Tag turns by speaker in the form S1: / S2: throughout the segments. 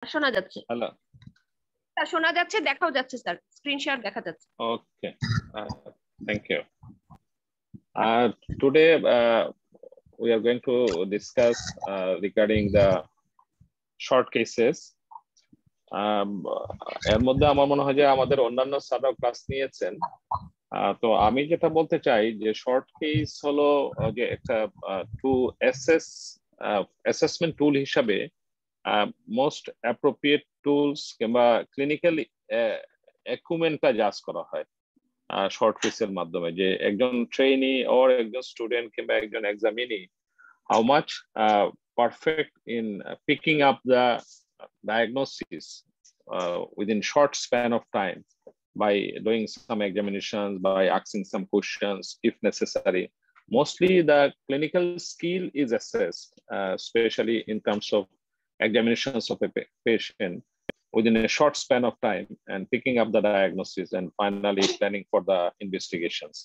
S1: শোনা যাচ্ছে।
S2: Hello,
S1: sir শোনা যাচ্ছে, দেখাও যাচ্ছে স্যার, স্ক্রিন শেয়ার দেখা যাচ্ছে।
S2: Okay, thank you. Today we are going to discuss regarding the short cases. এর মধ্যে আমার মনে হয় যে আমাদের অন্যান্য স্যাররাও ক্লাস নিয়েছেন। তো আমি যেটা বলতে চাই যে শর্ট কেস হলো যে একটা টু অ্যাসেসমেন্ট টুল হিসাবে মোস্ট অ্যাপ্রোপ্রিয়েট টুলস কিংবা ক্লিনিক্যাল একুইপমেন্টটা জাজ করা হয় শর্ট কেসের মাধ্যমে, যে একজন ট্রেনি ওর একজন স্টুডেন্ট কিংবা একজন examinee how much perfect in picking up the diagnosis within short span of time by doing some examinations, by asking some questions if necessary. Mostly the clinical skill is assessed, especially in terms of examinations of a patient within a short span of time and picking up the diagnosis and finally planning for the investigations.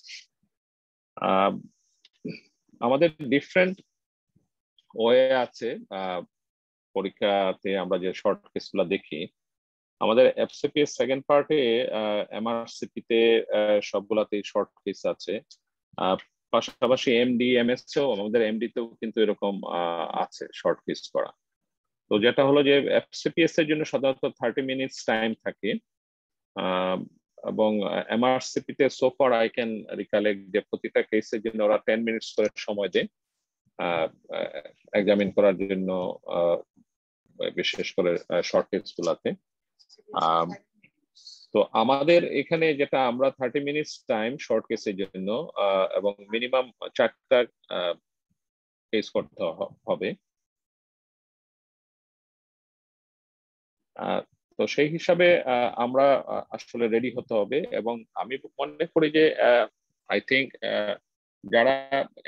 S2: আমাদের different way আছে পরীক্ষাতে আমরা যে short কেসগুলো দেখি। আমাদের FCPS second পার্টে MRCP তে সবগুলাতেই শর্ট কেস আছে। পাশাপাশি এমডি এমএসও আমাদের এমডি তেও কিন্তু এরকম আছে শর্ট কেস করা। তো যেটা হলো যে এফসিপিএস এর জন্য সাধারণত 30 মিনিটস টাইম থাকে, এবং এমআরসিপি তে so far I can recollect যে প্রতিটা কেসের জন্য ওরা 10 মিনিটস করে সময় দেয় এক্সামিন করার জন্য, বিশেষ করে শর্ট কেস গুলাতে। তো আমাদের এখানে যেটা আমরা 30 মিনিটস টাইম শর্ট কেসের জন্য এবং মিনিমাম 4টা কেস করতে হবে। তো সেই হিসাবে আমরা আসলে রেডি হতে হবে, এবং আমি মনে করি যে আই থিঙ্ক যারা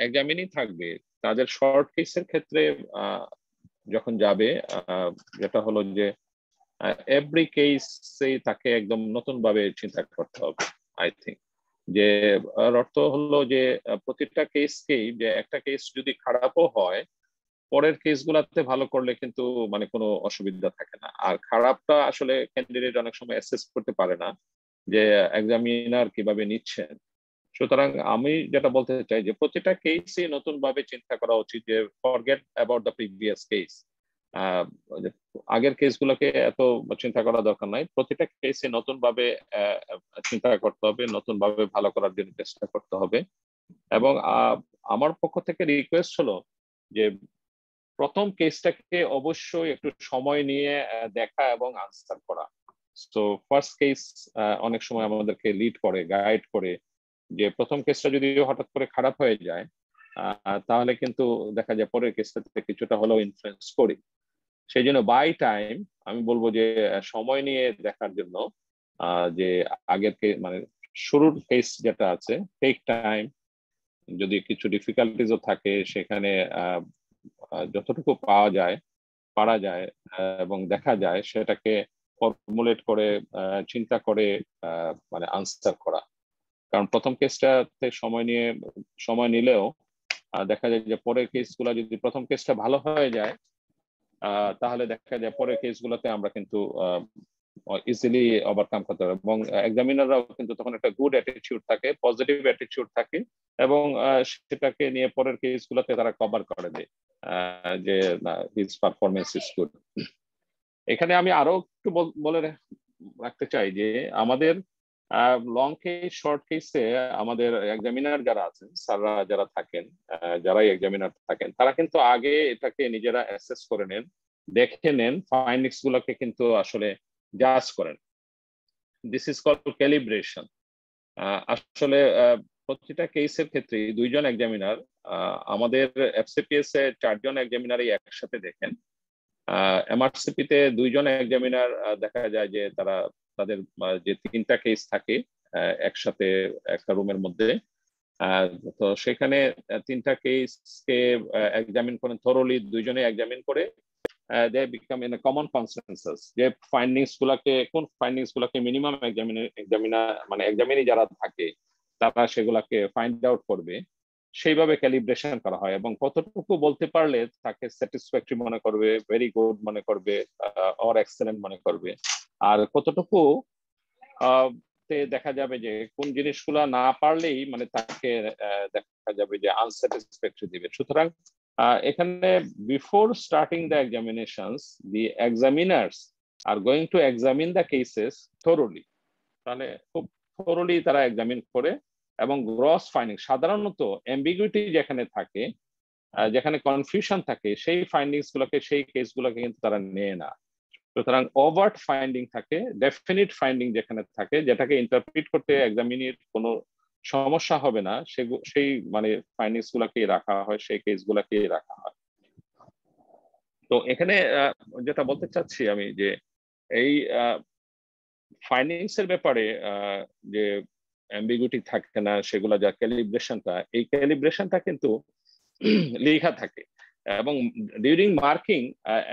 S2: এক্সামিনি থাকবে তাদের শর্ট কেসের ক্ষেত্রে যখন যাবে, যেটা হলো যে এভরি কেসে তাকে একদম নতুন ভাবে চিন্তা করতে হবে। আই থিঙ্ক যে অর্থ হলো যে প্রতিটা কেসকেই, যে একটা কেস যদি খারাপও হয় পরের কেসগুলোতে ভালো করলে কিন্তু মানে কোনো অসুবিধা থাকে না। আর খারাপটা আসলে ক্যান্ডিডেট অনেক সময় অ্যাসেস করতে পারে না যে এক্সামিনার কিভাবে নিচ্ছেন। সুতরাং আমি যেটা বলতে চাই যে প্রতিটা কেসই নতুন ভাবে চিন্তা করা উচিত, যে forget about the previous case. আগের কেসগুলোকে এত চিন্তা করা দরকার নাই, প্রতিটা কেসে নতুন ভাবে চিন্তা করতে হবে, নতুন ভাবে ভালো করার জন্য চেষ্টা করতে হবে। এবং আমার পক্ষ থেকে রিকোয়েস্ট হলো যে প্রথম কেসটাকে অবশ্যই একটু সময় নিয়ে দেখা এবং আনসার করা। তো ফার্স্ট কেস অনেক সময় আমাদেরকে লিড করে, গাইড করে, যে প্রথম কেসটা যদি হঠাৎ করে খারাপ হয়ে যায় তাহলে কিন্তু দেখা যায় পরের কেসটাতে কিছুটা হলেও ইনফ্লুয়েন্স করি। সেই জন্য বাই টাইম আমি বলবো যে সময় নিয়ে দেখার জন্য, যে আগের মানে শুরুর কেস যেটা আছে টেক টাইম, যদি কিছু ডিফিকাল্টিজও থাকে সেখানে যতটুকু পারা যায় এবং দেখা যায় সেটাকে ফর্মুলেট করে চিন্তা করে মানে আনসার করা। কারণ প্রথম কেসটাতে সময় নিলেও দেখা যায় যে পরের কেসগুলো যদি প্রথম কেসটা ভালো হয়ে যায় তাহলে দেখা যায় পরের কেসগুলোতে আমরা কিন্তু ইজিলি ওভারকাম করতে পারবো, এবং এক্সামিনাররাও কিন্তু তখন একটা গুড অ্যাটিটিউড থাকে, পজিটিভ অ্যাটিটিউড থাকে, এবং সেটাকে নিয়ে পরের কেসগুলোতে তারা কভার করে দেয় যে হিজ পারফরমেন্স ইজ গুড। এখানে আমি আরো একটু বলে রাখতে চাই যে আমাদের লং কেস শর্ট কেসে আমাদের এক্সামিনার যারা আছেন, স্যাররা যারা থাকেন, যারাই এক্সামিনার থাকেন, তারা কিন্তু আগে এটাকে নিজেরা অ্যাসেস করে নেন, দেখে নেন, ফাইন্ডিংস গুলোকে কিন্তু আসলে জাজ করেন। This is called calibration. আসলে প্রতিটা কেসের ক্ষেত্রে দুইজন এক্সামিনার, আমাদের এফসিপিএস এ 4 জন এক্সামিনারই একসাথে দেখেন, এমআরসিপি তে 2 জন এক্সামিনার দেখা যায় যে তাদের যে 3টা কেস থাকে একসাথে একটা রুমের মধ্যে, তো সেখানে 3টা কেসকে এক্সামিন করেন থরোলি, 2 জনে এক্সামিন করে they become in a common consensus যে কোন ফাইন্ডিংস গুলাকে মিনিমাম এক্সামিনার মানে এক্সামিনি যারা থাকে তারা সেগুলাকে ফাইন্ড আউট করবে, সেইভাবে ক্যালিব্রেশন করা হয় এবং কতটুকু বলতে পারলে তাকে স্যাটিসফ্যাক্টরি মনে করবে, ভেরি গুড মনে করবে, অর এক্সেলেন্ট মনে করবে, আর কতটুকু দেখা যাবে যে কোন জিনিসগুলো না পারলেই মানে তাকে দেখা যাবে যে আনস্যাটিসফ্যাক্টরি দিবে। সুতরাং এখানে before starting the examinations the examiners are going to examine the cases thoroughly, তাহলে খুব থরোলি তারা এক্সামিন করে এবং গ্রস ফাইন্ডিং, সাধারণত অ্যাম্বিগুইটি যেখানে থাকে, যেখানে কনফিউশন থাকে, সেই ফাইন্ডিংস গুলোকে, সেই কেস গুলোকে কিন্তু তারা নেয় না। সুতরাং ওভার্ট ফাইন্ডিং থাকে, ডেফিনিট ফাইন্ডিং যেখানে থাকে, যেটাকে ইন্টারপ্রিট করতে এক্সামিনের কোনো সমস্যা হবে না, সেই মানে ফাইন্ডিংস গুলাকে রাখা হয়, সেই কেস গুলাকে রাখা হয়। তো এখানে যেটা বলতে চাচ্ছি আমি যে এই ফাইন্ডিংস এর ব্যাপারে যে অ্যাম্বিগুইটি থাকে না, সেগুলা যা ক্যালিব্রেশনটা, এই ক্যালিব্রেশনটা কিন্তু লেখা থাকে। এবং ডিউরিং মার্কিং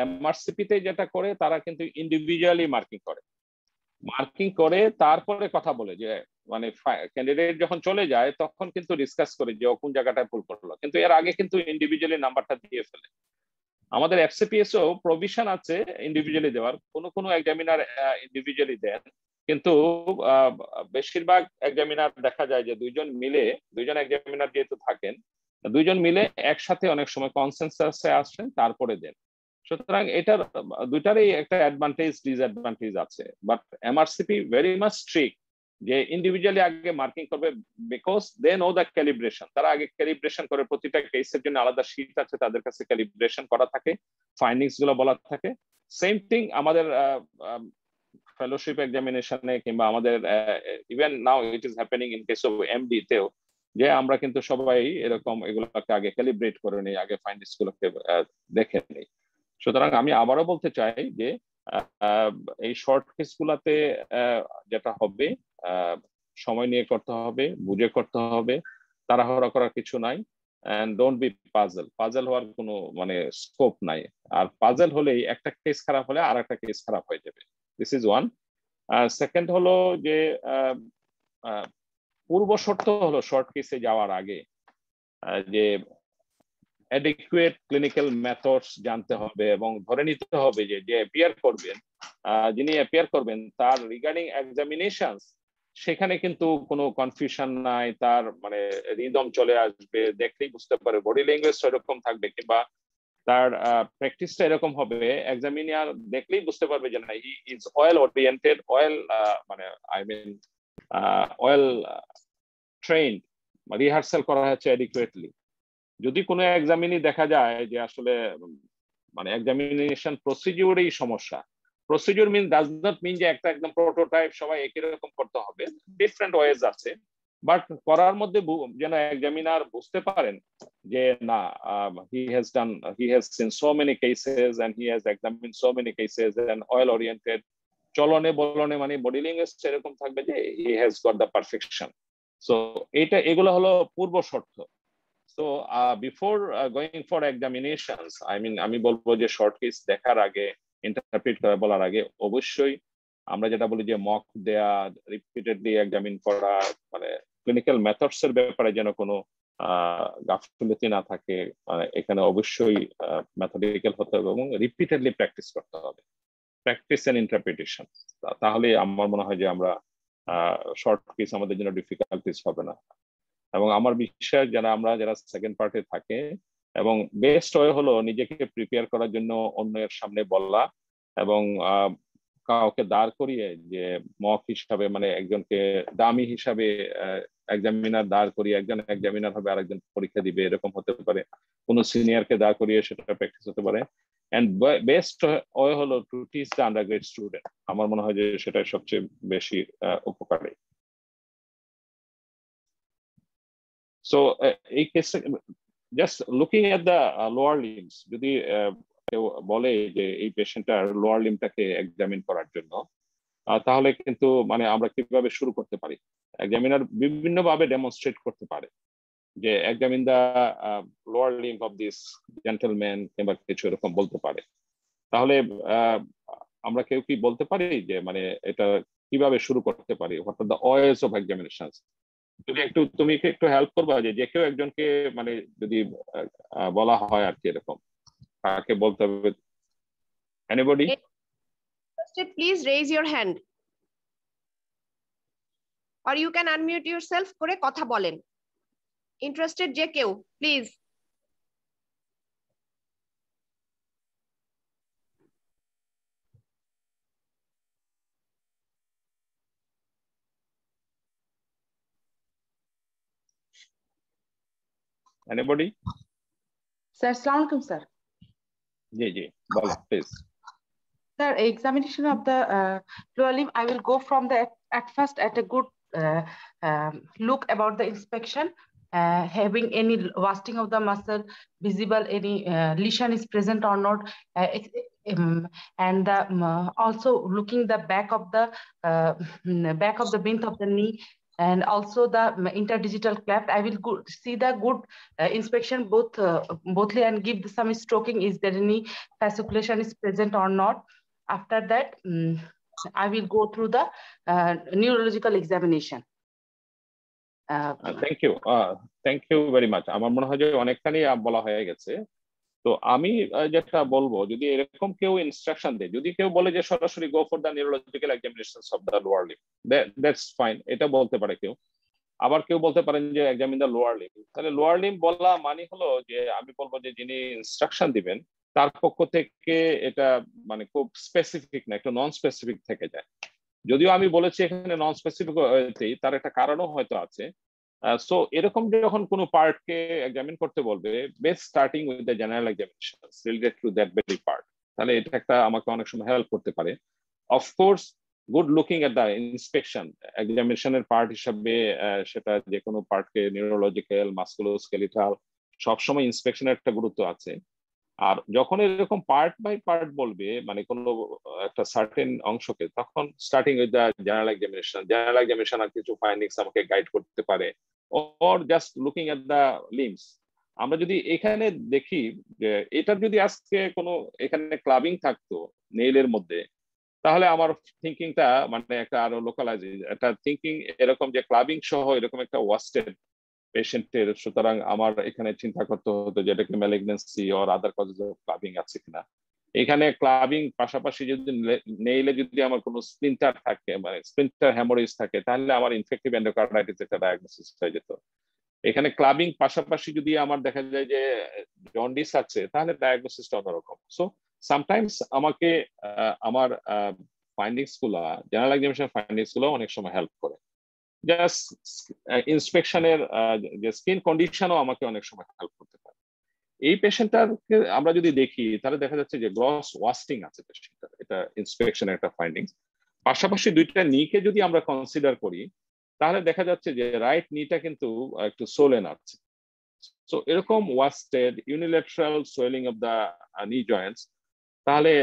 S2: এমআরসিপিতে যেটা করে তারা কিন্তু ইন্ডিভিজুয়ালি মার্কিং করে তারপরে কথা বলে যে মানে ক্যান্ডিডেট যখন চলে যায় তখন কিন্তু ডিসকাস করে যে ও কোন জায়গাটায় ভুল করলো, কিন্তু এর আগে কিন্তু ইন্ডিভিজুয়ালি নাম্বারটা দিয়ে ফেলে। আমাদের এফসিপিএসও প্রভিশন আছে ইন্ডিভিজুয়ালি দেওয়ার, কোনো এক্সামিনার ইন্ডিভিজুয়ালি দেন, কিন্তু বেশিরভাগ এক্সামিনার দেখা যায় যে দুইজন এক্সামিনার যেহেতু থাকেন, দুইজন মিলে একসাথে অনেক সময় কনসেনসাসে আসেন তারপরে দেন। সুতরাং এটার দুইটারই একটা অ্যাডভান্টেজ ডিসঅ্যাডভান্টেজ আছে, but MRCP very much strict যে ইন্ডিভিজুয়ালি আগে মার্কিং করবে, because they know the calibration, তারা আগে ক্যালিব্রেশন করে, প্রতিটা কেসের জন্য আলাদা শীট আছে তাদের কাছে, ক্যালিব্রেশন করা থাকে, ফাইন্ডিংস গুলো বলা থাকে। সেম থিং আমাদের ফেলোশিপ এক্সামিনেশনে কিংবা আমাদের even now it is happening in case of MD তেও, যে আমরা কিন্তু সবাই এরকম এগুলোকে আগে ক্যালিব্রেট করে নিই, আগে ফাইন্ডিংস গুলোকে দেখে নিই। সুতরাং আমি আবারও বলতে চাই যে এই শর্ট কেস গুলাতে যেটা হবে সময় নিয়ে করতে হবে, বুঝে করতে হবে, তাড়াহুড়া করার কিছু নাই। এন্ড ডোন্ট বি পাজল হওয়ার কোনো মানে স্কোপ নাই। আর পাজল হলেই একটা কেস খারাপ হলে আর একটা কেস খারাপ হয়ে যাবে। This is one. সেকেন্ড হলো যে পূর্ব শর্ত হলো শর্ট কেসে যাওয়ার আগে যে adequate clinical methods জানতে হবে এবং ধরে নিতে হবে যে যিনি অ্যাপিয়ার করবেন তার রিগার্ডিং এক্সামিনেশনস, সেখানে কিন্তু কোনো কনফিউশন নাই, তার মানে রিদম চলে আসবে, দেখলেই বুঝতে পারে, বডি ল্যাঙ্গুয়েজ এরকম থাকবে, কিংবা তার প্র্যাকটিসটা এরকম হবে, এক্সামিনার দেখলেই বুঝতে পারবে যে না, হি ইজ ওয়েল ওরিয়েন্টেড, মানে I mean well trained, rehearsal করা হচ্ছে অ্যাডিকুয়েটলি। যদি কোনো এক্সামিনি দেখা যায় যে আসলে মানে এক্সামিনেশন প্রসিডিউরেই সমস্যা, প্রসিডিউর ডাজ নট মিন যে একটা একদম প্রোটোটাইপ সবাই একই রকম করতে হবে, ডিফারেন্ট ওয়েজ আছে, বাট করার মধ্যে যেন এক্সামিনার বুঝতে পারেন যে না, he has seen so many cases and he has examined so many cases and oil oriented, চলনে বলনে মানে বডি ল্যাঙ্গুয়েজ এরকম থাকবে যে he has got the perfection. So এগুলো হলো পূর্ব শর্ত। So before going for examinations, I mean আমি বলবো যে শর্ট কেস দেখার আগে, ইন্টারপ্রিট করা বলার আগে অবশ্যই আমরা যেটা বলি যে মক দেয়া, রিপিটেডলি এক্সামিন করা, মানে ক্লিনিক্যাল মেথডস এর ব্যাপারে যেন কোনো গাফিলতি না থাকে, এখানে অবশ্যই ম্যাথমেটিক্যাল হতে হবে এবং রিপিটেডলি প্র্যাকটিস করতে হবে, প্র্যাকটিস এন্ড ইন্টারপ্রিটেশন। তাহলে আমার মনে হয় যে আমরা শর্ট কেস আমাদের জন্য ডিফিকাল্টিস হবে না। এবং আমার বিশ্বাস যারা সেকেন্ড পার্টে থাকে, এবং বেস্ট ওয়ে হলো নিজেকে প্রিপেয়ার করার জন্য অন্যের সামনে বলা এবং কাউকে দাঁড় করিয়ে যে মক হিসাবে, মানে একজনকে দামি হিসাবে এক্সামিনার দাঁড় করিয়ে, একজন এক্সামিনার হবে আরেকজন পরীক্ষা দিবে, এরকম হতে পারে, কোনো সিনিয়রকে দাঁড় করিয়ে সেটা প্র্যাকটিস হতে পারে। এন্ড বেস্ট ওয়ে হলো to teach the undergrad student. আমার মনে হয় যে সেটাই সবচেয়ে বেশি উপকারী। So এই কেসে just looking at the lower limbs, যদি কেউ বলে যে এই পেশেন্টটার লোয়ার লিম্বটাকে এক্সামিন করার জন্য, তাহলে কিন্তু মানে আমরা কিভাবে শুরু করতে পারি, এক্সামিনার বিভিন্ন ভাবে ডেমনস্ট্রেট করতে পারে যে examine the lower limb of this gentleman, কিংবা কিছু এরকম বলতে পারে। তাহলে আমরা কেউ কি বলতে পারি যে মানে এটা কিভাবে শুরু করতে পারি, what are the ways of examination? যদি একটু তুমি কি একটু হেল্প করবা যে যে কেউ একজনকে মানে যদি বলা হয় আর কি এরকম কাকে বলতে হবে? Anybody?
S1: Interested, please raise your hand. Or you can unmute yourself করে কথা বলেন। Interested যে কেউ, please.
S2: Anybody?
S3: Sir, Assalamu alaikum, sir.
S2: জি জি বলো please.
S3: Sir, examination of the lower limb, I will go from the at first at a good look about the inspection, having any wasting of the muscle, visible any lesion is present or not, and also looking the back of the bend of the knee, and also the interdigital cleft. I will see the good inspection bothly and give some stroking. Is there any fasciculation is present or not? After that, I will go through the neurological examination.
S2: Thank you very much. আমার মনে হয় যে অনেকখানি বলা হয়ে গেছে। তো আমি যেটা বলবো, যদি এরকম কেউ ইনস্ট্রাকশন দেয়, যদি কেউ বলে যে সরাসরি go for the neurological examinations of the lower limb, that's fine, এটা বলতে পারে কেউ। আবার কেউ বলতে পারেন যে এক্সামিন দ্য লোয়ার লিম্ব। তাহলে লোয়ার লিম্ব বলা মানে হলো যে আমি বলবো যে যিনি ইনস্ট্রাকশন দিবেন তার পক্ষ থেকে এটা মানে খুব স্পেসিফিক না, একটু নন স্পেসিফিক থেকে যায়। যদিও আমি বলেছি এখানে নন স্পেসিফিক, তার একটা কারণও হয়তো আছে। সো এরকম যখন কোনো পার্টকে এক্সামিন করতে বলবে, best starting with the general examination related to that very part, তাহলে এটা একটা আমাকে অনেক সময় হেল্প করতে পারে। Of course good looking at the inspection এক্সামিনেশনের পার্ট হিসাবে সেটা যে কোনো পার্টকে নিউরোলজিক্যাল, মাসকুলোস্কেলিটাল, সবসময় ইন্সপেকশনের একটা গুরুত্ব আছে। আর যখন এরকম পার্ট বাই পার্ট বলবে মানে কোনো একটা সার্টেন অংশকে, তখন starting with the general examination আর কিছু ফাইন্ডিংস আমাকে গাইড করতে পারে, or just looking at the limbs. আমরা যদি এখানে দেখি যে এটা যদি আজকে কোনো এখানে ক্লাবিং থাকতো নেইলের মধ্যে, তাহলে আমার থিঙ্কিংটা মানে একটা আরো লোকালাইজ, একটা থিঙ্কিং এরকম যে ক্লাবিং সহ এরকম একটা ওয়াস্টেড পেশেন্টের, সুতরাং আমার এখানে চিন্তা করতে হতো যে এটাকে malignancy or other causes of clubbing আছে কিনা। এখানে ক্লাবিং পাশাপাশি যদি নেইলে যদি আমার কোনো স্প্লিন্টার থাকে, মানে স্প্লিন্টার হ্যামোরেজ থাকে, তাহলে আমার ইনফেক্টিভ এন্ডোকার্ডাইটিস একটা ডায়াগনোসিস হয়ে যেত। এখানে ক্লাবিং পাশাপাশি যদি আমার দেখা যায় যে জন্ডিস আছে, তাহলে ডায়াগনোসিসটা অন্যরকম। সো সামটাইমস আমাকে আমার ফাইন্ডিংস গুলা, জেনারেল এক্সামিনেশন ফাইন্ডিংস গুলো অনেক সময় হেল্প করে। জাস্ট ইন্সপেকশনের যে স্কিন কন্ডিশনও আমাকে অনেক সময় হেল্প করতে পারে। এই পেশেন্টটাকে আমরা যদি দেখি, তাহলে দেখা যাচ্ছে যে গ্রস ওয়াস্টিং আছে পেশেন্টটার, এটা ইন্সপেকশনের একটা ফাইন্ডিংস। পাশাপাশি দুইটা নিকে যদি আমরা কনসিডার করি, তাহলে দেখা যাচ্ছে যে রাইট নিটা কিন্তু একটু সোলেন আছে। সো এরকম wasted unilateral swelling of the নি জয়েন্টস, তাহলে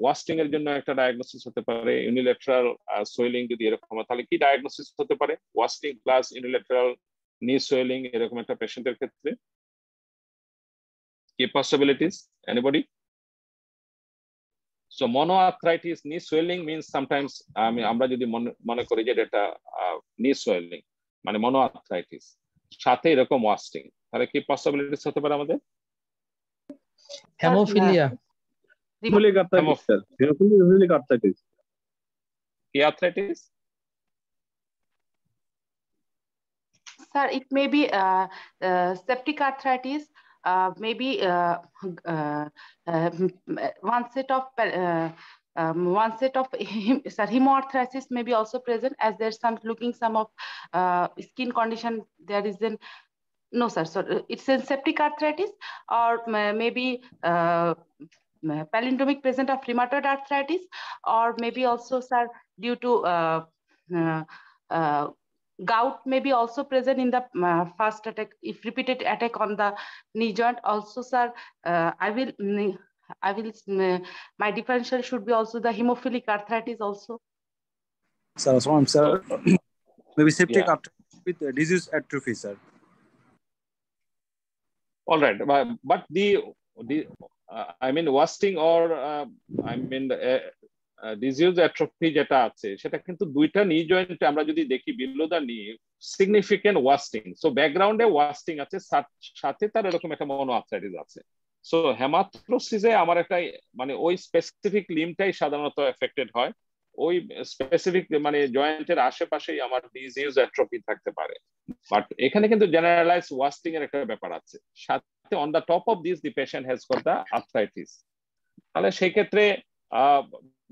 S2: ওয়াস্টিং এর জন্য একটা ডায়াগনোসিস হতে পারে। ইউনিল্যাটারাল সোয়েলিং যদি এরকম হয়, তাহলে কি ডায়াগনোসিস হতে পারে? ওয়াস্টিং প্লাস ইউনিল্যাটারাল নি সোয়েলিং, এরকম একটা পেশেন্টের ক্ষেত্রে কি possibilities? Anybody? So monoarthritis knee swelling means sometimes আমরা যদি মনে করি যে এটা knee swelling মানে monoarthritis সাথে এরকম ওয়াস্টিং, তাহলে কি পসিবিলিটিস হতে পারে আমাদের?
S4: হেমোফিলিয়া,
S5: হেমোফিলিক আর্থ্রাইটিস,
S2: কি arthritis?
S3: Sir, it may be septic arthritis, maybe one set of hemoarthritis may be also present, as there's some of skin condition. There is no, sir. So it's a septic arthritis, or maybe palindromic present of rheumatoid arthritis, or maybe also, sir, due to gout may be also present in the first attack, if repeated attack on the knee joint. Also, sir, I will my differential should be also the hemophilic arthritis also.
S5: Sir, maybe septic arthritis with disease atrophy, sir.
S2: All right, but the I mean wasting or I mean disuse atrophy যেটা আছে সেটা কিন্তু দুইটা নি জয়েন্টে আমরা যদি দেখি বিলো দা নি সিগনিফিকেন্ট ওয়াস্টিং, সো ব্যাকগ্রাউন্ডে ওয়াস্টিং আছে, সাথে তার এরকম একটা মনোআর্থ্রাইটিস আছে। সো হেমাথ্রোসিসে আমার একটা মানে ওই স্পেসিফিক লিম্বটাই সাধারণত এফেক্টেড হয়, ওই স্পেসিফিক মানে জয়েন্টের আশেপাশেই আমার ডিজিউজ অ্যাট্রফি থাকতে পারে। বাট এখানে কিন্তু জেনারেলাইজ ওয়াস্টিং এর একটা ব্যাপার আছে, সাথে on the top of this the patient has got the arthritis. তাহলে সেই ক্ষেত্রে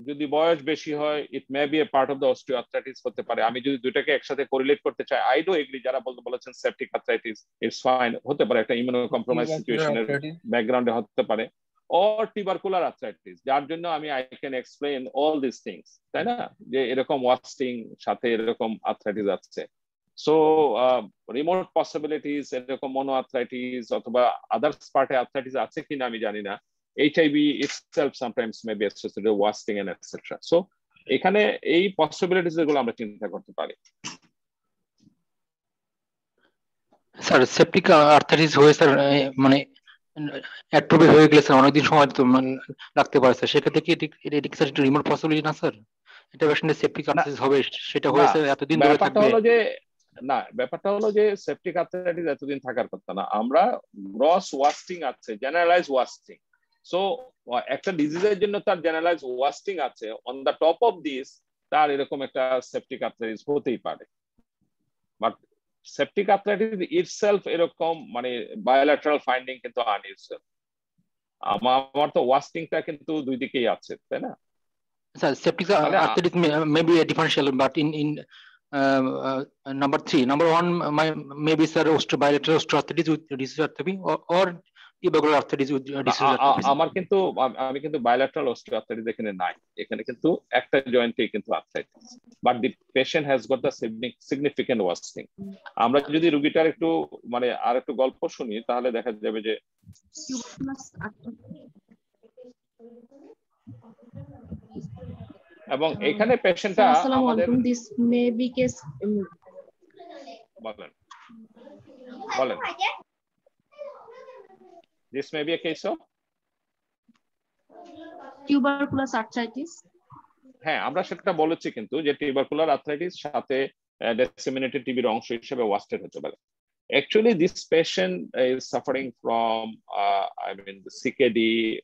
S2: যদি বয়স বেশি হয় it may be a part of the osteoarthritis হতে পারে। আমি যদি দুটাকে একসাথে কোরিলেট করতে চাই, আই ডু এগ্রি যারা বলেছেন সেপটিক আর্থ্রাইটিস ইটস ফাইন, হতে পারে একটা ইমিউনো কম্প্রোমাইজ সিচুয়েশনের ব্যাকগ্রাউন্ডে হতে পারে, অর টিউবারকুলার আর্থ্রাইটিস যার জন্য আমি I can explain all this things, তাই না, যে এরকম ওয়াস্টিং সাথে এরকম আর্থ্রাইটিস আছে। সো রিমোট পসিবিলিটিস এরকম মনোআর্থ্রাইটিস অথবা আদার্স পার্টে আর্থ্রাইটিস আছে কিনা আমি জানি না। HIV itself sometimes may be associated with wasting and etc. So এখানে এই পসিবিলিটিস গুলো আমরা চিন্তা করতে পারি।
S4: স্যার সেপটিক আর্থারাইটিস হয়ে স্যার মানে অ্যাট্রফি হয়ে গেলে স্যার অনেকদিন সময় তো লাগতে পারে স্যার, সেক্ষেত্রে কি এটি স্যার একটু রিমোট পসিবিলিটি না স্যার? এটা পেশেন্টের সেপটিক আর্থারাইটিস হবে, সেটা হয়ে স্যার এতদিন ধরে থাকবে?
S2: ব্যাপারটা হলো যে সেপটিক আর্থারাইটিস এতদিন থাকার কথা না, আমরা গ্রস ওয়াস্টিং আছে, জেনারেলাইজ ওয়াস্টিং। সো একটা ডিজিজের জন্য তার জেনারেলাইজ ওয়াস্টিং আছে, on the top of this তার এরকম একটা সেপটিক আর্থ্রাইটিস হতেই পারে। বাট সেপটিক আর্থ্রাইটিস ইটসেলফ এরকম মানে বায়োল্যাটারাল ফাইন্ডিং কিন্তু আনইউজুয়াল। আমার তো ওয়াস্টিংটা কিন্তু দুই দিকেই আছে, তাই না
S4: sir? Septic arthritis may be differential, but in number 3, number 1 maybe sir bilateral osteoarthritis with disease arthropy or tubercular arthritis with disease arthropy.
S2: আমি কিন্তু bilateral osteoarthritis এখানে নাই, এখানে কিন্তু একটা জয়েন্টে কিন্তু arthritis, but the patient has got the significant wasting. আমরা যদি রোগীটার একটু মানে আর একটু গল্প শুনি তাহলে দেখা যাবে যে এবং এখানে পেশেন্টটা আমাদের
S6: দিস মে বি কেস
S2: বলেন this may be a case of
S6: tuberculous arthritis.
S2: হ্যাঁ, আমরা সেটা বলেছি কিন্তু যে টিউবারকুলার আর্থ্রাইটিস সাথে ডিসেমিনেটেড টিবির অংশ হিসেবে ওয়াস্টেড হতে পারে। Actually, this patient is suffering from, the CKD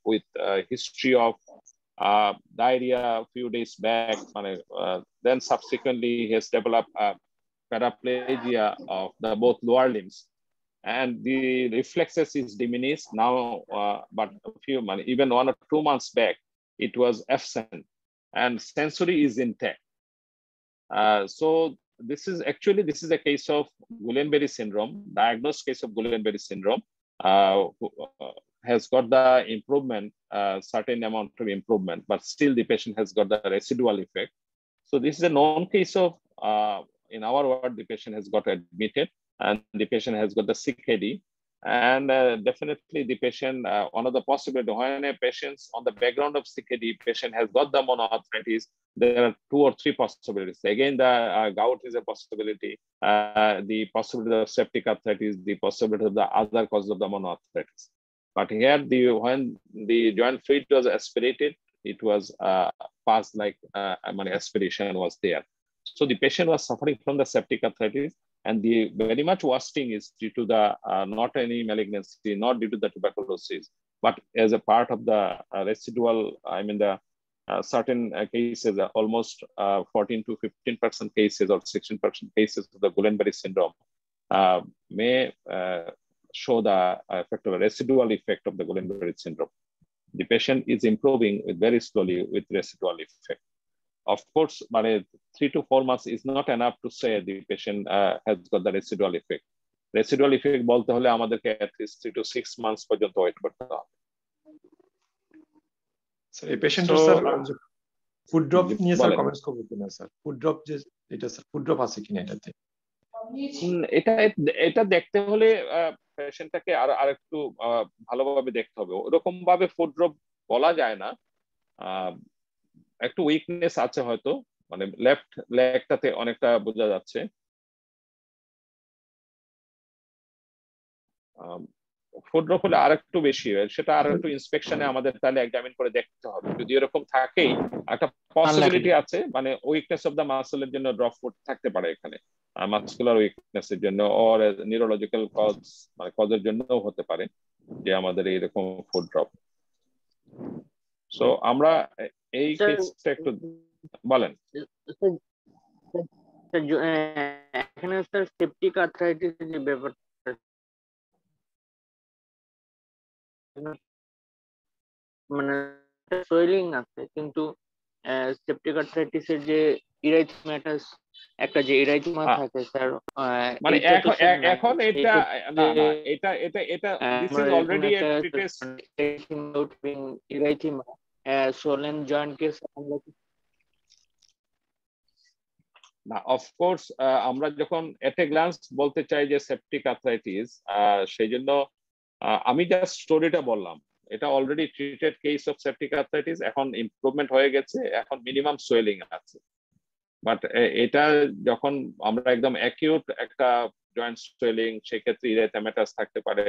S2: with history of diarrhea a few days back. Then subsequently, he has developed paraplegia of the both lower limbs, and the reflexes is diminished now. But even 1 or 2 months back, it was absent, and sensory is intact. So this is a case of Guillain-Barré syndrome, diagnosed case of Guillain-Barré syndrome, who has got the improvement, certain amount of improvement, but still the patient has got the residual effect. So this is a known case of, in our ward, the patient has got admitted and the patient has got the CKD. And definitely the patient, one of the possibility, when a patient on the background of CKD, patient has got the monoarthritis, there are 2 or 3 possibilities. Again, the gout is a possibility, the possibility of septic arthritis, the possibility of the other causes of the monoarthritis. But here, when the joint fluid was aspirated, it was passed like aspiration was there. So the patient was suffering from the septic arthritis, and the very much wasting is due to the not any malignancy, not due to the tuberculosis, but as a part of the residual, the certain cases, almost 14 to 15% cases or 16% cases of the Guillain-Barré syndrome may show the effect of a residual effect of the Guillain-Barré syndrome. The patient is improving very slowly with residual effect. Of course, 3 to 4 months is not enough to say the patient has got the residual effect. Residual effect বলতে হলে আমাদেরকে at least 3 to 6 months পর্যন্ত wait করতে হবে।
S7: Sir এই পেশেন্টের sir food drop নিয়ে sir comments করব কিনা স্যার? ফুড ড্রপ যে এটা স্যার ফুড ড্রপ আছে কিনা এটাতে?
S2: এটা দেখতে হলে পেশেন্টটাকে আর একটু ভালোভাবে দেখতে হবে। ওরকম ভাবে ফুড ড্রপ বলা যায় না, একটু উইকনেস আছে হয়তো, লেফট লেগটাতে অনেকটা বোঝা যাচ্ছে। ফুড ড্রপ হলে আর একটু বেশি হয়, সেটা আর একটু ইন্সপেকশনে আমাদের তাহলে এক্সামিন করে দেখতে হবে। যদি এরকম থাকেই একটা পসিবিলিটি আছে, মানে উইকনেস অফ দা মাসলের জন্য ড্রপ ফুড থাকতে পারে এখানে, মাসকুলার উইকনেসের জন্য, অর নিউরোলজিক্যাল কজ, মানে কজের জন্যও হতে পারে যে আমাদের এইরকম ফুড ড্রপ। সো আমরা এই কেসটা একটু বলেন।
S8: এখানে স্যার সেপটিক আর্থ্রাইটিস যে ব্যাপারটা, মানে সোয়েলিং আছে কিন্তু সেপটিক আর্থ্রাইটিসের যে ইরাইথমেটাস, একটা যে ইরাইথমা থাকে স্যার,
S2: মানে এখন এটা না না এটা এটা এটা this is already a treated
S8: erythema swollen joint case আমরা
S2: না। অফকোর্স আমরা যখন এট এ গ্লান্স বলতে চাই যে সেপটিক আর্থ্রাইটিস, সেই জন্য আমি জাস্ট স্টোরিটা বললাম। এটা already treated case of septic arthritis, এখন ইমপ্রুভমেন্ট হয়ে গেছে, এখন মিনিমাম সোয়েলিং আছে। বাট এটা যখন আমরা একদম অ্যাকিউট একটা জয়েন্ট সোয়েলিং, সেক্ষেত্রে ইরাইথমেটাস থাকতে পারে,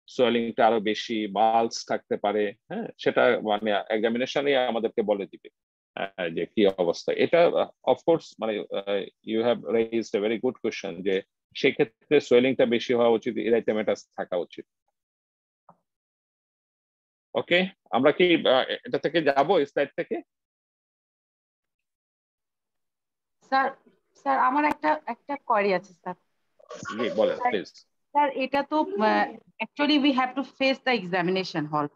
S2: সোয়েলিংটা আরো বেশি, বালস থাকতে পারে, হ্যাঁ, সেটা মানে এক্সামিনেশনে আমাদেরকে বলে দিবে যে কি অবস্থা। এটা অফকোর্স মানে you have raised a very good question, যে সেক্ষেত্রে সোয়েলিংটা বেশি হওয়া উচিত, ইরাইথমেটাস থাকা উচিত। ওকে, আমরা কি এটা থেকে যাবো, স্লাইড থেকে?
S3: স্যার স্যার আমার একটা কোয়েরি আছে স্যার।
S2: জি বলেন প্লিজ।
S3: স্যার এটা তো actually we have to face the examination হল।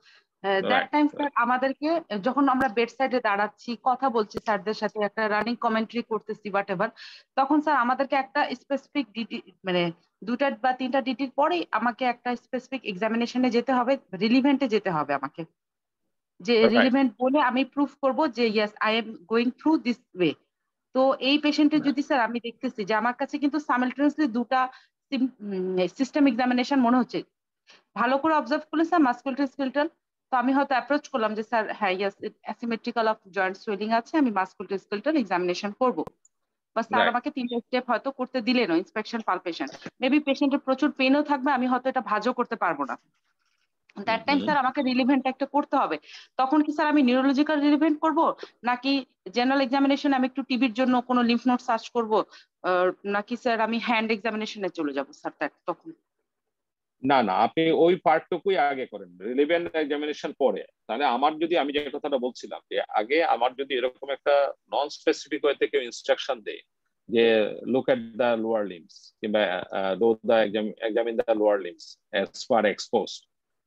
S3: দ্যাট টাইম স্যার আমাদেরকে যখন আমরা বেড সাইডে দাঁড়াচ্ছি, কথা বলছি স্যারদের সাথে, একটা রানিং কমেন্ট্রি করতেছি হোয়াট এভার, তখন স্যার আমাদেরকে একটা স্পেসিফিক ডিটি, মানে 2টা বা 3টা ডিটির পরেই আমাকে একটা স্পেসিফিক এক্সামিনেশনে যেতে হবে, রিলিভেন্টে যেতে হবে আমাকে, যে রিলিভেন্ট বলে আমি প্রুফ করব যে yes I am going through this way. তো এই পেশেন্টের যদি স্যার আমি দেখতেছি যে আমার কাছে কিন্তু সাইমালটেনিয়াসলি 2টা সিস্টেম এক্সামিনেশন মনে হচ্ছে, ভালো করে অবজার্ভ করলে স্যার মাসকুলোস্কেলেটাল, তো আমি হয়তো অ্যাপ্রোচ করলাম যে স্যার হ্যাঁ yes asymmetrical of joint swelling আছে, আমি মাসকুলোস্কেলেটাল এক্সামিনেশন করব, বা স্যার আমাকে 3টে স্টেপ হয়তো করতে দিলেন, ইন্সপেকশন, পালপেশন, মেবি পেশেন্টের প্রচুর পেনও থাকবে, আমি হয়তো এটা ভাঁজও করতে পারবো না। দ্যাট টাইম স্যার আমাকে রিলিভেন্ট একটা করতে হবে। তখন কি স্যার আমি নিউরোলজিক্যাল রিলিভেন্ট করব, নাকি জেনারেল এক্সামিনেশন আমি একটু টিবির জন্য কোনো লিম্ফ নোড সার্চ করব, নাকি স্যার আমি হ্যান্ড এক্সামিনেশনে চলে যাব স্যার তখন?
S2: না না, আপনি ওই পার্টটুকুই আগে করেন, রিলেভেন্ট এক্সামিনেশন পরে। তাহলে আমার যদি, আমি যে কথাটা বলছিলাম যে আগে আমার যদি এরকম একটা নন স্পেসিফিক ওয়েতে কেউ ইনস্ট্রাকশন দেয় যে look at the lower limbs, কিংবা do the examine the lower limbs as far exposed,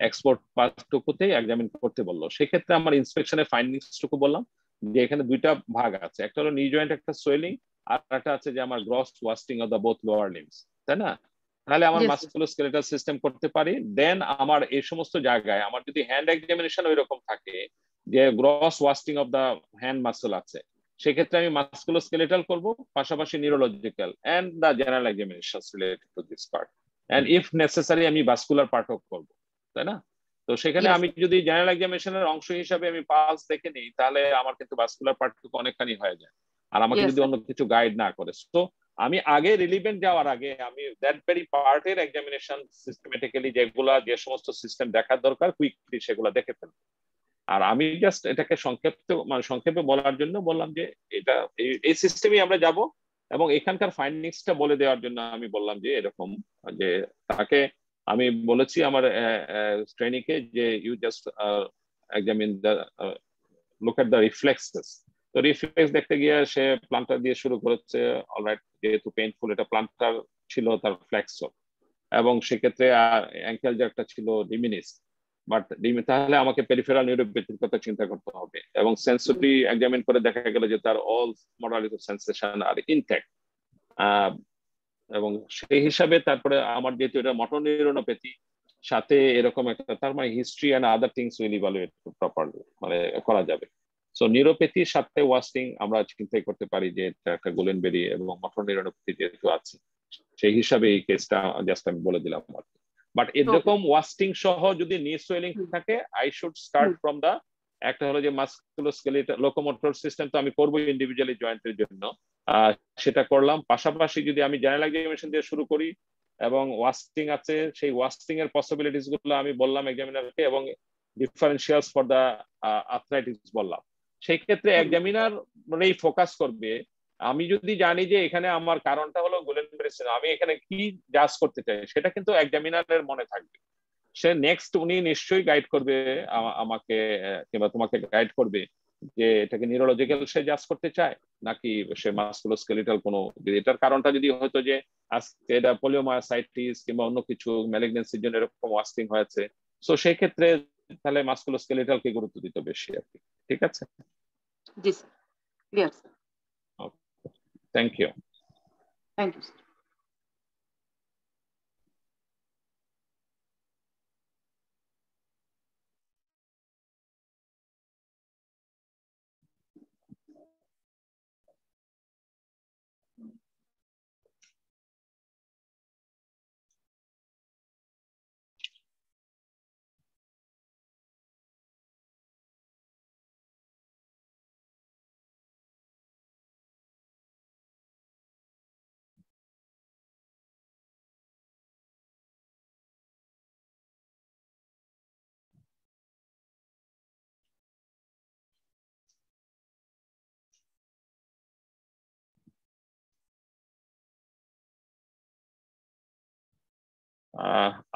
S2: export পার্টটুকুতেই এক্সামিন করতে বললো, সেক্ষেত্রে আমার ইন্সপেকশনের ফাইন্ডিংসটুকু বললাম যে এখানে 2টা ভাগ আছে, একটা হলো নি জয়েন্ট একটা সোয়েলিং, আর একটা আছে যে আমার gross wasting of the both lower limbs, তাই না? তাহলে আমার মাসকুলোস্কেলেটাল সিস্টেম করতে পারি। দেন আমার এই সমস্ত জায়গায় আমার যদি হ্যান্ড এক্সামিনেশন ওই রকম থাকে যে gross wasting of the hand muscle আছে, সেক্ষেত্রে আমি মাসকুলোস্কেলেটাল করব, পাশাপাশি neurological and the general examination related to this part, and if necessary আমি ভাস্কুলার পার্টও করব, তাই না? তো সেখানে আমি যদি জেনারেল এক্সামিনেশনের অংশ হিসাবে আমি পালস দেখে নিই, তাহলে আমার কিন্তু ভাস্কুলার পার্টটুকু অনেকখানি হয়ে যায়, আর আমাকে যদি অন্য কিছু গাইড না করে। তো আমি আগে রিলিভেন্ট যাওয়ার আগে আমি দ্যাট ভেরি পার্টের এক্সামিনেশন সিস্টেমেটিক্যালি যেগুলা, যে সমস্ত সিস্টেম দেখার দরকার কুইকলি সেগুলো দেখে ফেলবো। আর আমি জাস্ট এটাকে সংক্ষেপে বলার জন্য বললাম যে এটা এই সিস্টেমে আমরা যাব, এবং এখানকার ফাইন্ডিংসটা বলে দেওয়ার জন্য আমি বললাম যে এরকম, যে তাকে আমি বলেছি আমার ট্রেনিংকে যে you just examine the look at the reflexes. তো রিফ্লেক্স দেখতে গিয়ে সে প্লান্টার দিয়ে শুরু করেছে, অলরাইট, যেহেতু পেইনফুল, এটা প্লান্টার ছিল তার ফ্লেক্সর, এবং সেক্ষেত্রে অ্যাঙ্কেল যে একটা ছিল ডিমিনিস, বাট তাহলে আমাকে পেরিফেরাল নিউরোপ্যাথির কথা চিন্তা করতে হবে, এবং সেন্সরি এক্সামিন করে দেখা গেল যে তার all modality of sensation are intact, এবং সেই হিসাবে তারপরে আমার যেহেতু এটা মোটর নিউরোপ্যাথি সাথে এরকম একটা, তার মানে history and other things will evaluate properly মানে করা যাবে। সো নিউরোপ্যাথির সাথে ওয়াস্টিং আমরা চিন্তা করতে পারি যে এটা একটা গোলেনবেরি এবং মোটর নিউরোপ্যাথি যেহেতু আছে, সেই হিসাবে এই কেসটা জাস্ট আমি বলে দিলাম। বাট এরকম ওয়াস্টিং সহ যদি নি সোয়েলিং থাকে, I should start from the, একটা হলো যে মাসকুলোস্কেলেটাল লোকোমোটর সিস্টেম তো আমি করবো ইন্ডিভিজুয়ালি জয়েন্টের জন্য, সেটা করলাম। পাশাপাশি যদি আমি জেনারেল এক্সামিনেশন দিয়ে শুরু করি, এবং ওয়াস্টিং আছে, সেই ওয়াস্টিং এর পসিবিলিটিস গুলো আমি বললাম এক্সামিনারকে, এবং ডিফারেন্সিয়ালস ফর দা আর্থ্রাইটিস বললাম। সেই ক্ষেত্রে এক্সামিনার এই ফোকাস করবে, আমি যদি জানি যে এখানে আমার কারণটা হলো গুলেনবারের সিনড্রোম, আমি এখানে কি জাজ করতে চাই সেটা কিন্তু এক্সামিনারের মনে থাকবে। সে নেক্সট উনি নিশ্চয়ই গাইড করবে আমাকে কিংবা তোমাকে গাইড করবে যে এটাকে নিউরোলজিক্যাল সে জাজ করতে চায় নাকি সে মাসকুলোস্কেলিটাল কোনো, এটার কারণটা যদি হয়তো যে আজকে এটা পোলিওমায়াসাইটিস কিংবা অন্য কিছু ম্যালিগনেন্সির জন্য এরকম ওয়াস্টিং হয়েছে, সো সেই ক্ষেত্রে তাহলে মাসকুলোস্কেলিটাল কে গুরুত্ব দিতে বেশি আর কি। ঠিক আছে?
S3: জি sir, clear sir.
S2: Thank you.
S3: Thank you sir.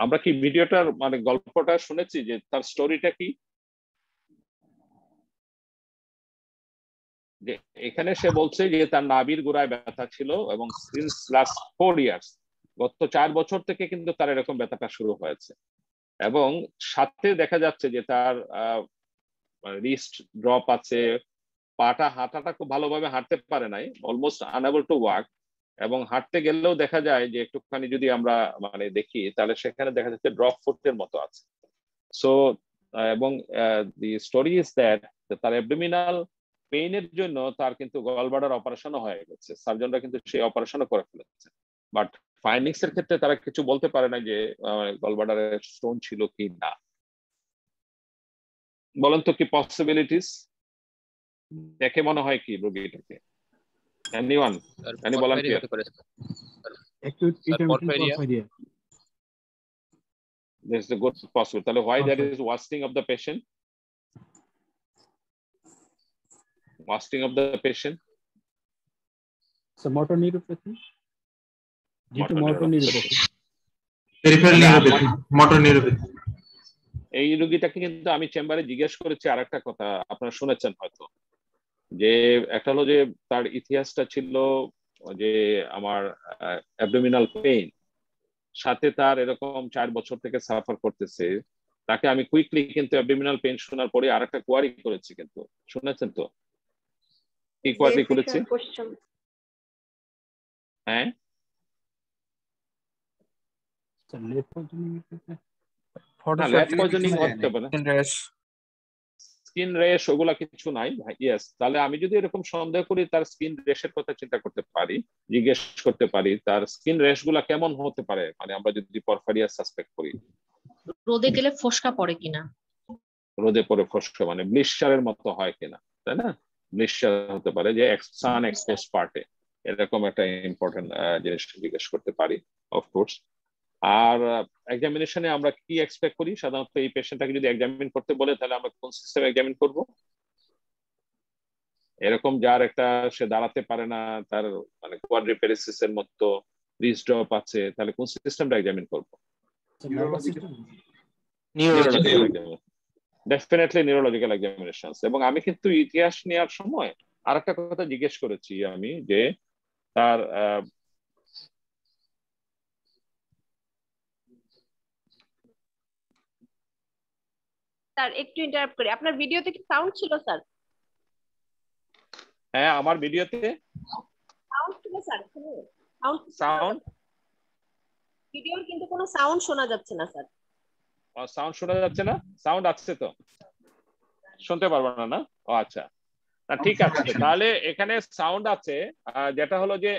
S2: আমরা কি ভিডিওটার মানে গল্পটা শুনেছি যে তার স্টোরিটা কি? যে এখানে সে বলছে যে তার নাভির গোড়ায় ব্যথা ছিল এবং সিন্স লাস্ট 4 ইয়ার্স, গত 4 বছর থেকে কিন্তু তার এরকম ব্যথাটা শুরু হয়েছে, এবং সাথে দেখা যাচ্ছে যে তার রিস্ট ড্রপ আছে, পাটা হাঁটাটা খুব ভালোভাবে হাঁটতে পারে নাই, অলমোস্ট আনএবল টু ওয়াক, এবং হাঁটতে গেলেও দেখা যায় যে একটুখানি যদি আমরা মানে দেখি তাহলে সেখানে দেখা যাচ্ছে ড্রপ ফুটের মতো আছে। সো এবং দি স্টোরি ইজ দ্যাট তার অ্যাবডোমিনাল পেইনের জন্য তার কিন্তু গলব্লাডার অপারেশনও হয়ে গেছে, সার্জনরা কিন্তু সেই অপারেশনও করে ফেলেছে, বাট ফাইন্ডিংস এর ক্ষেত্রে তারা কিছু বলতে পারে না যে গলব্লাডারে স্টোন ছিল কি না। বলেন তো কি পসিবিলিটিস, দেখে মনে হয় কি রোগীটাকে? Anyone, any volunteer?
S5: acute intermittent porphyria.
S2: This is a good possible. তাহলে why there is wasting of the patient? Wasting of the patient?
S5: So motor neuropathy. Due to motor neuropathy.
S9: Peripheral neuropathy. Motor neuropathy.
S2: এই রোগীটাকে কিন্তু আমি চেম্বারে জিজ্ঞেস করেছি আরেকটা কথা, আপনারা শুনেছেন হয়তো, যে একটা হলো যে তার ইতিহাসটা ছিল যে আমার অ্যাবডোমিনাল পেইন, সাথে তার এরকম 4 বছর থেকে সাফার করতেছে। তাকে আমি কুইকলি কিন্তু অ্যাবডোমিনাল পেইন শোনার পরে আরেকটা কোয়ারি করেছি, কিন্তু শুনেছেন তো কি কোয়ারি করেছি? হ্যাঁ, স্কিন রেশ ওগুলা কিছু নাই ভাই। ইয়েস, তাহলে আমি যদি এরকম সন্দেহ করি তার স্কিন রেশের কথা চিন্তা করতে পারি, জিজ্ঞেস করতে পারি তার স্কিন রেশ গুলা কেমন হতে পারে, মানে আমরা যদি পরফারিয়া সাসপেক্ট করি।
S6: রোদে গেলে ফোসকা পড়ে কিনা,
S2: রোদে পরে ফোসকা মানে ব্লিস্টারের মতো হয় কিনা, তাই না? ব্লিস্টার হতে পারে যে সান এক্সপোজ পার্টে, এরকম একটা ইম্পর্টেন্ট জিনিস জিজ্ঞেস করতে পারি অফকোর্স। আর এক্সামিনেশনে আমরা কি এক্সপেক্ট করি সাধারণত, এই পেশেন্টটাকে যদি এক্সামিন করতে বলে তাহলে আমরা কোন সিস্টেমে এক্সামিন করব? এরকম যার একটা সে দাঁড়াতে পারে না, তার মানে কোয়াড্রিপেরিসিস এর মতো রিস্ট ড্রপ আছে, তাহলে কোন সিস্টেমটা এক্সামিন করব? Definitely neurological examinations. এবং আমি কিন্তু ইতিহাস নেওয়ার সময় আরেকটা কথা জিজ্ঞেস করেছি আমি, যে তার
S1: স্যার একটু ইন্টারাপ্ট করি, আপনার ভিডিওতে কি সাউন্ড ছিল স্যার?
S2: হ্যাঁ, আমার ভিডিওতে
S1: সাউন্ড ছিল স্যার।
S2: সাউন্ড
S1: ভিডিওর কিন্তু কোনো সাউন্ড শোনা যাচ্ছে না স্যার।
S2: সাউন্ড শোনা যাচ্ছে না? সাউন্ড আছে তো, শুনতে পারবো না না? ও আচ্ছা, ঠিক আছে, তাহলে এখানে সাউন্ড আছে, যেটা হলো যে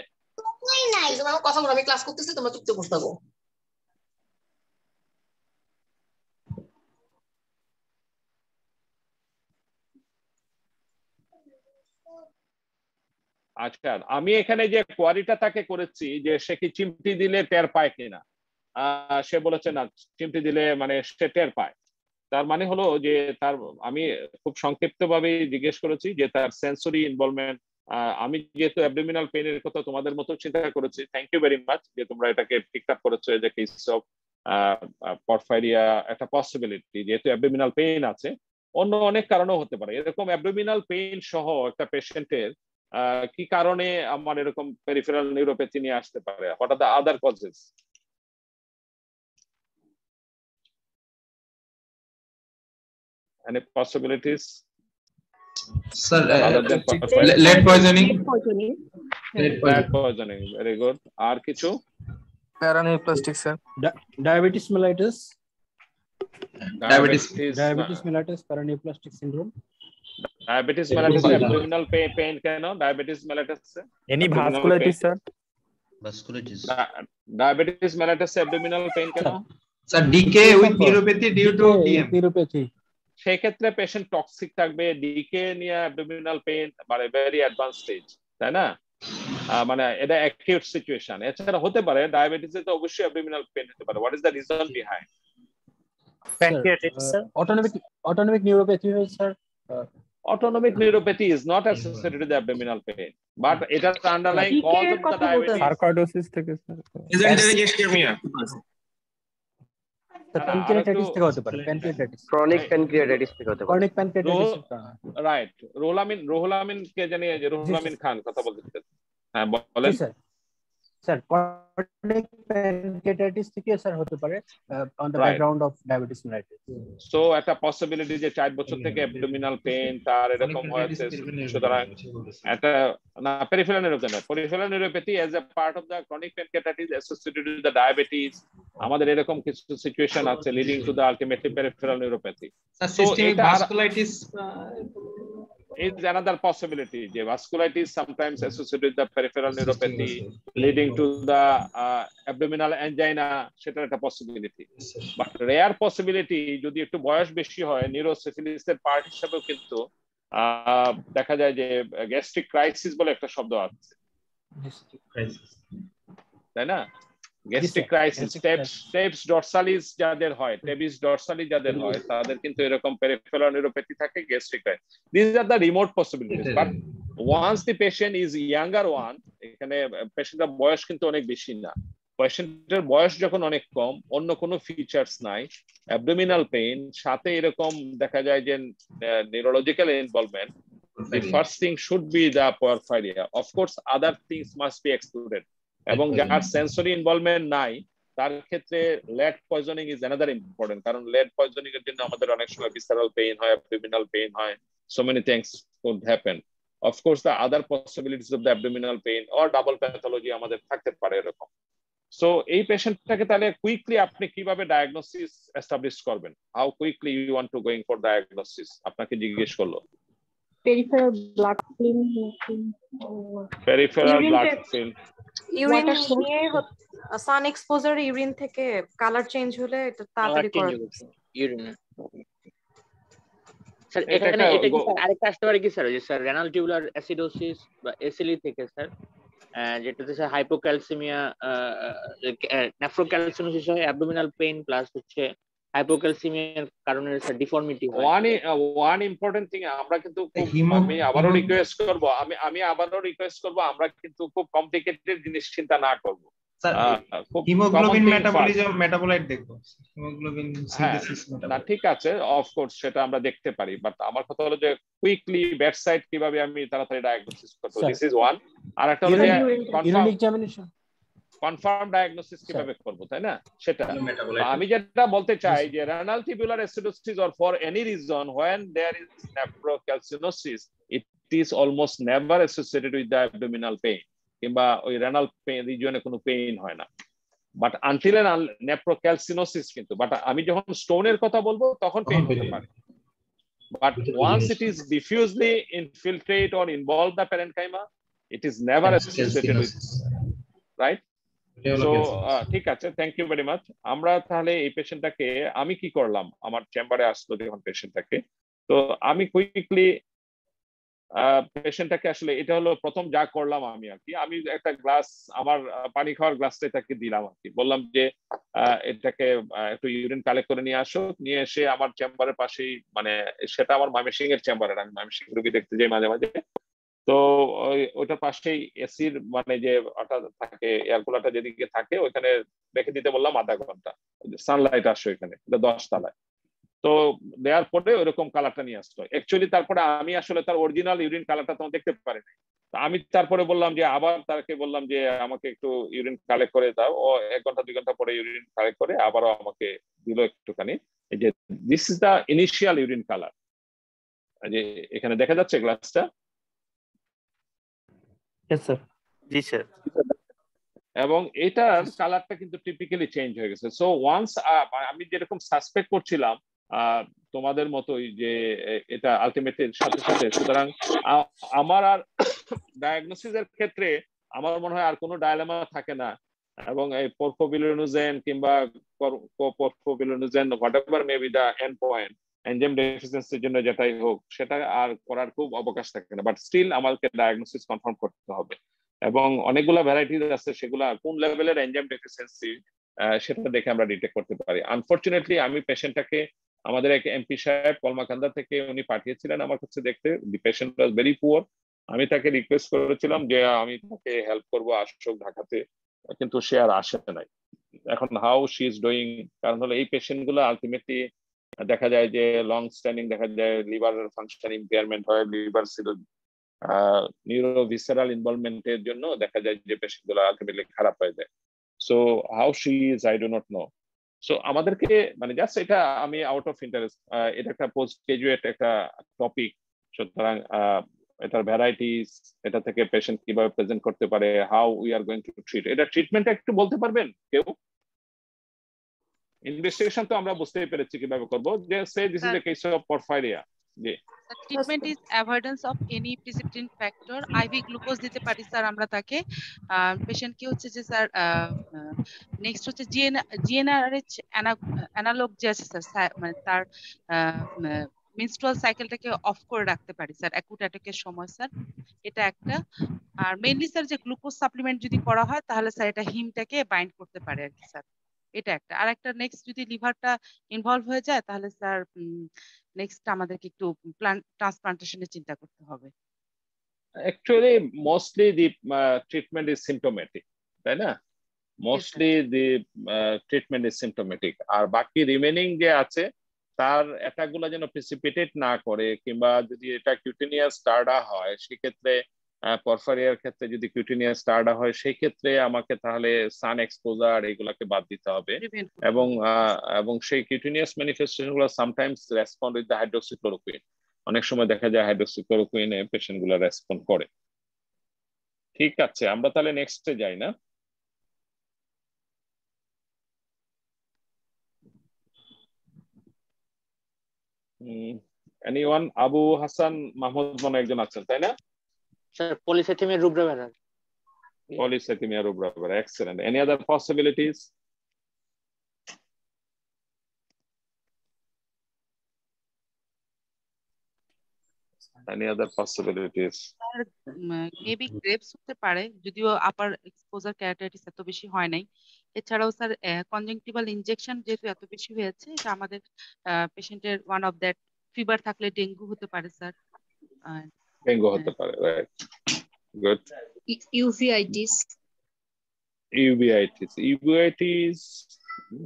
S10: কথা বলো, আমি ক্লাস করতেছি, তোমরা চুপচাপ বসে থাকো।
S2: আচ্ছা, আমি এখানে যে কোয়ারিটা তাকে করেছি যে সে কি চিমটি দিলে টের পায় কিনা, সে বলেছে না চিমটি দিলে মানে সে টের পায়। তার মানে হলো যে তার, আমি খুব সংক্ষিপ্তভাবে জিজ্ঞেস করেছি যে তার সেন্সরি ইনভলভমেন্ট। আমি যেহেতু অ্যাবডোমিনাল পেইনের কথা তোমাদের মতো চিন্তা করেছি, থ্যাংক ইউ ভেরি মাচ যে তোমরা এটাকে পিক আপ করেছো যে কেস অফ পরফাইরিয়া একটা পসিবিলিটি, যেহেতু অ্যাবডোমিনাল পেইন আছে, অন্য অনেক কারণও হতে পারে। এরকম অ্যাবডোমিনাল পেইন সহ একটা পেশেন্টের কি কারণে আমার এরকম পেরিফেরাল নিউরোপ্যাথি নিয়ে আসতে পারে? What are the other causes? Any possibilities?
S9: Sir,
S2: other than
S9: lead poisoning.
S2: Lead poisoning, very good. আর কিছু?
S11: Paraneoplastic, sir.
S5: Diabetes mellitus.
S9: Diabetes
S5: mellitus, paraneoplastic syndrome.
S2: Diabetes mellitus abdominal pain কেন? Diabetes mellitus
S11: Any vasculitis, sir?
S12: Vasculitis.
S2: Diabetes mellitus abdominal pain কেন?
S9: Sir, decay with neuropathy due to DM.
S5: Neuropathy.
S2: সেই ক্ষেত্রে patient toxic থাকবে, decay নিয়ে abdominal pain মানে very advance stage, তাই না? মানে এটা অ্যাকিউট সিচুয়েশন। এছাড়া হতে পারে ডায়াবেটিসে তো অবশ্যই অ্যাবডোমিনাল পেইন হতে পারে। What is the reason behind?
S11: Pancreatitis, sir.
S5: Autonomic neuropathy, sir.
S2: Autonomic neuropathy is not associated with the abdominal pain, but it is the underlying cause of the diabetes.
S11: Sarcoidosis থেকে, sir.
S9: Isn't there ischemia?
S5: Pancreatitis থেকে হতে পারে, pancreatitis.
S8: Chronic pancreatitis থেকে হতে পারে।
S5: Chronic pancreatitis.
S2: Right. রোহুলামিন কে জানি, যে রোহুলামিন খান কথা বলতে। হ্যাঁ বলেন
S5: স্যার। স্যার chronic pancreatitis থেকে স্যার হতে পারে on the background of diabetes mellitus.
S2: So একটা পসিবিলিটি যে 4 বছর থেকে অ্যাবডোমিনাল পেইন তার এরকম হয়েছে, সুতরাং একটা না peripheral neuropathy, peripheral neuropathy as a part of the chronic pancreatitis associated with the diabetes, আমাদের এরকম কিছু সিচুয়েশন আছে leading to the ultimately peripheral neuropathy.
S9: Systemic vasculitis
S2: is another possibility. The vasculitis sometimes associated with the peripheral neuropathy leading to the abdominal angina, সেটা একটা possibility. But rare possibility যদি একটু বয়স বেশি হয়, নিউরোসিফিলিসের পার্ট হিসেবেও কিন্তু দেখা যায় যে গ্যাস্ট্রিক ক্রাইসিস বলে একটা শব্দ আছে, তাই না? গ্যাস্ট্রিক ক্রাইসিস, স্টেপস ডরসালিস যাদের হয়, টেবিস ডরসালি যাদের হয়, তাদের কিন্তু এরকম পেরিফেরাল নিউরোপ্যাথি থাকে, gastric crisis. This are the remote possibilities. But once the patient is younger one, এখানে পেশেন্টের বয়স কিন্তু অনেক বেশি না, পেশেন্টের বয়স যখন অনেক কম, অন্য কোনো ফিচার্স নাই, অ্যাবডোমিনাল পেইন সাথে এরকম দেখা যায় যে neurological involvement, the first thing should be the porphyria. Of course other things must be excluded, এবং যার সেন্সরি ইনভলভমেন্ট নাই তার ক্ষেত্রে lead poisoning is another important, কারণ lead poisoning এর জন্য আমাদের অনেক সময় visceral pain হয়, abdominal pain হয়, so many things could happen. Of course the other possibilities of the abdominal pain or double pathology আমাদের থাকতে পারে এরকম। সো এই পেশেন্টটাকে তাহলে কুইকলি আপনি কিভাবে ডায়াগনোসিস এস্টাবলিশ করবেন? How quickly you want to going for diagnosis? আপনাকে জিজ্ঞেস করলো
S13: peripheral blood film,
S2: peripheral blood film,
S14: urine নিয়ে সান এক্সপোজার, ইউরিন থেকে কালার চেঞ্জ হলে এটা তাড়াতাড়ি করা
S8: ইউরিন। স্যার এখানে এটা কি স্যার আরেকটা আসতে পারে কি স্যার, যে স্যার রেনাল টিউবুলার অ্যাসিডোসিস বা এসএলই থেকে স্যার, যেটাতে স্যার হাইপোক্যালসিমিয়া, নেফ্রোক্যালসিনোসিস হয়, অ্যাবডোমিনাল পেইন প্লাস হচ্ছে হাইপোক্যালসিমিয়ার কারণে স্যার ডিফর্মিটি হয়।
S2: ওয়ান ইম্পর্টেন্ট থিং, আমরা কিন্তু আমি আবারও রিকোয়েস্ট করব, আমি আবারও রিকোয়েস্ট করব, আমরা কিন্তু খুব কমপ্লিকেটেড জিনিস চিন্তা না করব।
S9: হিমোগ্লোবিন মেটাবোলাইট দেখবো, হিমোগ্লোবিন সিনথেসিস
S2: না ঠিক আছে, অফ কোর্স সেটা আমরা দেখতে পারি, বাট আমার কথা হলো যে কুইকলি বেডসাইড কিভাবে আমি তাড়াতাড়ি ডায়াগনোসিস করব, দিস ইজ ওয়ান। আর একটা হলো
S5: ইউরিন এক্সামিনেশন,
S2: কনফার্ম ডায়াগনোসিস কিভাবে করব, তাই না? সেটা আমি যেটা বলতে চাই যে renal tubular acidosis or for any reason when there is nephrocalcinosis, it is almost never associated with the abdominal pain, কিংবা ওই রেনাল পেইন রিজিয়নে কোনো পেইন হয় না, বাট আনটিল এন্ড নেফ্রোক্যালসিনোসিস কিন্তু, বাট আমি যখন স্টোনের কথা বলবো তখন পেইন হতে পারে, but once it is diffusely infiltrate or involve the parenchyma, it is never associated with, right? So ঠিক আছে, থ্যাংক ইউ ভেরি মাচ। আমরা তাহলে এই পেশেন্টটাকে, আমি কি করলাম, আমার চেম্বারে আসলো যখন পেশেন্টটাকে, তো আমি কুইকলি পেশেন্টটাকে আসলে এটা হলো প্রথম যা করলাম আমি আর কি, আমি একটা গ্লাস আমার পানি খাওয়ার গ্লাসটা এটাকে দিলাম আর কি, বললাম যে এটাকে একটু ইউরিন কালেক্ট করে নিয়ে আসো, নিয়ে এসে আমার চেম্বারের পাশেই, মানে সেটা আমার ময়মনসিংহ এর চেম্বারে, আমি ময়মনসিংহ রোগী দেখতে যাই মাঝে মাঝে, তো ওইটার পাশেই এসির মানে যে ওটা থাকে এয়ার কুলারটা যেদিকে থাকে ওইখানে রেখে দিতে বললাম আধা ঘন্টা, সানলাইট আসো এখানে, এটা 10 তলায়। তো দেওয়ার পরে ওইরকম কালারটা নিয়ে আসলো অ্যাকচুয়ালি। তারপরে আমি আসলে তার অরিজিনাল ইউরিন কালারটা তখন দেখতে পারিনি, আমি তারপরে বললাম যে আবার তাকে বললাম যে আমাকে একটু ইউরিন কালেক্ট করে দাও, ও 1 ঘন্টা 2 ঘন্টা পরে ইউরিন কালেক্ট করে আবারও আমাকে দিল একটুখানি, এই যে this is the initial urine colour, যে এখানে দেখা যাচ্ছে গ্লাসটা।
S11: জি স্যার।
S2: এবং এটার কালারটা কিন্তু টিপিক্যালি চেঞ্জ হয়ে গেছে। সো ওয়ান্স আমি যেরকম সাসপেক্ট করছিলাম তোমাদের মতোই যে এটা আলটিমেটের সাথে সাথে, সুতরাং আমার আর ডায়াগনোসিস এর ক্ষেত্রে আমার মনে হয় আর কোনো ডায়লেমা থাকে না, এবং এই পরফোবিলোনুজেন কিংবা porphobilinogen whatever may be the end point enzyme ডেফিসিয়েন্সির জন্য যেটাই হোক সেটা আর করার খুব অবকাশ থাকে না, বাট স্টিল আমাকে ডায়াগনোসিস কনফার্ম করতে হবে। এবং অনেকগুলো ভ্যারাইটিস আছে, সেগুলা কোন লেভেলের এনজাইম ডেফিসিয়েন্সি সেটা দেখে আমরা ডিটেক্ট করতে পারি। আনফরচুনেটলি আমি পেশেন্টটাকে আমাদের এক এমপি সাহেব কলমাকান্দা থেকে উনি পাঠিয়েছিলেন আমার কাছে দেখতে, দি পেশেন্ট ওয়াজ ভেরি পুয়ার। আমি তাকে রিকোয়েস্ট করেছিলাম যে আমি তাকে হেল্প করবো আসুক ঢাকাতে, কিন্তু সে আর আসে নাই। এখন হাউ শি ইজ ডুইং, কারণ হলো এই পেশেন্ট গুলো আলটিমেটলি দেখা যায় যে লং স্ট্যান্ডিং, দেখা যায় লিভার ফাংশন ইম্পেয়ারমেন্ট হয়, লিভার নিউরোভিসেরাল ইনভলভমেন্টের জন্য দেখা যায় যে পেশেন্ট গুলো আলটিমেটলি খারাপ হয়ে যায়। So how she is I do not know. So আমাদেরকে মানে জাস্ট এটা আমি আউট অফ ইন্টারেস্ট, এটা একটা পোস্ট গ্রাজুয়েট একটা টপিক, সুতরাং এটার ভ্যারাইটিস, এটা থেকে পেশেন্ট কিভাবে প্রেজেন্ট করতে পারে, how we are going to treat, এটা ট্রিটমেন্টটা একটু বলতে পারবেন কেউ? ইনভেস্টিগেশন তো আমরা বুঝতেই পেরেছি কিভাবে করব, যে সে this is a case of porphyria. জি,
S12: treatment is avoidance of any precipitant factor. IV glucose দিতে পারি স্যার আমরা তাকে। পেশেন্ট কি হচ্ছে যে স্যার নেক্সট হচ্ছে জিএনআরএইচ অ্যানালগ যে আছে স্যার, মানে তার মেনস্ট্রুয়াল সাইকেলটাকে অফ করে রাখতে পারি স্যার অ্যাকুট অ্যাটাকের সময় স্যার, এটা একটা। আর মেইনলি স্যার যে গ্লুকোজ সাপ্লিমেন্ট যদি করা হয় তাহলে স্যার এটা হিমটাকে বাইন্ড করতে পারে আর কি স্যার, এটা একটা। আর একটা নেক্সট যদি লিভারটা ইনভলভ হয়ে যায় তাহলে স্যার নেক্সট আমাদেরকে একটু ট্রান্সপ্লান্টেশনের চিন্তা করতে হবে।
S2: Actually mostly the treatment is symptomatic, তাই না? Mostly the treatment is symptomatic, আর বাকি রিমেনিং যে আছে তার অ্যাটাকগুলো যেন প্রিসিপিটেট না করে, কিংবা যদি এটা কিউটিনিয়াস স্টারডা হয় সেক্ষেত্রে পরফারিয়ার ক্ষেত্রে যদি কিউটিনিয়াস স্টারডা হয় সেই ক্ষেত্রে আমাকে তাহলে সান এক্সপোজার এগুলাকে বাদ দিতে হবে, এবং সেই কিউটিনিয়াস ম্যানিফেস্টেশনগুলো sometimes respond with the hydroxychloroquine. অনেক সময় দেখা যায় হাইড্রোক্সিক্লোরোকুইনে পেশেন্টগুলো রেসপন্ড করে। ঠিক আছে, আমরা তাহলে নেক্সটে যাই না? এনিওয়ান? আবু হাসান মাহমুদ মনে একজন আছেন, তাই না?
S8: স্যার পলিসাইথেমিয়া রুব্রা ভেরার।
S2: Polycythemia rubra vera, excellent. Any other possibilities? Any other possibilities?
S12: Maybe grapes হতে পারে, যদিও আপার এক্সপোজার ক্যারাটাইটিস এত বেশি হয় নাই। এছাড়াও স্যার কনজাংটিভাল ইনজেকশন যেহেতু এত বেশি হয়েছে, এটা আমাদের পেশেন্টের ওয়ান অফ দ্যাট। ফিভার থাকলে ডেঙ্গু হতে পারে স্যার।
S2: ডেঙ্গু হতে পারে, রাইট, গুড।
S6: ইউভিআইটিস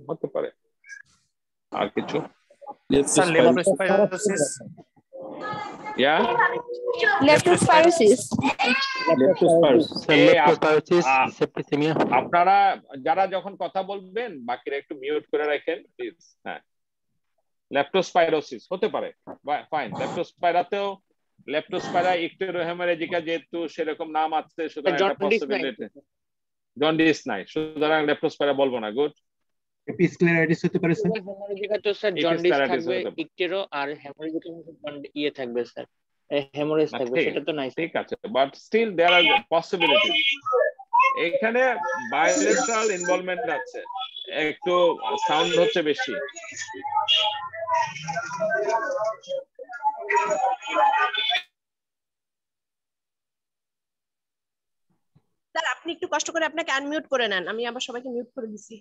S2: হতে পারে। আর কিছু?
S11: Sir leptospirosis.
S2: Yeah,
S13: leptospirosis.
S2: আপনারা যারা যখন কথা বলবেন বাকিরা একটু মিউট করে রাখেন প্লিজ। হ্যাঁ, লেপ্টোস্পাইরোসিস হতে পারে, ফাইন। লেপ্টোস্পাইরা ইকটেরোহেমারেজিকা যেহেতু সেরকম নাম আছে, সুতরাং একটা পসিবিলিটি। জন্ডিস নাই, সুতরাং লেপ্টোস্পাইরা বলবো না। গুড।
S15: এপিস্ক্লেরাইটিস হতে পারে স্যার।
S8: হেমোরেজিকা তো স্যার জন্ডিস থাকবে, ইকটেরো আর হেমোরেজিকা ইয়ে থাকবে স্যার, হেমোরেজ থাকবে, সেটা তো নাই।
S2: ঠিক আছে, but still there are possibilities. এখানে বায়োলেটারাল ইনভলভমেন্ট আছে, একটু সাউন্ড হচ্ছে বেশি।
S1: আপনি একটু কষ্ট করে আপনাকে আনমিউট করে নেন, আমি আবার সবাইকে মিউট করে দিছি।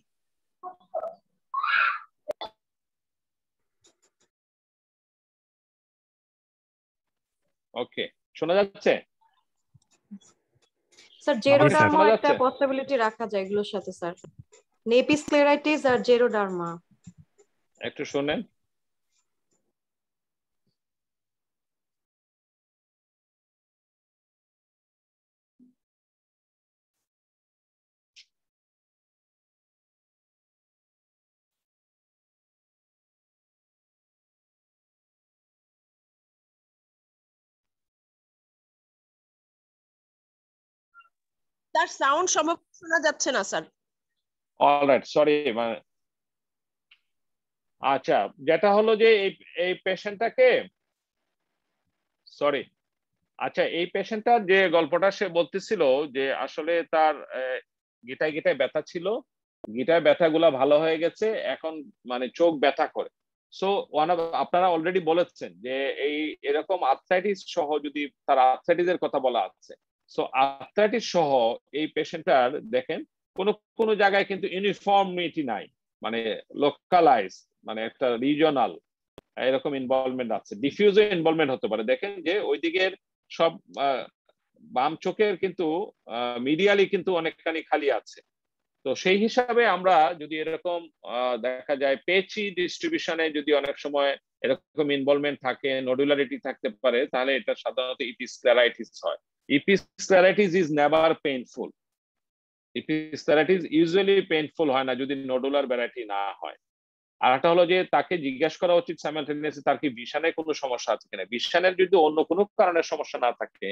S2: ওকে, শোনা যাচ্ছে?
S14: স্যার জেরোডার্মা একটা পসিবিলিটি রাখা যায় এগুলোর সাথে স্যার, নেপি স্ক্লেরাইটিস আর জেরোডার্মা।
S2: একটু শুনেন।
S1: তার সাউন্ড সম্ভব শোনা যাচ্ছে না স্যার।
S2: Alright, sorry. আচ্ছা, যেটা হলো যে এই পেশেন্টটাকে, সরি, আচ্ছা এই পেশেন্টটার যে গল্পটা সে বলতেছিল যে আসলে তার গিটায় গিটায় ব্যথা ছিল, গিটায় ব্যথাগুলা ভালো হয়ে গেছে, এখন মানে চোখ ব্যথা করে। সো আপনারা অলরেডি বলেছেন যে এরকম আর্থ্রাইটিস সহ, যদি তার আর্থ্রাইটিসের কথা বলা আছে, সো আর্থ্রাইটিস সহ এই পেশেন্টটার দেখেন কোন জায়গায় কিন্তু ইউনিফর্মিটি নাই, মানে লোকালাইজ, মানে একটা রিজনাল এরকম ইনভলভমেন্ট আছে, ডিফিউজ ইনভলভমেন্ট হতে পারে। দেখেন যে ওই দিকের সব বাম চোখের কিন্তু মিডিয়ালি কিন্তু অনেকখানি খালি আছে। তো সেই হিসাবে আমরা যদি এরকম দেখা যায় পেচি ডিস্ট্রিবিউশনে যদি অনেক সময় এরকম ইনভলভমেন্ট থাকে, নডুলারিটি থাকতে পারে, তাহলে এটা সাধারণত ইপিস্ক্লেরাইটিস হয়। Episcleritis is never painful. Episcleritis usually painful হয় না যদি নডুলার ভ্যারাইটি না হয়। আর একটা হলো যে তাকে জিজ্ঞাসা করা উচিত সাইমালটেনিয়াসলি তার কি ভিশনে কোনো সমস্যা আছে কিনা। ভিশনের যদি অন্য কোনো কারণে সমস্যা না থাকে,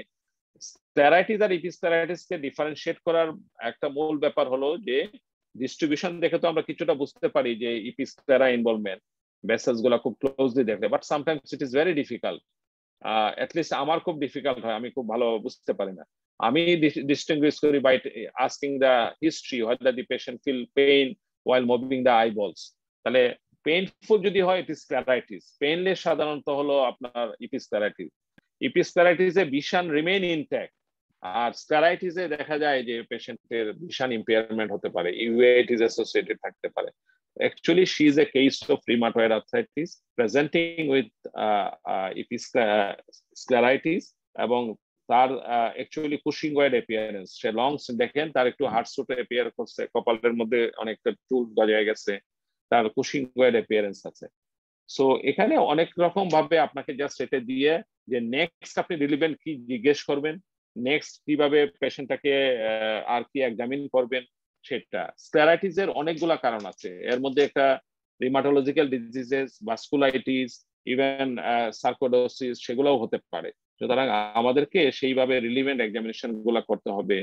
S2: স্ক্লেরাইটিস আর ইপিস্ক্লেরাইটিস কে ডিফারেন্সিয়েট করার একটা মূল ব্যাপার হলো যে ডিস্ট্রিবিউশন দেখে তো আমরা কিছুটা বুঝতে পারি যে ইপিস্ক্লেরা ইনভলভমেন্ট, ভেসেলস গুলা খুব ক্লোজলি দেখলে, but sometimes it is very difficult. At least আমার খুব ডিফিকাল্ট হয়, আমি খুব ভালো বুঝতে পারি না। আমি ডিস্টিংগুইশ করি by asking the history, whether the patient feel pain while moving the eyeballs। তাহলে পেইনফুল যদি হয় ইট ইজ স্ক্লেরাইটিস, পেইনলেস সাধারণত হলো আপনার ইপিস্ক্লেরাইটিস। ইপিস্ক্লেরাইটিসে ভিশন রিমেইন ইনট্যাক্ট, আর স্ক্লেরাইটিসে দেখা যায় যে পেশেন্টের ভিশন ইম্পেয়ারমেন্ট হতে পারে, ইউভেইটিস অ্যাসোসিয়েটেড থাকতে পারে। Actually, she is a case of rheumatoid arthritis presenting with scleritis, এবং তার অ্যাকচুয়ালি কুশিংওয়েড অ্যাপিয়ারেন্স। সে লংস দেখেন তার একটু হার্টসুট অ্যাপিয়ার করছে, কপালের মধ্যে অনেকটা চুল গজায় গেছে, তার কুশিংওয়েড অ্যাপিয়ারেন্স আছে। সো এখানে অনেক রকম ভাবে আপনাকে জাস্ট এটা দিয়ে যে নেক্সট আপনি রিলিভেন্ট কি জিজ্ঞেস করবেন, নেক্সট কিভাবে পেশেন্টটাকে আর কি এক্সামিন করবেন সেটা। স্ক্লেরাইটিসের অনেকগুলা কারণ আছে, এর মধ্যে একটা রিমাটোলজিক্যাল ডিজিজেস, ভাস্কুলাইটিস, ইভেন সার্কোডোসিস, সেগুলোও হতে পারে। সুতরাং আমাদেরকে সেইভাবে রিলিভেন্ট এক্সামিনেশন গুলা করতে হবে,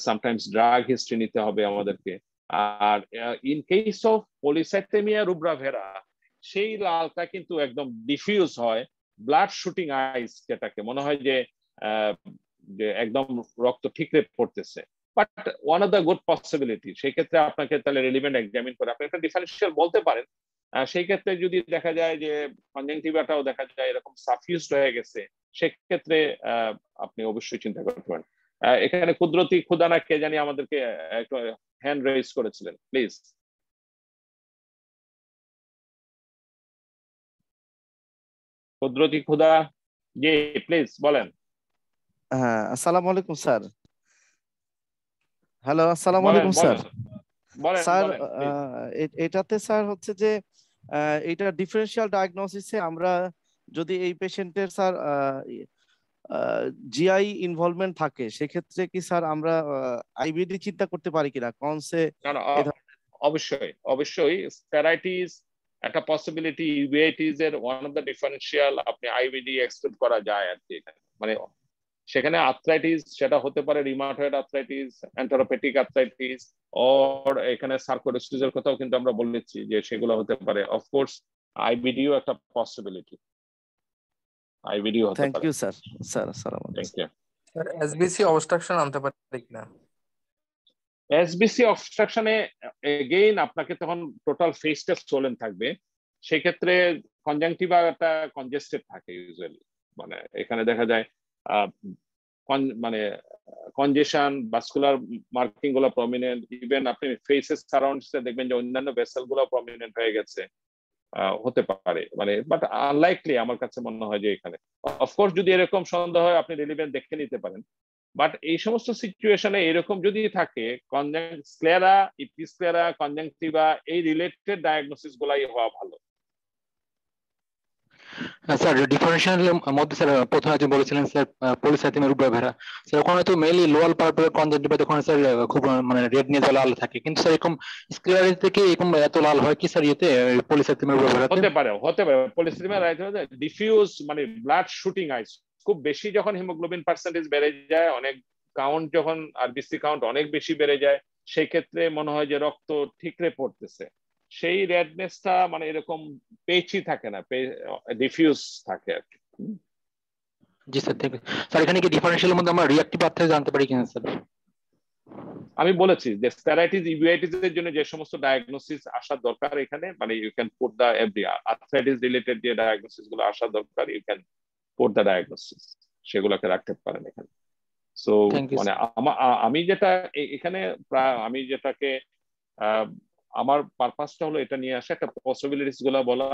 S2: সামটাইমস ড্রাগ হিস্ট্রি নিতে হবে আমাদেরকে। আর in case of polycythemia rubra vera, সেই লালটা কিন্তু একদম ডিফিউজ হয়, ব্লাড শুটিং আইস, যেটাকে মনে হয় যে একদম রক্ত ঠিকরে পড়তেছে। But one of the good possibility, সেই ক্ষেত্রে আপনাকে তাহলে রিলিভেন্ট এক্সামিন করে আপনি একটা ডিফারেন্সিয়াল বলতে পারেন। সেই ক্ষেত্রে যদি দেখা যায় যে কনজাংটিভাটাও দেখা যায় এরকম সাফিউজড হয়ে গেছে, সেক্ষেত্রে আপনি অবশ্যই চিন্তা করতে পারেন। এখানে কুদরতি খুদানা কে জানি আমাদেরকে একটু হ্যান্ড রেজ করেছিলেন, প্লিজ। কুদরতি খুদা জি, প্লিজ বলেন।
S16: হ্যাঁ, আসসালামু আলাইকুম স্যার। হ্যালো, আসসালামু আলাইকুম স্যার। স্যার এটাতে স্যার হচ্ছে যে এটা ডিফারেন্সিয়াল ডায়াগনোসিসে আমরা যদি এই পেশেন্টের স্যার জিআই ইনভলভমেন্ট থাকে, সেক্ষেত্রে কি স্যার আমরা আইবিডি চিন্তা করতে পারি কিনা? কনসে
S2: অবশ্যই অবশ্যই স্ক্লেরাইটিস একটা পসিবিলিটি, ইউভেইটিস এর ওয়ান অফ দ্য ডিফারেন্সিয়াল আপনি আইবিডি এক্সক্লুড করা যায় আর কি। মানে সেখানে আর্থ্রাইটিস, সেটা হতে পারে রিউমাটয়েড আর্থ্রাইটিস, এন্টেরোপ্যাথিক আর্থ্রাইটিস, অর এখানে সার্কোডোসিসের কথাও কিন্তু আমরা বলেছি যে সেগুলো হতে পারে। অফকোর্স আইবিডিও একটা পসিবিলিটি, আইবিডিও হতে পারে।
S16: Thank you sir. স্যার আসসালামু আলাইকুম।
S2: Thank you
S17: sir. SBC obstruction আনতে পারে কিনা?
S2: এসবিসি অবস্ট্রাকশনে এগেইন আপনাকে তখন টোটাল ফেসটা সোলেন থাকবে, সেই ক্ষেত্রে কনজাংটিভাটা কনজেস্টেড থাকে ইউজুয়ালি। মানে এখানে দেখা যায় মানে কনজেশন, ভাস্কুলার মার্কিং গুলো প্রমিনেন্ট, ইভেন আপনি ফেসেস সারাউন্ডস দেখবেন যে অন্যান্য ভেসেল গুলো প্রমিনেন্ট হয়ে গেছে, হতে পারে, মানে বাট আনলাইকলি আমার কাছে মনে হয় যে এখানে অফকোর্স যদি এরকম সন্দেহ হয় আপনি রিলিভেন্ট দেখে নিতে পারেন। বাট এই সমস্ত সিচুয়েশনে এরকম যদি থাকে স্ক্লেরা, ইপিস্ক্লেরা, কনজাংটিভা এই রিলেটেড ডায়াগনোসিস গুলাই হওয়া ভালো।
S4: স্যার ডিফারেন্সিয়ালের মধ্যে স্যার প্রথমে আপনি বলেছিলেন স্যার পলিসাইথেমিয়া রুব্রা ভেরা, স্যার ওখানে তো মেইনলি লোয়ার পার্পল কনজাংটিভা ওখানে স্যার খুব মানে রেড নিয়ে লাল থাকে, কিন্তু স্যার এরকম স্ক্লেরাইটিস থেকে এরকম এত লাল হয় কি স্যার ইয়েতে পলিসাইথেমিয়া রুব্রা ভেরাতে?
S2: হতে পারে পলিসাইথেমিয়া ডিফিউজ মানে ব্লাড শুটিং আইস, খুব বেশি যখন হিমোগ্লোবিন পার্সেন্টেজ বেড়ে যায়, অনেক কাউন্ট যখন আরবিসি কাউন্ট অনেক বেশি বেড়ে যায়, সেই ক্ষেত্রে মনে হয় যে রক্ত ঠিকরে পড়তেছে, সেই রেডনেসটা মানে এরকম পেচি থাকে না, ডিফিউজ থাকে আর কি।
S4: জি স্যার, স্যার এখানে কি ডিফারেন্সিয়ালের মধ্যে আমরা রিঅ্যাক্টিভ আর্থ্রাইটিস জানতে পারি কিনা স্যার?
S2: আমি বলেছি যে স্টেরাইটিস, ইউআইটিস এর জন্য যে সমস্ত ডায়াগনোসিস আসার দরকার এখানে, মানে you can put the every arthritis related যে ডায়াগনোসিস গুলো আসার দরকার, you can put the diagnosis, সেগুলোকে রাখতে পারেন এখানে। সো মানে আমি যেটা এখানে আমি যেটাকে আমার পারপাসটা হলো এটা নিয়ে আসা, একটা পসিবিলিটিস গুলা বলা,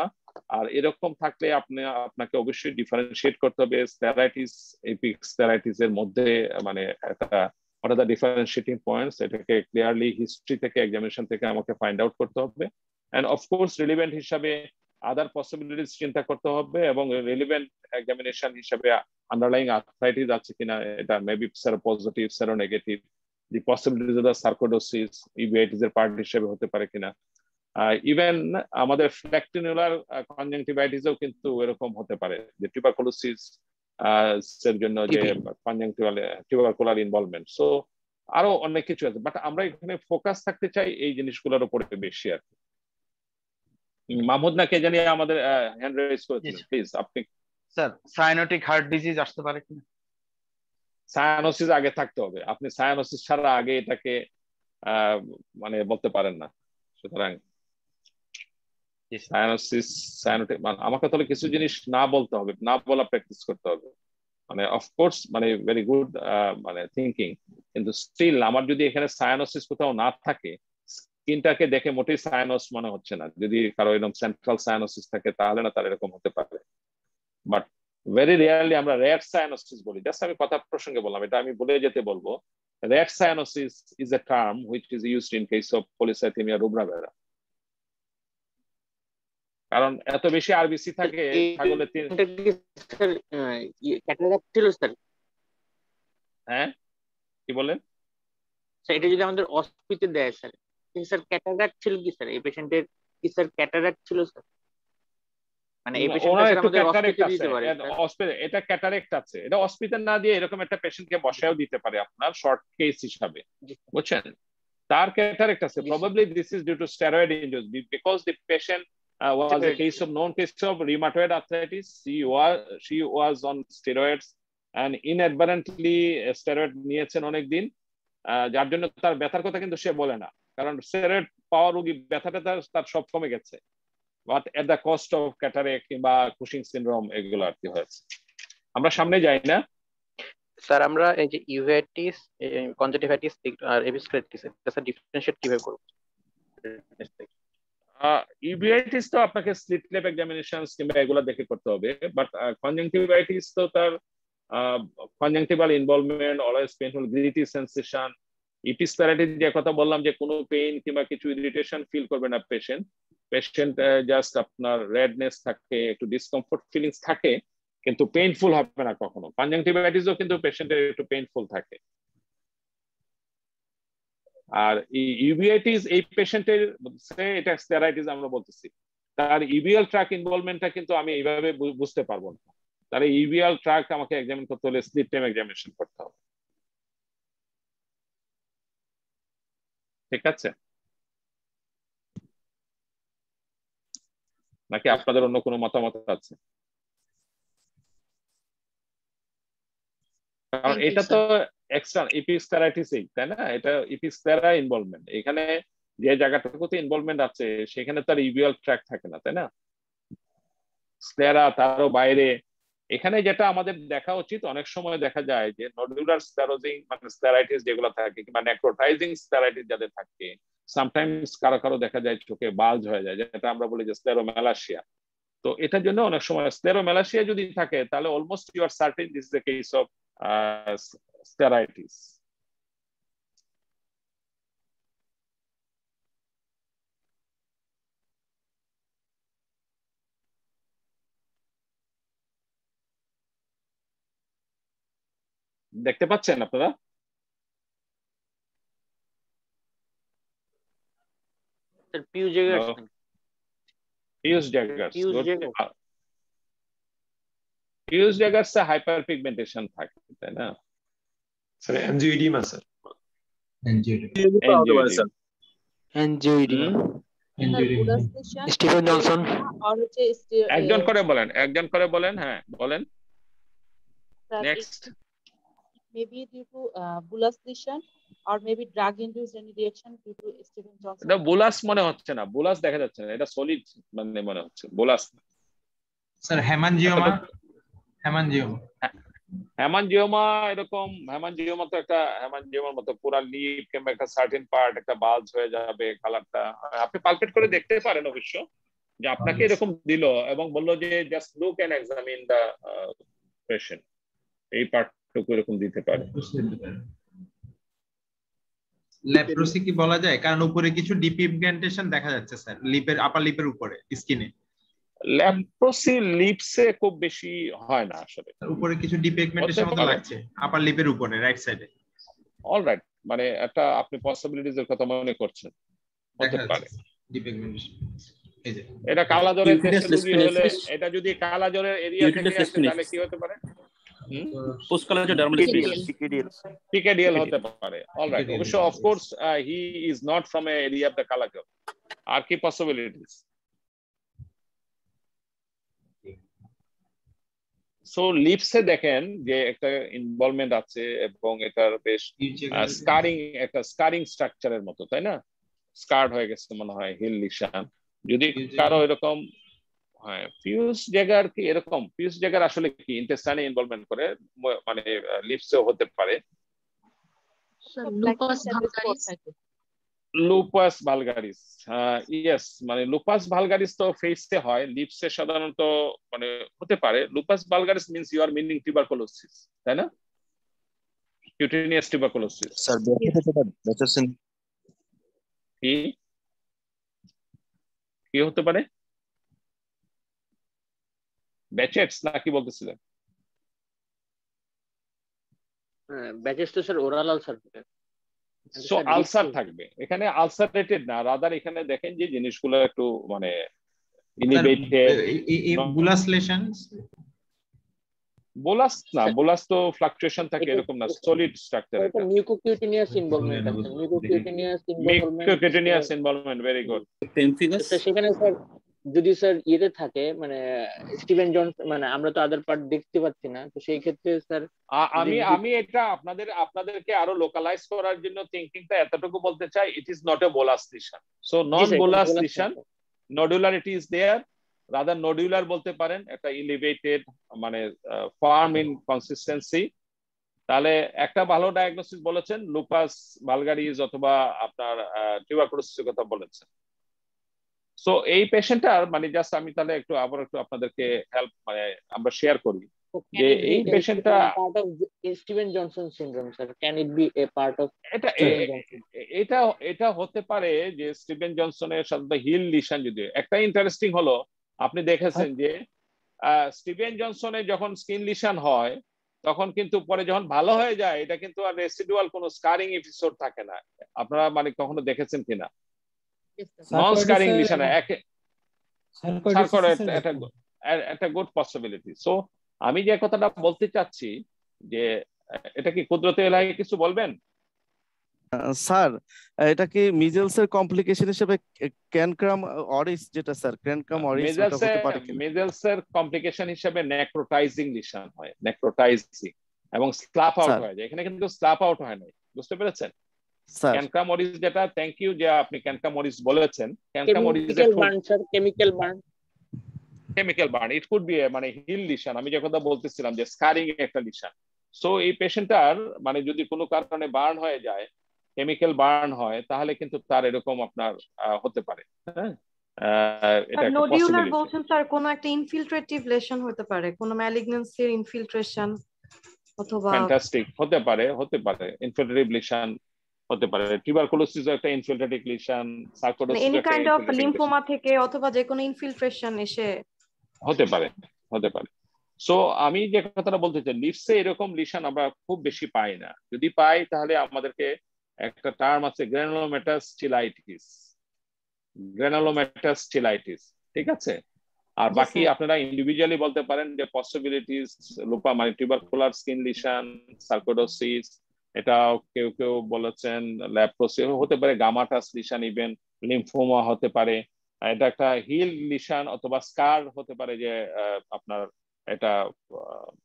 S2: আর এরকম থাকলে আপনাকে অবশ্যই ডিফারেন্সিয়েট করতে হবে স্টেরাইটিস, এপিস্ক্লেরাইটিস এর মধ্যে, মানে একটা what are the differentiating points, এটাকে ক্লিয়ারলি হিস্ট্রি থেকে, এক্সামিনেশন থেকে আমাকে ফাইন্ড আউট করতে হবে, এন্ড অফকোর্স রিলেভেন্ট হিসাবে আদার পসিবিলিটিস চিন্তা করতে হবে, এবং রিলেভেন্ট এক্সামিনেশন হিসাবে আন্ডারলাইং আর্থ্রাইটিস আছে কিনা, এটা maybe seropositive, seronegative, the possibilities of the sarcoidosis uveitis এর পার্ট হিসেবে হতে পারে কিনা, ইভেন আমাদের ফ্ল্যাকটিনুলার কনজাংটিভাইটিসও কিন্তু এরকম হতে পারে, যে টিউবারকুলোসিস এর জন্য যে টিউবারকুলার ইনভলভমেন্ট, সো আরো অনেক কিছু আছে, বাট আমরা এখানে ফোকাস থাকতে চাই এই জিনিসগুলোর উপরে বেশি আর কি। মাহমুদ না কে জানি আমাদের হ্যান্ড রেজ করেছিলেন, প্লিজ আপনি।
S18: স্যার সায়ানোটিক হার্ট ডিজিজ আসতে পারে কিনা?
S2: সায়ানোসিস আগে থাকতে হবে, আপনি সায়ানোসিস ছাড়া আগে এটাকে মানে বলতে পারেন না, সুতরাং সায়ানোসিস, সায়ানোটিক আমাকে তাহলে কিছু জিনিস না বলতে হবে, না বলা প্র্যাকটিস করতে হবে, মানে অফকোর্স মানে ভেরি গুড মানে থিঙ্কিং, কিন্তু স্টিল আমার যদি এখানে সায়ানোসিস কোথাও না থাকে, স্কিনটাকে দেখে মোটেই সায়ানোস মনে হচ্ছে না, যদি কারো এরকম সেন্ট্রাল সায়ানোসিস থাকে তাহলে না তার এরকম হতে পারে, বাট ভেরি রেয়ারলি আমরা রেড সায়ানোসিস বলি। জাস্ট আমি কথা প্রসঙ্গে বললাম, এটা আমি বলে যেতে বলবো, red cyanosis is a term which is used in case of polycythemia rubra vera, কারণ এত বেশি আরবিসি থাকে ছাগলের হ্যাঁ কি বলেন
S8: স্যার? এটা যদি আমাদের অস্পিতে দেয় স্যার, স্যার ক্যাটারাক্ট ছিল কি স্যার এই পেশেন্টের? কি স্যার ক্যাটারাক্ট ছিল স্যার? মানে এই পেশেন্টটা আমাদের অস্পিতে দিতে পারে?
S2: এটা ক্যাটারাক্ট আছে, এটা অস্পিতে না দিয়ে এরকম একটা পেশেন্টকে বসায়ও দিতে পারে আপনার শর্ট কেস হিসাবে, বুঝছেন? তার ক্যাটারাক্ট আছে, probably this is due to steroid injury, because the patient was a known case of rheumatoid arthritis. She was on steroids and inadvertently steroid নিয়েছেন অনেক দিন, যার জন্য তার ব্যথার কথা কিন্তু সে বলে না, কারণ স্টেরয়েড পাওয়া রোগী ব্যথাটা তার সব কমে গেছে, but at the cost of cataract কিংবা কুশিং সিনড্রোম এগুলো আর কি হয়েছে। আমরা সামনে যাই না
S19: স্যার, আমরা এই যে ইউভেটিস, কনজাংটিভাইটিস আর এপিস্ক্লেরাইটিস এটা ডিফারেন্সিয়েট কিভাবে করব?
S2: ইউভিআইটিস তো আপনাকে স্লিট ল্যাব এক্সামিনেশনস কিংবা এগুলো দেখে করতে হবে, বাট কনজাংটিভাইটিস তো তার conjunctival involvement, always painful gritty sensation, episcleritis যে কথা বললাম যে কোনো পেইন কিংবা কিছু ইরিটেশন ফিল করবে না পেশেন্ট জাস্ট আপনার রেডনেস থাকে, একটু ডিসকমফোর্ট ফিলিংস থাকে, কিন্তু পেইনফুল হবে না কখনো। কনজাংটিভাইটিসও কিন্তু পেশেন্টের একটু পেইনফুল থাকে। আর ইউভিআইটিস এই পেশেন্টের এটা স্টেরাইটিস আমরা বলতেছি, তার ইউভিএল ট্র্যাক ইনভলভমেন্টটা কিন্তু আমি এইভাবে বুঝতে পারবো না, তার ইউভিএল ট্র্যাক আমাকে এক্সামিন করতে হলে স্লিপ টাইম এক্সামিনেশন করতে হবে, ঠিক আছে? নাকি আপনাদের অন্য কোনো মতামত আছে? কারণ এটা তো এক্সট্রা এপিস্ক্লেরাইটিস, তাই না? এটা এপিস্ক্লেরা ইনভলভমেন্ট, এখানে যে জায়গাটাতে ইনভলভমেন্ট আছে সেখানে তার ইউভিএল ট্র্যাক থাকে না, তাই না? স্ক্লেরা তারও বাইরে, এখানে যেটা আমাদের দেখা উচিত, অনেক সময় দেখা যায় যে নডুলার স্ক্লেরোজিং মানে স্ক্লেরাইটিস যেগুলো থাকে কিংবা নেক্রোটাইজিং স্ক্লেরাইটিস যাদের থাকে, সামটাইমস কারো কারো দেখা যায় চোখে বাল্জ হয়ে যায়, যেটা আমরা বলি যে স্ক্লেরোমেলাসিয়া। তো এটার জন্য অনেক সময় স্ক্লেরোমেলাসিয়া যদি থাকে তাহলে almost you are certain this is the case of scleritis. দেখতে পাচ্ছেন আপনারা?
S8: পিউস জ্যাগার্স
S2: পিউস জ্যাগার্স হাইপার পিগমেন্টেশন থাকে, তাই না?
S7: স্যার এনজিওইডিমা স্যার
S4: স্টিভেন জনসন
S2: একজন করে বলেন হ্যাঁ বলেন। Next
S12: maybe due to bullous lesion or maybe drug induced any reaction due to Steven Johnson.
S2: এটা বুলাস মনে হচ্ছে না, বুলাস দেখা যাচ্ছে না, এটা সলিড মানে মনে হচ্ছে বুলাস।
S9: স্যার
S2: হেমানজিওমা এরকম, হেমানজিওমা তো একটা হেমানজিওমার মতো পুরো লিপ কিংবা একটা সার্টেন পার্ট একটা বাল্জ হয়ে যাবে, কালারটা আপনি পালপেট করে দেখতে পারেন অবশ্য, যে আপনাকে এরকম দিল এবং বললো যে just look and examine the patient, এই পার্টটুকু এরকম দিতে পারে।
S9: লেপ্রোসি কি বলা যায়? কারণ উপরে কিছু ডিপিগমেন্টেশন দেখা যাচ্ছে স্যার, লিপের আপার লিপের উপরে স্কিনে।
S2: লেপ্রোসি লিপসে খুব বেশি হয় না আসলে,
S9: উপরে কিছু ডিপিগমেন্টেশন মতো লাগছে আপার লিপের উপরে রাইট সাইডে।
S2: অলরাইট, মানে একটা আপনি পসিবিলিটিজ এর কথা মনে করছেন, হতে পারে
S9: ডিপিগমেন্টেশন। এই যে
S2: এটা কালাজ্বরের টেস্ট হলে, এটা যদি কালাজ্বরের এরিয়া থেকে আসে তাহলে কি হতে পারে? PKDL হতে পারে। অলরাইট, অবশ্য of course he is not from a area of the kalajwar. আর কি পসিবিলিটিস? সো লিপসে দেখেন যে একটা ইনভলভমেন্ট আছে এবং এটার বেশ একটা স্কারিং স্ট্রাকচারের মতো, তাই না? স্কার্ড হয়ে গেছে মনে হয়, হিল লিশন। যদি কারো এরকম পিউস জ্যাগার কি এরকম, পিউস জ্যাগার আসলে কি ইন্টেস্টাইনে ইনভলভমেন্ট করে, মানে লিপসেও হতে পারে। লুপাস ভালগারিস, ইয়েস, মানে লুপাস ভালগারিস তো ফেসে হয়, লিপসে সাধারণত মানে হতে পারে। Lupus vulgaris means you are meaning tuberculosis, তাই না? Cutaneous tuberculosis.
S20: স্যার
S2: কি হতে পারে? ব্যাচেটস না কি বলতেছিলেন?
S8: ব্যাচেটস তো sir oral ulcer.
S2: So ulcer থাকবে এখানে, আলসারেটেড না, রাদার এখানে দেখেন যে জিনিসগুলো একটু মানে এলিভেটেড।
S9: বুলাস লেশনস,
S2: বুলাস না, বুলাস তো ফ্লাকচুয়েশন থাকে, এরকম না, সলিড স্ট্রাকচার। এটা
S8: মিউকোকিউটেনিয়াস ইনভলভমেন্ট আছে,
S2: মিউকোকিউটেনিয়াস ইনভলভমেন্ট, ভেরি গুড।
S8: সেখানে স্যার যদি স্যার ইয়েতে থাকে মানে স্টিভেন জনসন, মানে আমরা তো আদার পার্ট দেখতে পাচ্ছি না, তো সেই ক্ষেত্রে স্যার
S2: আমি এটা আপনাদেরকে আরো লোকালাইজ করার জন্য থিংকিংটা এতটুকু বলতে চাই, it is not a bullous lesion. So non bullous lesion, nodularity is there, rather nodular বলতে পারেন, একটা এলিভেটেড মানে ফার্ম ইন কনসিস্টেন্সি। তাহলে একটা ভালো ডায়াগনোসিস বলেছেন, লুপাস ভালগারিস অথবা আপনার টিউবারকুলোসিসের কথা বলেছেন। সো এই পেশেন্টটার মানে জাস্ট আমি তাহলে একটু আবার একটু আপনাদেরকে হেল্প মানে আমরা শেয়ার করি যে এই পেশেন্টটা
S8: part of Steven Johnson syndrome sir, can it be a part of
S2: এটা হতে পারে যে স্টিভেন জনসনের সাথে হিল লিশন। যদি একটা ইন্টারেস্টিং হলো, আপনি দেখেছেন যে স্টিভেন জনসনের যখন স্কিন লিশন হয় তখন কিন্তু পরে যখন ভালো হয়ে যায় এটা কিন্তু আর রেসিডুয়াল কোনো স্কারিং এপিসোড থাকে না। আপনারা মানে কখনো দেখেছেন কিনা? নন স্কারিং লিশন একটা গুড পসিবিলিটি। সো আমি যে কথাটা বলতে চাচ্ছি যে এটা কি কুদরতে এলাহি কিছু বলবেন?
S16: স্যার এটা কি মিজেলস এর কমপ্লিকেশন হিসেবে ক্যানক্রাম অরিস, যেটা স্যার ক্যানক্রাম অরিস এটা হতে পারে কি?
S2: মিজেলস এর কমপ্লিকেশন হিসেবে নেক্রোটাইজিং লিশন হয়, নেক্রোটাইজিং এবং স্ল্যাপ আউট হয়। এখানে কিন্তু স্ল্যাপ আউট হয় না, বুঝতে পেরেছেন? ক্যানক্রাম অরিস যেটা, থ্যাংক ইউ যে আপনি ক্যানক্রাম অরিস বলেছেন। Cancrum oris
S8: chemical burn sir, chemical burn.
S2: Chemical burn, it could be মানে হিল লিশন, আমি যে কথা বলতেছিলাম যে স্কারিং একটা লিশন। সো এই পেশেন্টটার মানে যদি কোনো কারণে বার্ন হয়ে যায়, কেমিক্যাল বার্ন হয়, তাহলে কিন্তু তার এরকম আপনার হতে পারে। হ্যাঁ, এটা একটা
S14: নোডিউলার
S2: পসিবিলিটি।
S14: বলছেন স্যার, কোন একটা ইনফিলট্রেটিভ লেশন হতে পারে, কোন ম্যালিগন্যান্সির ইনফিলট্রেশন অথবা
S2: ফ্যান্টাস্টিক হতে পারে, হতে পারে ইনফিলট্রেটিভ লিশন হতে পারে, টিউবারকুলোসিস একটা ইনফিলট্রেটিভ লিশন, সার্কোডোসিস
S14: এনি
S2: একটা
S14: কাইন্ড অফ
S2: ইনফিলট্রেটিভ লিশন
S14: লিম্ফোমা থেকে অথবা যে কোনো ইনফিলট্রেশন এসে
S2: হতে পারে, হতে পারে। সো আমি যে কথাটা বলতে চাই, লিফসে এরকম লিশন আমরা খুব বেশি পাই না, যদি পাই তাহলে আমাদেরকে একটা টার্ম আছে গ্রানুলোমেটাস্টিলাইটিস, গ্রানুলোমেটাস্টিলাইটিস, ঠিক আছে। আর বাকি আপনারা ইন্ডিভিজুয়ালি বলতে পারেন যে পসিবিলিটিস লুপা মানে টিউবারকুলার স্কিন লিশন, সার্কোডোসিস, এটা কেউ কেউ বলেছেন ল্যাপ্রোসিস হতে পারে, গামাটাস লিশন, ইভেন লিম্ফোমা হতে পারে, এটা একটা হিল লিশন অথবা স্কার হতে পারে, যে আপনার এটা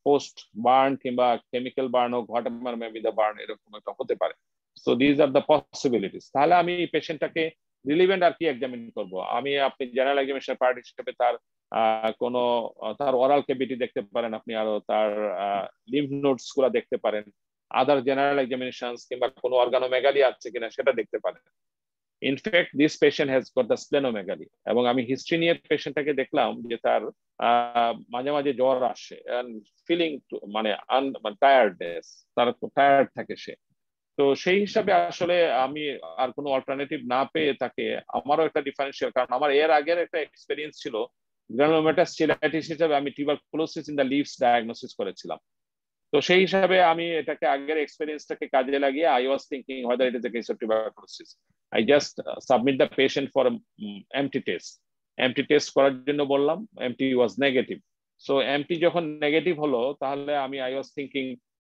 S2: পোস্ট বার্ন কিংবা কেমিক্যাল বার্ন হোক, whatever may B the burn, এরকম একটা হতে পারে। So these are the possibilities. তাহলে আমি পেশেন্টটাকে রিলিভেন্ট আর কি এক্সামিন করব, আমি আপনি জেনারেল এক্সামিনেশন পার্ট হিসেবে তার কোনো তার ওরাল ক্যাভিটি দেখতে পারেন, আপনি আরো তার লিম্ফ নোডস গুলা দেখতে পারেন, আদার জেনারেল এক্সামিনেশন কিংবা কোনো অর্গানোমেগালি আছে কিনা সেটা দেখতে পারেন। In fact this patient has got the splenomegaly, এবং আমি হিস্ট্রি নিয়ে পেশেন্টটাকে দেখলাম যে তার মাঝে মাঝে জ্বর আসে, ফিলিং মানে টায়ার্ডনেস, তার টায়ার্ড থাকে সে। তো সেই হিসাবে আসলে আমি আর কোনো অল্টারনেটিভ না পেয়ে তাকে, আমারও একটা ডিফারেন্সিয়াল, কারণ আমার এর আগের একটা এক্সপেরিয়েন্স ছিল গ্রানুলোমেটাস্টিলাইটিস হিসেবে আমি tuberculosis in the lips diagnosis করেছিলাম। তো সেই হিসাবে আমি এটাকে আগের এক্সপেরিয়েন্সটাকে কাজে লাগিয়ে I was thinking whether it is a case of tuberculosis. I just submit the patient for empty test. empty test করার জন্য বললাম, empty was negative. So empty যখন নেগেটিভ হলো, তাহলে আমি I was thinking